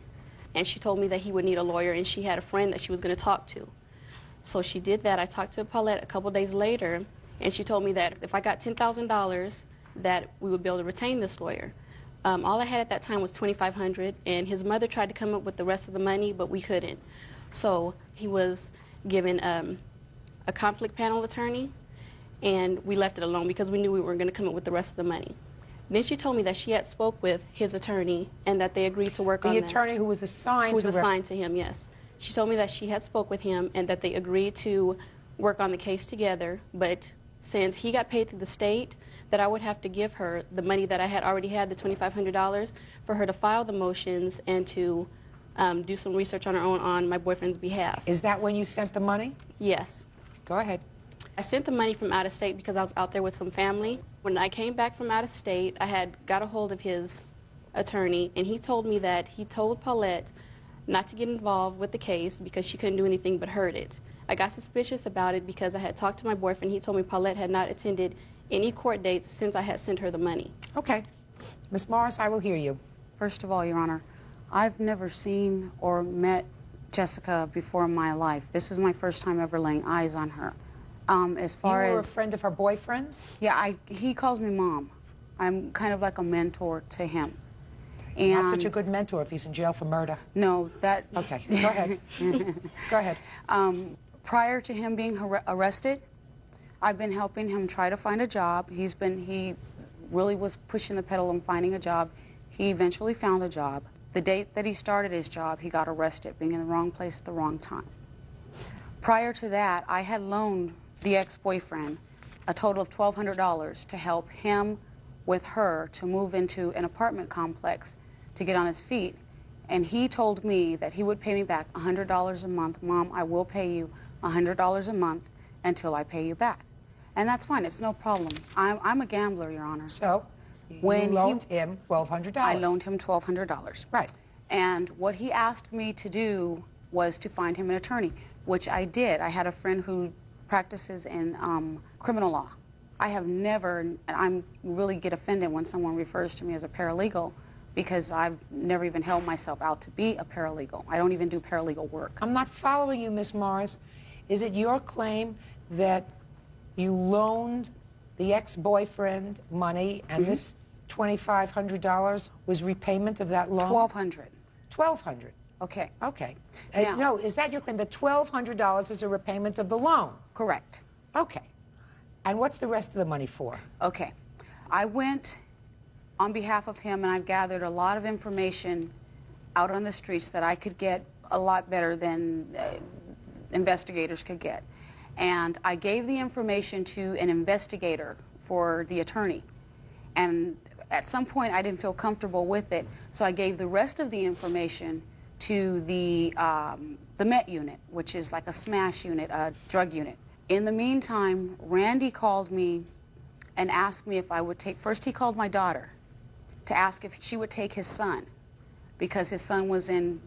And she told me that he would need a lawyer, and she had a friend that she was going to talk to. So she did that. I talked to Paulette a couple days later, and she told me that if I got $10,000, that we would be able to retain this lawyer. All I had at that time was $2,500, and his mother tried to come up with the rest of the money, but we couldn't. So he was given a conflict panel attorney, and we left it alone because we knew we weren't going to come up with the rest of the money. Then she told me that she had spoke with his attorney and that they agreed to work on that. The attorney who was assigned to assigned to him, yes. She told me that she had spoke with him and that they agreed to work on the case together, but since he got paid through the state, that I would have to give her the money that I had already had, the $2,500, for her to file the motions and to do some research on her own on my boyfriend's behalf. Is that when you sent the money? Yes. Go ahead. I sent the money from out of state because I was out there with some family. When I came back from out of state, I had got a hold of his attorney, and he told me that he told Paulette not to get involved with the case because she couldn't do anything but hurt it. I got suspicious about it because I had talked to my boyfriend. He told me Paulette had not attended any court dates since I had sent her the money. Okay. Ms. Morris, I will hear you. First of all, Your Honor, I've never seen or met Jessica before in my life. This is my first time ever laying eyes on her. As far You were as a friend of her boyfriend's? Yeah, he calls me Mom. I'm kind of like a mentor to him. And Not such a good mentor if he's in jail for murder. No, that... Okay, go ahead. Go ahead. Prior to him being arrested, I've been helping him try to find a job. He really was pushing the pedal and finding a job. He eventually found a job. The date that he started his job, he got arrested, being in the wrong place at the wrong time. Prior to that, I had loaned the ex-boyfriend a total of $1,200 to help him with her to move into an apartment complex to get on his feet. And he told me that he would pay me back $100 a month. Mom, I will pay you $100 a month until I pay you back. And that's fine. It's no problem. I'm a gambler, Your Honor. So you loaned him $1,200. I loaned him $1,200. Right. And what he asked me to do was to find him an attorney, which I did. I had a friend who practices in criminal law. I have never, and I really get offended when someone refers to me as a paralegal, because I've never even held myself out to be a paralegal. I don't even do paralegal work. I'm not following you, Miss Morris. Is it your claim that you loaned the ex-boyfriend money and this $2,500 was repayment of that loan? $1,200. $1,200. Okay. Okay. Now, no, is that your claim, that $1,200 is a repayment of the loan? Correct. Okay. And what's the rest of the money for? Okay. I went on behalf of him, and I've gathered a lot of information out on the streets that I could get a lot better than investigators could get. And I gave the information to an investigator for the attorney. And at some point, I didn't feel comfortable with it, so I gave the rest of the information to the MET unit, which is like a SMASH unit, a drug unit. In the meantime, Randy called me and asked me if I would take, first he called my daughter to ask if she would take his son, because his son was in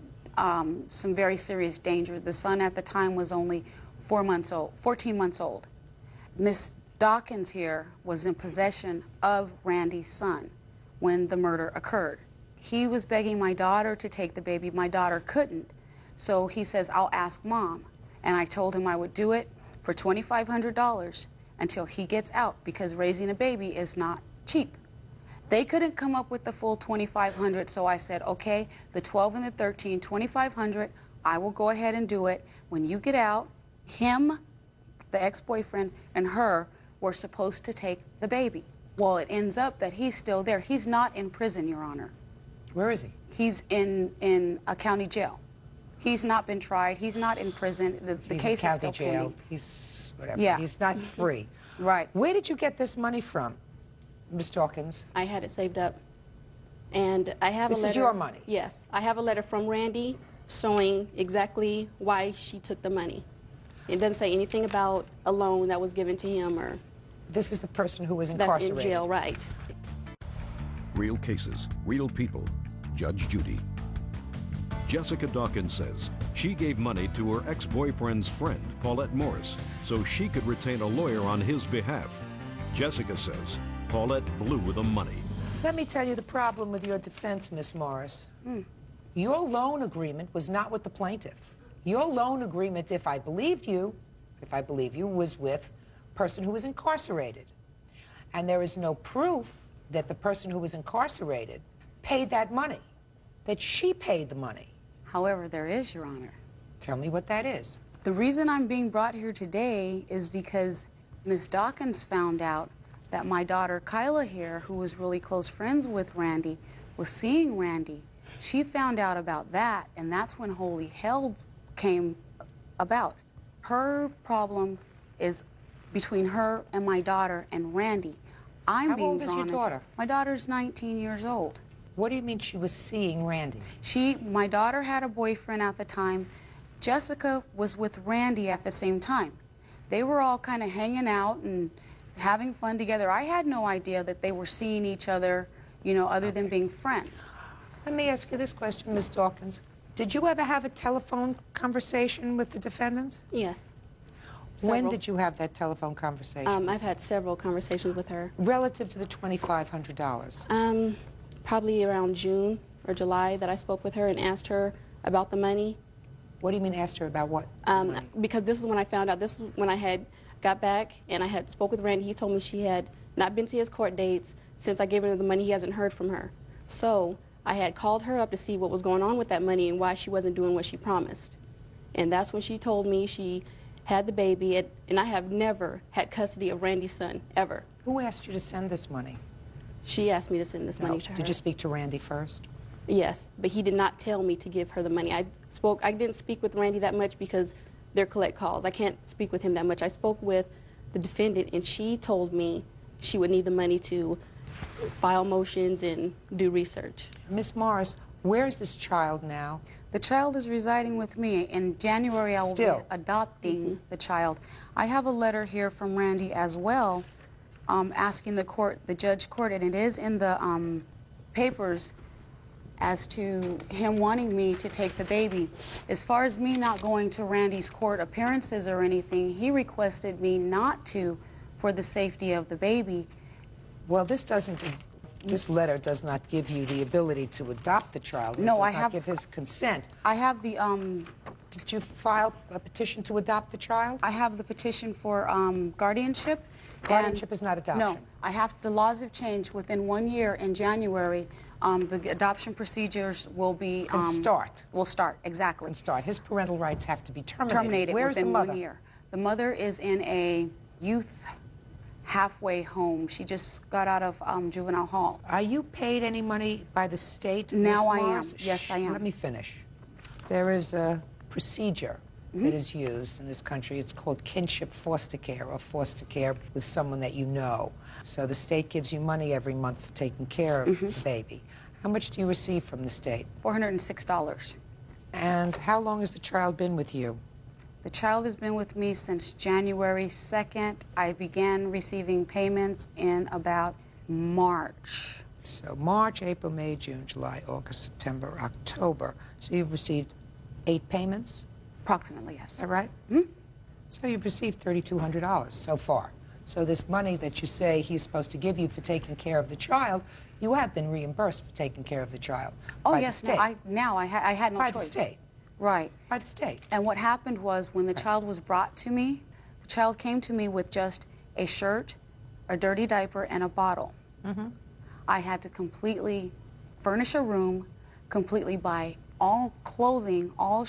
some very serious danger. The son at the time was only 14 months old. Miss Dawkins here was in possession of Randy's son when the murder occurred. He was begging my daughter to take the baby. My daughter couldn't. So he says, I'll ask Mom. And I told him I would do it for $2,500 until he gets out, because raising a baby is not cheap. They couldn't come up with the full $2,500, so I said, okay, the 12 and the 13, $2,500, I will go ahead and do it. When you get out, him, the ex-boyfriend, and her were supposed to take the baby. Well, it ends up that he's still there. He's not in prison, Your Honor. Where is he? He's in a county jail. He's not been tried. He's not in prison. The case is still pending. He's whatever. Yeah. He's not free. Right. Where did you get this money from, Miss Dawkins? I had it saved up. And I have a letter. This is your money? Yes. I have a letter from Randy showing exactly why she took the money. It doesn't say anything about a loan that was given to him or... This is the person who was That's incarcerated. in jail, right. Real cases, real people. Judge Judy. Jessica Dawkins says she gave money to her ex-boyfriend's friend, Paulette Morris, so she could retain a lawyer on his behalf. Jessica says Paulette blew the money. Let me tell you the problem with your defense, Miss Morris. Your loan agreement was not with the plaintiff. Your loan agreement, if I believe you, was with a person who was incarcerated. And there is no proof that the person who was incarcerated paid that money, that she paid the money. However, there is, Your Honor. Tell me what that is. The reason I'm being brought here today is because Ms. Dawkins found out that my daughter Kyla here, who was really close friends with Randy, was seeing Randy. She found out about that, and that's when holy hell came about. Her problem is between her and my daughter and Randy. How old is your daughter? My daughter's 19 years old. What do you mean she was seeing Randy? My daughter had a boyfriend at the time. Jessica was with Randy at the same time. They were all kind of hanging out and having fun together. I had no idea that they were seeing each other, you know, other than being friends. Let me ask you this question, Ms. Dawkins. Did you ever have a telephone conversation with the defendant? Yes. When Several. did you have that telephone conversation? I've had several conversations with her. Relative to the $2,500? Probably around June or July that I spoke with her and asked her about the money. What do you mean asked her about what? Because this is when I found out, this is when I had got back and I had spoke with Randy. He told me she had not been to his court dates. Since I gave him the money, he hasn't heard from her. So I had called her up to see what was going on with that money and why she wasn't doing what she promised. And that's when she told me she had the baby, and I have never had custody of Randy's son, ever. Who asked you to send this money? She asked me to send this money to her. Did you speak to Randy first? Yes, but he did not tell me to give her the money. I didn't speak with Randy that much because they're collect calls. I can't speak with him that much. I spoke with the defendant, and she told me she would need the money to file motions and do research. Miss Morris, Where is this child now? The child is residing with me. In January, I will be adopting the child. I have a letter here from Randy as well, asking the judge court, and it is in the papers as to him wanting me to take the baby. As far as me not going to Randy's court appearances or anything, he requested me not to for the safety of the baby. Well, this letter does not give you the ability to adopt the child. No, I have give his consent. I have the Did you file a petition to adopt the child? I have the petition for guardianship. Guardianship is not adoption. No, the laws have changed. Within 1 year in January, the adoption procedures will be will start, exactly. His parental rights have to be terminated. Terminated Where's within the mother? 1 year. The mother is in a youth halfway home. She just got out of juvenile hall. Are you paid any money by the state? Now I am. Morris? Yes, I am. Let me finish. There is a procedure that is used in this country. It's called kinship foster care, or foster care with someone that you know. So the state gives you money every month for taking care of the baby. How much do you receive from the state? $406. And how long has the child been with you? The child has been with me since January 2nd. I began receiving payments in about March. So March, April, May, June, July, August, September, October. So you've received 8 payments? Approximately, yes. Is that right? So you've received $3,200 so far. So this money that you say he's supposed to give you for taking care of the child, you have been reimbursed for taking care of the child. Oh, by yes, the state. I had no choice. By the state. Right. By the state. And what happened was when the child was brought to me, the child came to me with just a shirt, a dirty diaper, and a bottle. I had to completely furnish a room, completely buy all clothing, all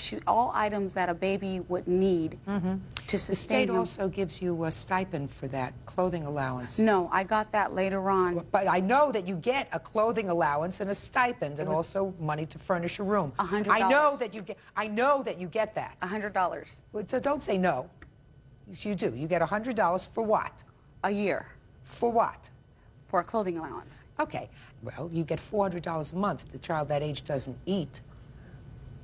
items that a baby would need to sustain The state him. also gives you a stipend for that clothing allowance. No, I got that later on. But I know that you get a clothing allowance and a stipend, and also money to furnish a room. $100. I know that you get that. $100. So don't say no. Yes, you do. You get $100 for what? A year. For what? For a clothing allowance. Okay. Well, you get $400 a month. The child that age doesn't eat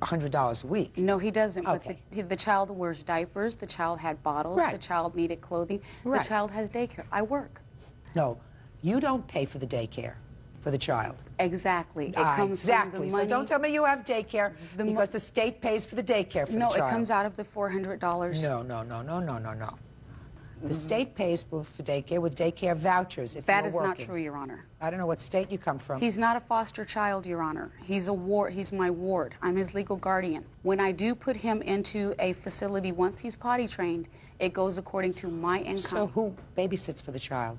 $100 a week. No, he doesn't. Okay. But the child wears diapers. The child had bottles. Right. The child needed clothing. Right. The child has daycare. I work. No, you don't pay for the daycare for the child. Exactly. It comes from the money. So don't tell me you have daycare because the state pays for the daycare for the child. No, it comes out of the $400. No. The state pays for daycare with daycare vouchers if That you're is working. not true, Your Honor. I don't know what state you come from. He's not a foster child, Your Honor. He's a ward. He's my ward. I'm his legal guardian. When I do put him into a facility, once he's potty trained, it goes according to my income. So who babysits for the child?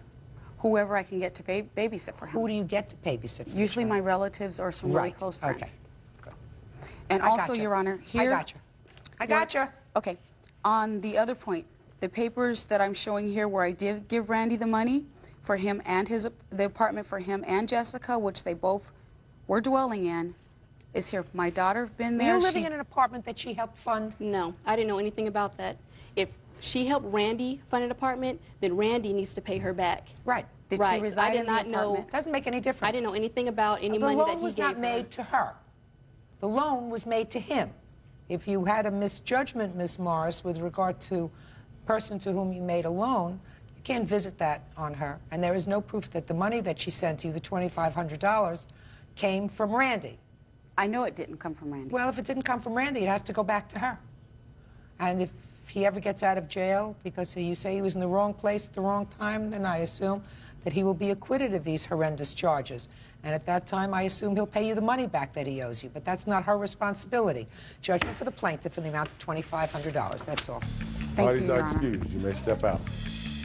Whoever I can get to babysit for him. Who do you get to babysit for Usually the my child? relatives or some really close friends. Okay. Good. And I also, gotcha. Your Honor, here... I gotcha. Okay. On the other point, the papers that I'm showing here where I did give Randy the money for him and the apartment for him and Jessica, which they both were dwelling in, is here. My daughter been there. Were you living in an apartment that she helped fund? No, I didn't know anything about that. If she helped Randy fund an apartment, then Randy needs to pay her back. Right. Did right. she reside I did in the not know. apartment? Doesn't make any difference. I didn't know anything about any The money that loan he was gave not her. made to her. The loan was made to him. If you had a misjudgment, Miss Morris, with regard to the person to whom you made a loan, you can't visit that on her. And there is no proof that the money that she sent you, the $2,500, came from Randy. I know it didn't come from Randy. Well, if it didn't come from Randy, it has to go back to her. And if he ever gets out of jail because you say he was in the wrong place at the wrong time, then I assume that he will be acquitted of these horrendous charges. And at that time, I assume he'll pay you the money back that he owes you. But that's not her responsibility. Judgment for the plaintiff in the amount of $2,500. That's all. Parties are excused. You may step out.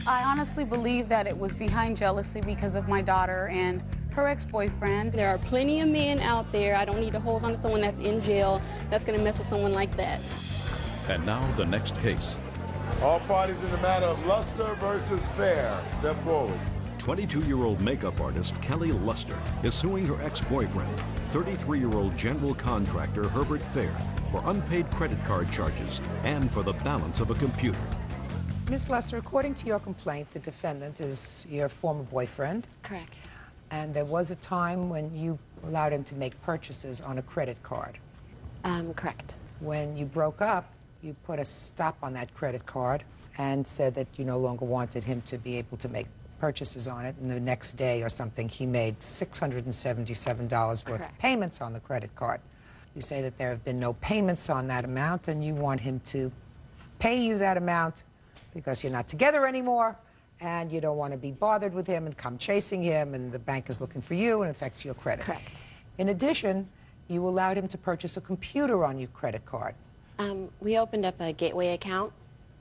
I honestly believe that it was behind jealousy because of my daughter and her ex-boyfriend. There are plenty of men out there. I don't need to hold on to someone that's in jail that's going to mess with someone like that. And now the next case. All parties in the matter of Luster versus Fair. Step forward. 22-year-old makeup artist Kelly Luster is suing her ex-boyfriend, 33-year-old general contractor Herbert Fair, for unpaid credit card charges and for the balance of a computer. Ms. Luster, according to your complaint, the defendant is your former boyfriend. Correct. And there was a time when you allowed him to make purchases on a credit card. Correct. When you broke up, you put a stop on that credit card and said that you no longer wanted him to be able to make purchases on it, and the next day or something he made $677 worth of payments on the credit card. You say that there have been no payments on that amount and you want him to pay you that amount because you're not together anymore and you don't want to be bothered with him and come chasing him, and the bank is looking for you and it affects your credit. Correct. In addition, you allowed him to purchase a computer on your credit card. We opened up a gateway account,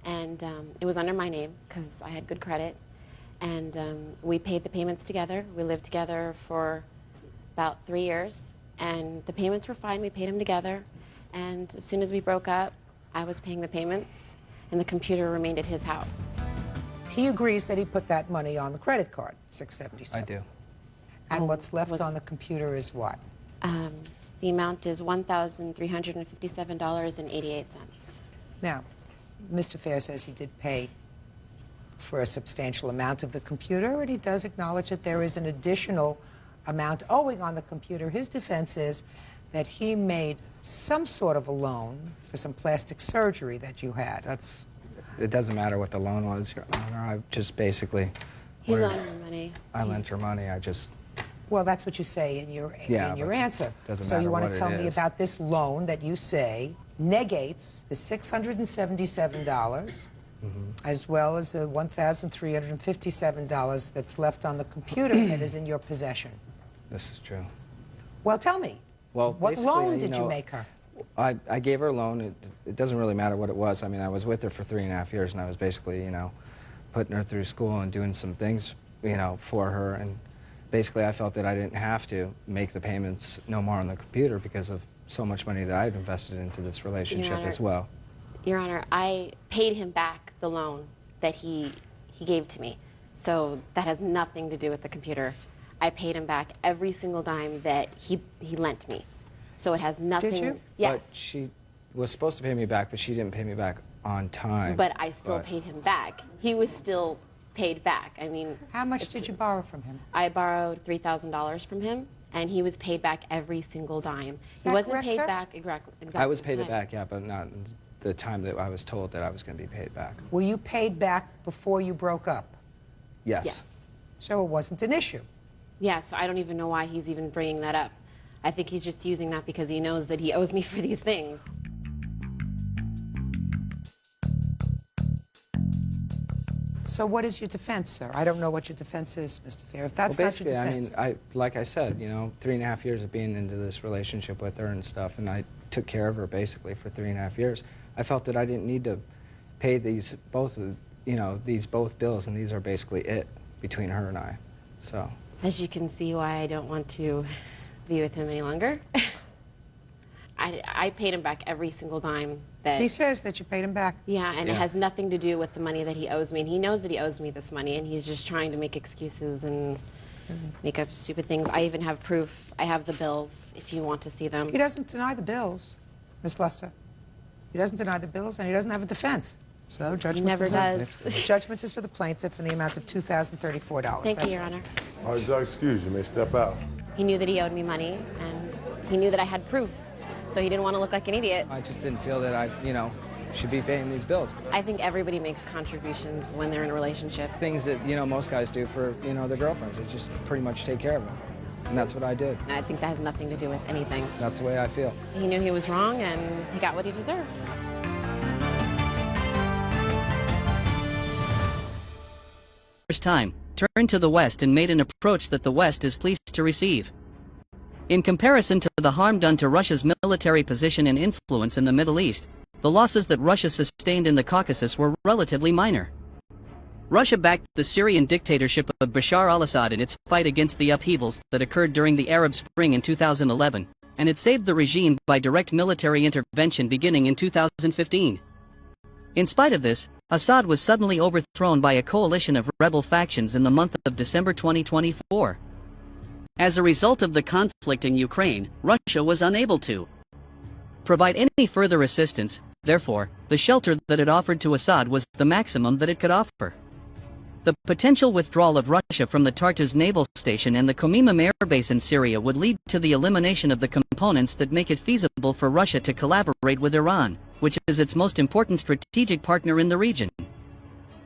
and it was under my name because I had good credit. And we paid the payments together. We lived together for about 3 years, and the payments were fine. We paid them together. And as soon as we broke up, I was paying the payments, and the computer remained at his house. He agrees that he put that money on the credit card, $677. I do. And what's left on the computer is what? The amount is $1,357.88. Now, Mr. Fair says he did pay for a substantial amount of the computer, and he does acknowledge that there is an additional amount owing on the computer. His defense is that he made some sort of a loan for some plastic surgery that you had. It doesn't matter what the loan was, Your Honor. I just basically... He loaned me money. I lent her money. I just... Well, that's what you say in your answer. Doesn't so you matter want what to tell it me is. about this loan that you say negates the $677 as well as the $1,357 that's left on the computer that is in your possession. This is true. Well, tell me. Well, What basically, loan did you know, make her? I gave her a loan. It doesn't really matter what it was. I mean, I was with her for 3.5 years, and I was basically, putting her through school and doing some things, for her. And basically, I felt that I didn't have to make the payments no more on the computer because of so much money that I had invested into this relationship as well. Your Honor, I paid him back the loan that he gave to me. So that has nothing to do with the computer. I paid him back every single dime that he lent me. So it has nothing... Did you? Yes. But she was supposed to pay me back, but she didn't pay me back on time. But I still paid him back. He was still paid back. I mean... How much did you borrow from him? I borrowed $3,000 from him, and he was paid back every single dime. He wasn't correct, paid sir? back exactly. I was paid it back, yeah, but not the time that I was told that I was going to be paid back. Were you paid back before you broke up? Yes. Yes. So it wasn't an issue. Yeah, so I don't even know why he's even bringing that up. I think he's just using that because he knows that he owes me for these things. So what is your defense, sir? I don't know what your defense is, Mr. Fair. If that's not your defense... I mean, like I said, 3.5 years of being into this relationship with her and stuff, and I took care of her basically for 3.5 years. I felt that I didn't need to pay these both bills, and these are basically it between her and I. So. As you can see why I don't want to be with him any longer. I paid him back every single dime that... He says that you paid him back. Yeah, and it has nothing to do with the money that he owes me. And he knows that he owes me this money, and he's just trying to make excuses and make up stupid things. I even have proof. I have the bills, if you want to see them. He doesn't deny the bills, Miss Lester. He doesn't deny the bills, and he doesn't have a defense. So judgment Never does. Judgment is for the plaintiff in the amount of $2,034. Thank you, Your Honor. All right, Zach, excuse you may step out. He knew that he owed me money, and he knew that I had proof. So he didn't want to look like an idiot. I just didn't feel that I, should be paying these bills. I think everybody makes contributions when they're in a relationship. Things that, most guys do for, their girlfriends. They just pretty much take care of them. And that's what I did. And I think that has nothing to do with anything. That's the way I feel. He knew he was wrong, and he got what he deserved. First time, turned to the West and made an approach that the West is pleased to receive. In comparison to the harm done to Russia's military position and influence in the Middle East, the losses that Russia sustained in the Caucasus were relatively minor. Russia backed the Syrian dictatorship of Bashar al-Assad in its fight against the upheavals that occurred during the Arab Spring in 2011, and it saved the regime by direct military intervention beginning in 2015. In spite of this, Assad was suddenly overthrown by a coalition of rebel factions in the month of December 2024. As a result of the conflict in Ukraine, Russia was unable to provide any further assistance. Therefore, the shelter that it offered to Assad was the maximum that it could offer. The potential withdrawal of Russia from the Tartus naval station and the Comimim air base in Syria would lead to the elimination of the components that make it feasible for Russia to collaborate with Iran, which is its most important strategic partner in the region.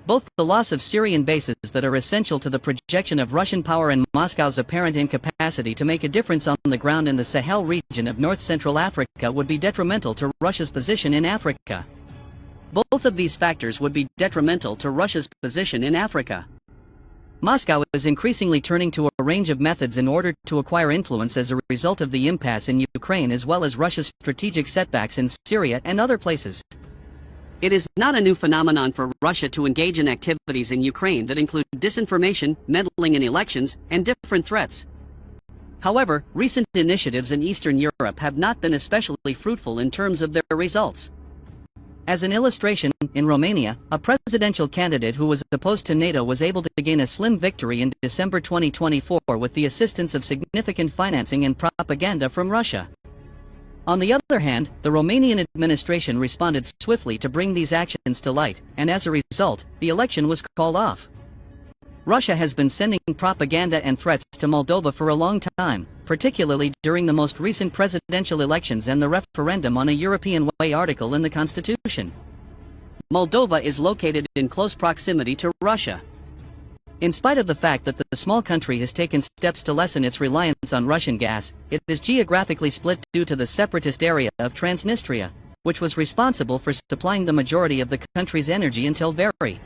Both the loss of Syrian bases that are essential to the projection of Russian power and Moscow's apparent incapacity to make a difference on the ground in the Sahel region of north-central Africa would be detrimental to Russia's position in Africa. Both of these factors would be detrimental to Russia's position in Africa. Moscow is increasingly turning to a range of methods in order to acquire influence as a result of the impasse in Ukraine as well as Russia's strategic setbacks in Syria and other places. It is not a new phenomenon for Russia to engage in activities in Ukraine that include disinformation, meddling in elections, and different threats. However, recent initiatives in Eastern Europe have not been especially fruitful in terms of their results. As an illustration, in Romania, a presidential candidate who was opposed to NATO was able to gain a slim victory in December 2024 with the assistance of significant financing and propaganda from Russia. On the other hand, the Romanian administration responded swiftly to bring these actions to light, and as a result, the election was called off. Russia has been sending propaganda and threats to Moldova for a long time, particularly during the most recent presidential elections and the referendum on a European Way article in the Constitution. Moldova is located in close proximity to Russia. In spite of the fact that the small country has taken steps to lessen its reliance on Russian gas, it is geographically split due to the separatist area of Transnistria, which was responsible for supplying the majority of the country's energy until very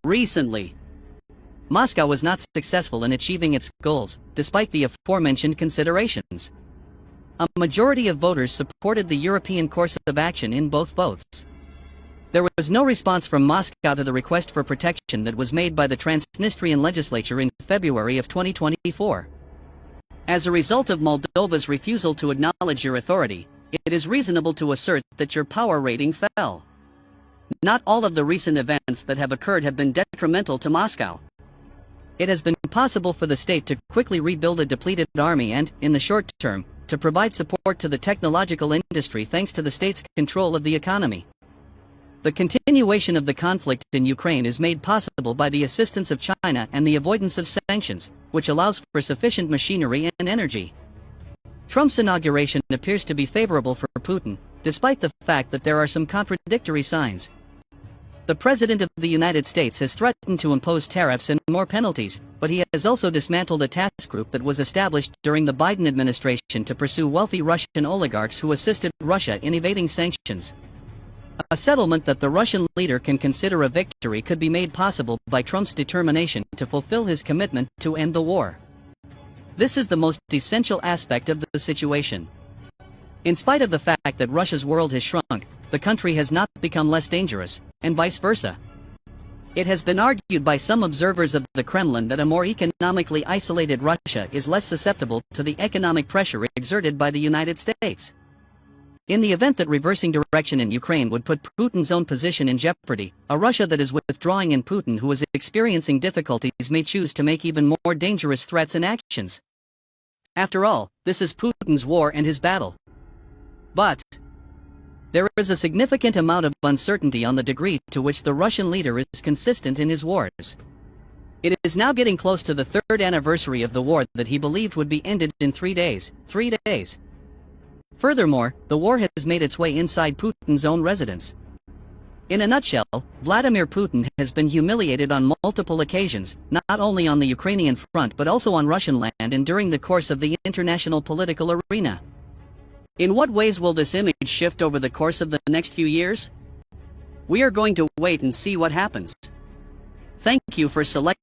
recently. Moscow was not successful in achieving its goals, despite the aforementioned considerations. A majority of voters supported the European course of action in both votes. There was no response from Moscow to the request for protection that was made by the Transnistrian legislature in February of 2024. As a result of Moldova's refusal to acknowledge your authority, it is reasonable to assert that your power rating fell. Not all of the recent events that have occurred have been detrimental to Moscow. It has been possible for the state to quickly rebuild a depleted army and, in the short term, to provide support to the technological industry thanks to the state's control of the economy. The continuation of the conflict in Ukraine is made possible by the assistance of China and the avoidance of sanctions, which allows for sufficient machinery and energy. Trump's inauguration appears to be favorable for Putin, despite the fact that there are some contradictory signs. The President of the United States has threatened to impose tariffs and more penalties, but he has also dismantled a task group that was established during the Biden administration to pursue wealthy Russian oligarchs who assisted Russia in evading sanctions. A settlement that the Russian leader can consider a victory could be made possible by Trump's determination to fulfill his commitment to end the war. This is the most essential aspect of the situation. In spite of the fact that Russia's world has shrunk, the country has not become less dangerous, and vice versa. It has been argued by some observers of the Kremlin that a more economically isolated Russia is less susceptible to the economic pressure exerted by the United States. In the event that reversing direction in Ukraine would put Putin's own position in jeopardy, a Russia that is withdrawing and Putin who is experiencing difficulties may choose to make even more dangerous threats and actions. After all, this is Putin's war and his battle. But there is a significant amount of uncertainty on the degree to which the Russian leader is consistent in his wars. It is now getting close to the third anniversary of the war that he believed would be ended in 3 days. 3 days. Furthermore, the war has made its way inside Putin's own residence. In a nutshell, Vladimir Putin has been humiliated on multiple occasions, not only on the Ukrainian front but also on Russian land and during the course of the international political arena. In what ways will this image shift over the course of the next few years? We are going to wait and see what happens. Thank you for selecting